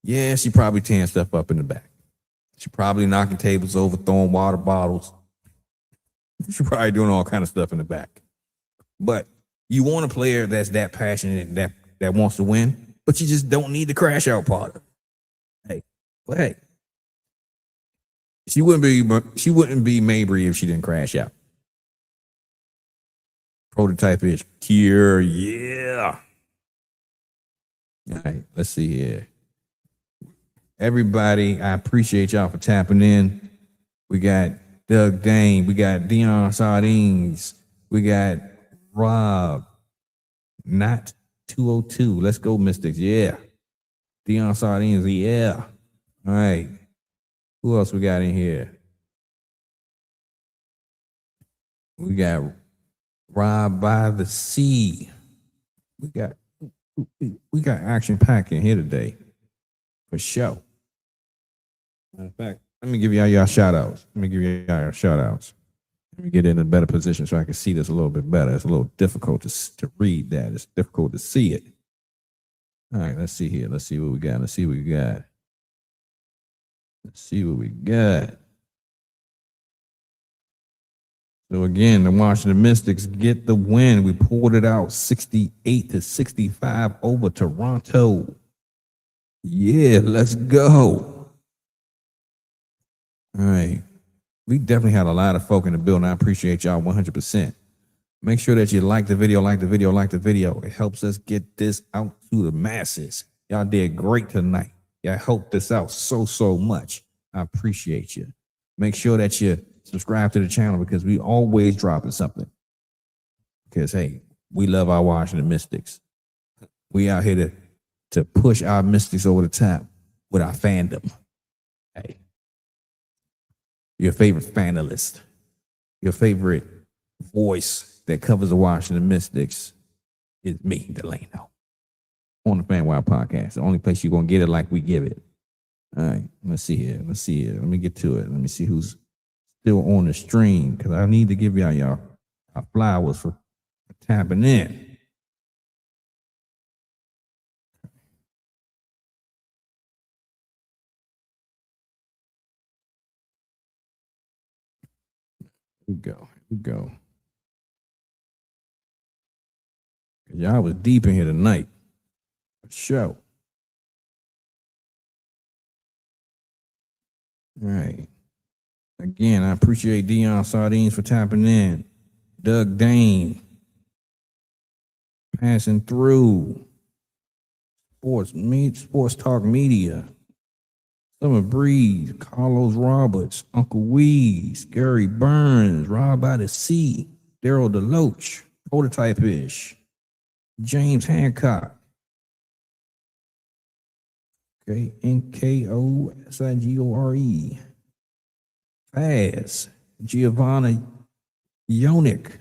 Yeah, she probably tearing stuff up in the back. She probably knocking tables over, throwing water bottles. She probably doing all kind of stuff in the back. But you want a player that's that passionate, that wants to win, but you just don't need the crash out part of it. Hey, she wouldn't be Mabry if she didn't crash out. Prototype is here, yeah. All right, let's see here. Everybody, I appreciate y'all for tapping in. We got Doug Dane, we got Deion Sardines, we got Rob, not 202. Let's go, Mystics. Yeah. Deion Sardines, yeah. All right. Who else we got in here? We got Rob by the Sea. We got action packed in here today. For sure. Matter of fact, let me give y'all shout outs. Let me get in a better position so I can see this a little bit better. It's a little difficult to read that. It's difficult to see it. All right, let's see here. Let's see what we got. So again, the Washington Mystics get the win. We pulled it out 68-65 over Toronto. Yeah, let's go. All right. We definitely had a lot of folk in the building. I appreciate y'all 100%. Make sure that you like the video. It helps us get this out to the masses. Y'all did great tonight. Y'all helped this out so much. I appreciate you. Make sure that you subscribe to the channel because we always dropping something. Because, hey, we love our Washington Mystics. We out here to push our Mystics over the top with our fandom. Hey, your favorite fanalist, your favorite voice that covers the Washington Mystics is me, Delano, on the FanWire Podcast. The only place you're going to get it like we give it. All right, let's see here. Let me get to it. Let me see who's still on the stream because I need to give y'all our flowers for tapping in. Here we go. Y'all was deep in here tonight. Show. All right. Again, I appreciate Deion Sardines for tapping in. Doug Dane. Passing through. Sports Talk Media. Summer Breeze, Carlos Roberts, Uncle Weeze, Gary Burns, Rob by the Sea, Daryl DeLoach, Prototype-ish, James Hancock. Okay, Nkosigore. Faz, Giovanna Yonick,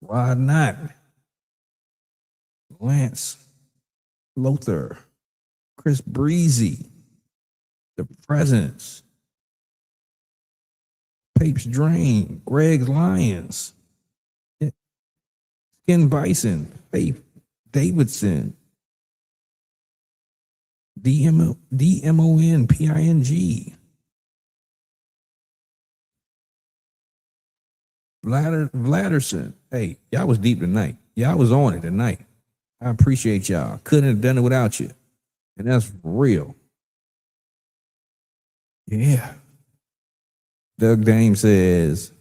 Rod Knott, Lance Lothar, Chris Breezy, The Presence, Papes Drain, Greg Lyons, Skin Bison, Faith Davidson, DMONPING, Vladderson. Hey, y'all was deep tonight. Y'all was on it tonight. I appreciate y'all. Couldn't have done it without you. And that's real. Yeah. Doug Dame says,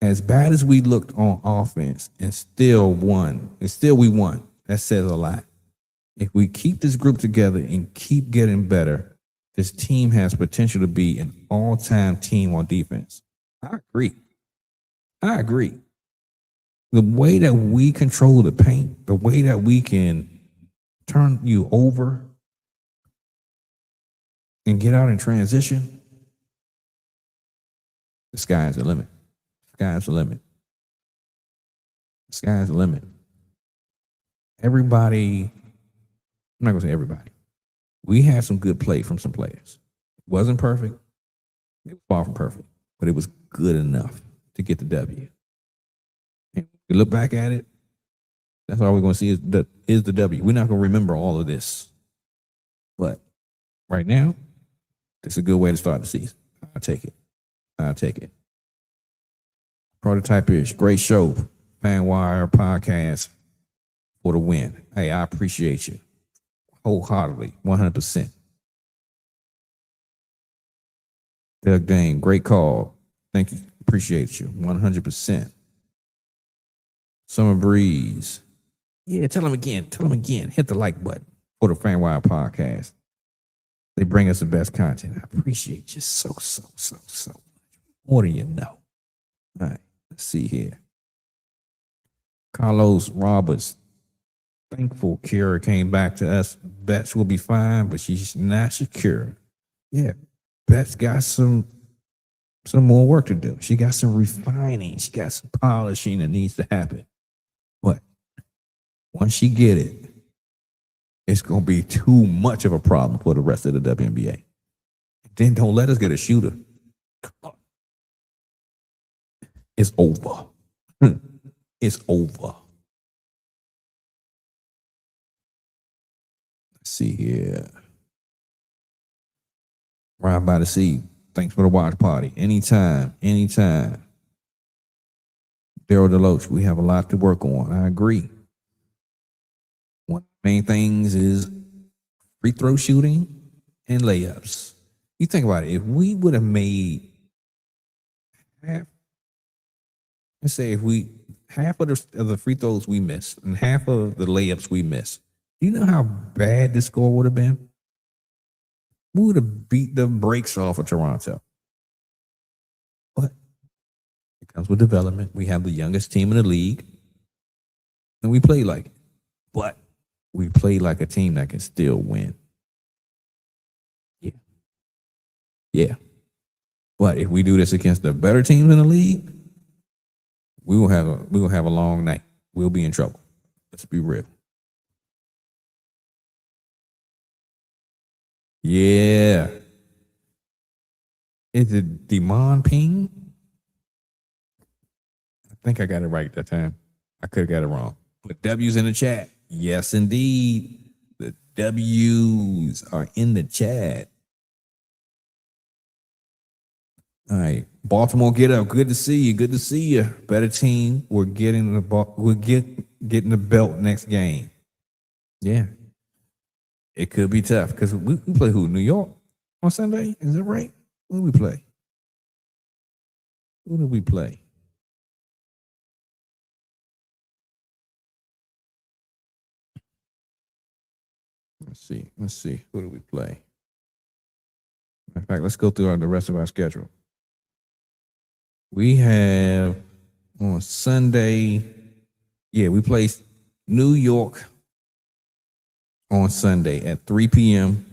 as bad as we looked on offense and still won, we won. That says a lot. If we keep this group together and keep getting better, this team has potential to be an all-time team on defense. I agree. The way that we control the paint, the way that we can turn you over and get out in transition, the sky's the limit. Sky's the limit. Sky's the limit. Everybody, I'm not going to say everybody. We had some good play from some players. It wasn't perfect. It was far from perfect, but it was good enough to get the W. And we look back at it, that's all we're going to see is the W. We're not going to remember all of this. But right now, it's a good way to start the season. I'll take it. Prototype-ish. Great show. FanWire Podcast for the win. Hey, I appreciate you wholeheartedly, 100%. Doug Dane, great call. Thank you. Appreciate you, 100%. Summer Breeze. Yeah, tell them again. Hit the like button for the FanWire Podcast. They bring us the best content. I appreciate you so. More than you know. All right, let's see here. Carlos Roberts. Thankful Kira came back to us. Bets will be fine, but she's not secure. Yeah, Bets got some more work to do. She got some refining. She got some polishing that needs to happen. But once she get it, it's going to be too much of a problem for the rest of the WNBA. Then don't let us get a shooter. It's over. It's over. Let's see here. Ride by the Sea. Thanks for the watch party. Anytime. Daryl DeLoach, we have a lot to work on. I agree. One of the main things is free throw shooting and layups. You think about it. If we would have made half of the free throws we missed and half of the layups we missed, do you know how bad the score would have been? We would have beat the brakes off of Toronto. But it comes with development. We have the youngest team in the league, and we play like it. But we play like a team that can still win. Yeah. But if we do this against the better teams in the league, we will have a long night. We'll be in trouble. Let's be real. Yeah. Is it Demon Ping? I think I got it right that time. I could have got it wrong. But W's in the chat. Yes, indeed. The W's are in the chat. All right. Baltimore, get up. Good to see you. Better team. We're getting the ball. We're getting the belt next game. Yeah. It could be tough because we play who? New York on Sunday? Is that right? Who do we play? Let's see. Who do we play? In fact, let's go through the rest of our schedule. We have on Sunday, we play New York on Sunday at 3 p.m.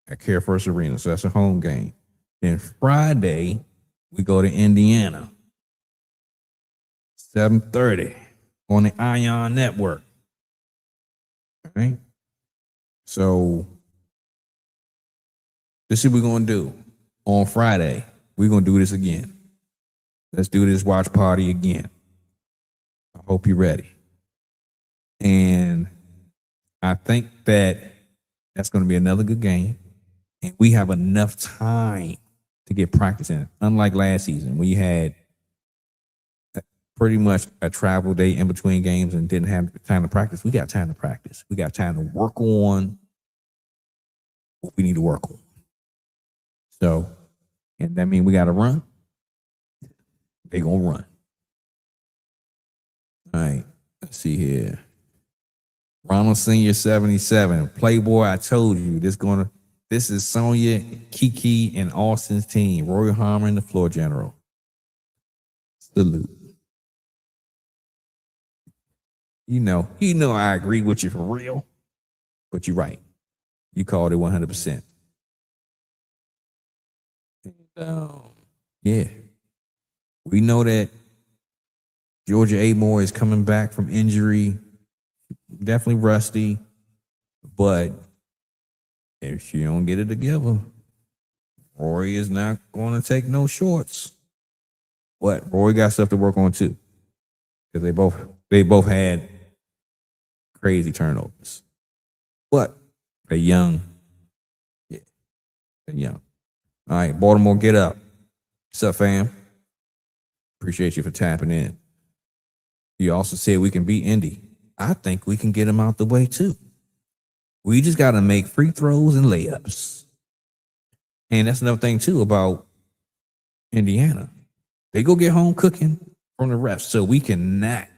at Care First Arena. So that's a home game. Then Friday, we go to Indiana, 7:30 on the Ion Network. All right. So this is what we're going to do. On Friday, we're going to do this again. Let's do this watch party again. I hope you're ready. And I think that's going to be another good game. And we have enough time to get practice in. Unlike last season, we had pretty much a travel day in between games and didn't have time to practice. We got time to practice. We got time to work on what we need to work on. So, and that means we got to run. They going to run. All right. Let's see here. Ronald Senior 77. Playboy, I told you this is Sonia, Kiki, and Austin's team. Roy Harmon, the floor general. Salute. You know I agree with you for real, but you're right. You called it 100%. Yeah. We know that Georgia Amore is coming back from injury. Definitely rusty, but if she don't get it together, Rory is not going to take no shorts. But Rory got stuff to work on too, because they both had crazy turnovers. But they're young. Yeah, they're young. All right, Baltimore, get up. What's up, fam? Appreciate you for tapping in. You also said we can beat Indy. I think we can get them out the way too. We just got to make free throws and layups. And that's another thing too about Indiana. They go get home cooking from the refs, so we cannot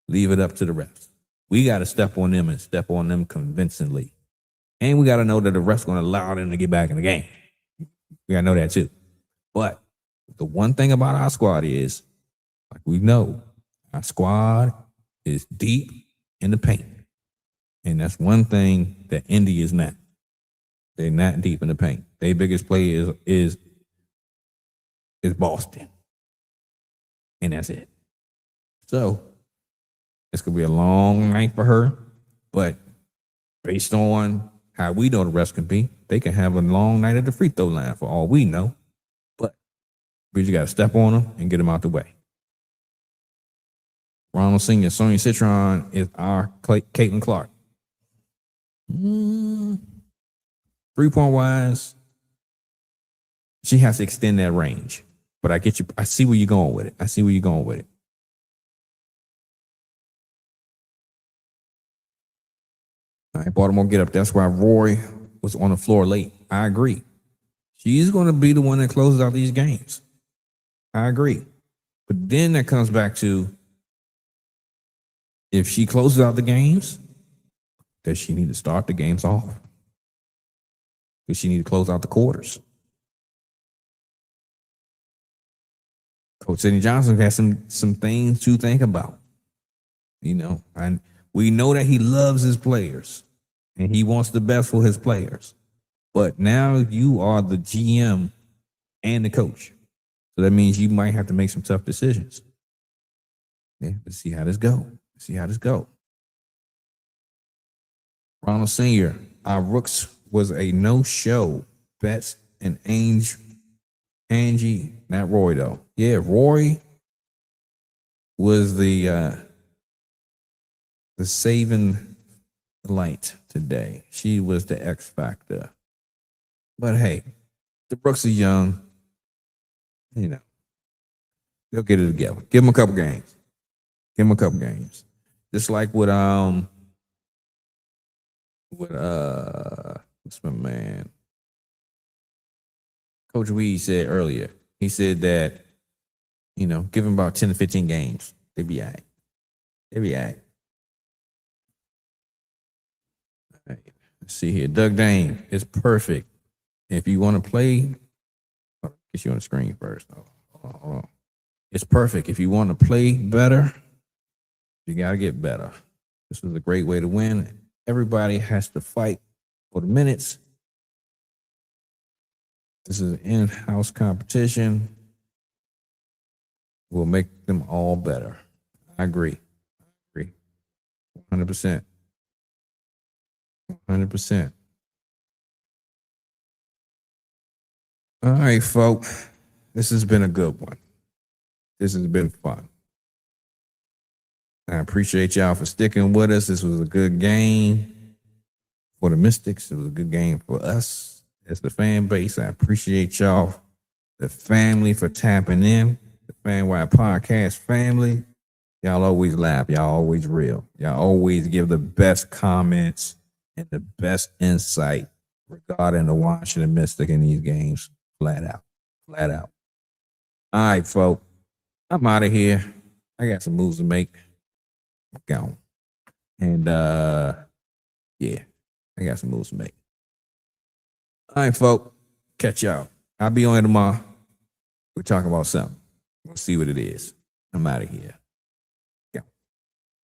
leave it up to the refs. We got to step on them and step on them convincingly. And we got to know that the refs going to allow them to get back in the game. We got to know that too. But the one thing about our squad is, like we know, our squad is deep in the paint. And that's one thing that Indy is not. They're not deep in the paint. Their biggest play is Boston. And that's it. So it's going to be a long night for her. But based on how we know the rest can be, they can have a long night at the free throw line for all we know. But we just got to step on them and get them out the way. Ronald Sr., Sonia Citron is our Caitlin Clark. 3-point wise, she has to extend that range. But I get you. I see where you're going with it. All right, Baltimore, get up. That's why Roy was on the floor late. I agree. She's going to be the one that closes out these games. I agree. But then that comes back to, if she closes out the games, does she need to start the games off? Does she need to close out the quarters? Coach Sidney Johnson has some things to think about. And we know that he loves his players and he wants the best for his players. But now you are the GM and the coach. So that means you might have to make some tough decisions. Yeah, let's see how this go. Ronald Sr., our Rooks was a no-show. Betts and Angie, not Roy though. Yeah, Roy was the saving light today. She was the X factor. But hey, the Brooks are young. They'll get it together. Give them a couple games. Just like with what's my man? Coach Weed said earlier. He said that, give them about 10 to 15 games. They'll be all right. All right. Let's see here. Doug Dane is perfect. If you want to play, get you on the screen first. Hold on. It's perfect. If you want to play better, you got to get better. This is a great way to win. Everybody has to fight for the minutes. This is an in-house competition. We'll make them all better. I agree. 100%. 100%. All right, folks. This has been a good one. This has been fun. I appreciate y'all for sticking with us. This was a good game for the Mystics. It was a good game for us as the fan base. I appreciate y'all, the family, for tapping in. The FanWire Podcast family. Y'all always laugh. Y'all always real. Y'all always give the best comments and the best insight regarding the Washington Mystic in these games. Flat out. All right, folks. I'm out of here. I got some moves to make. I'm gone. And yeah, I got some moves to make. All right, folks. Catch y'all. I'll be on tomorrow. We're talking about something. We'll see what it is. I'm out of here.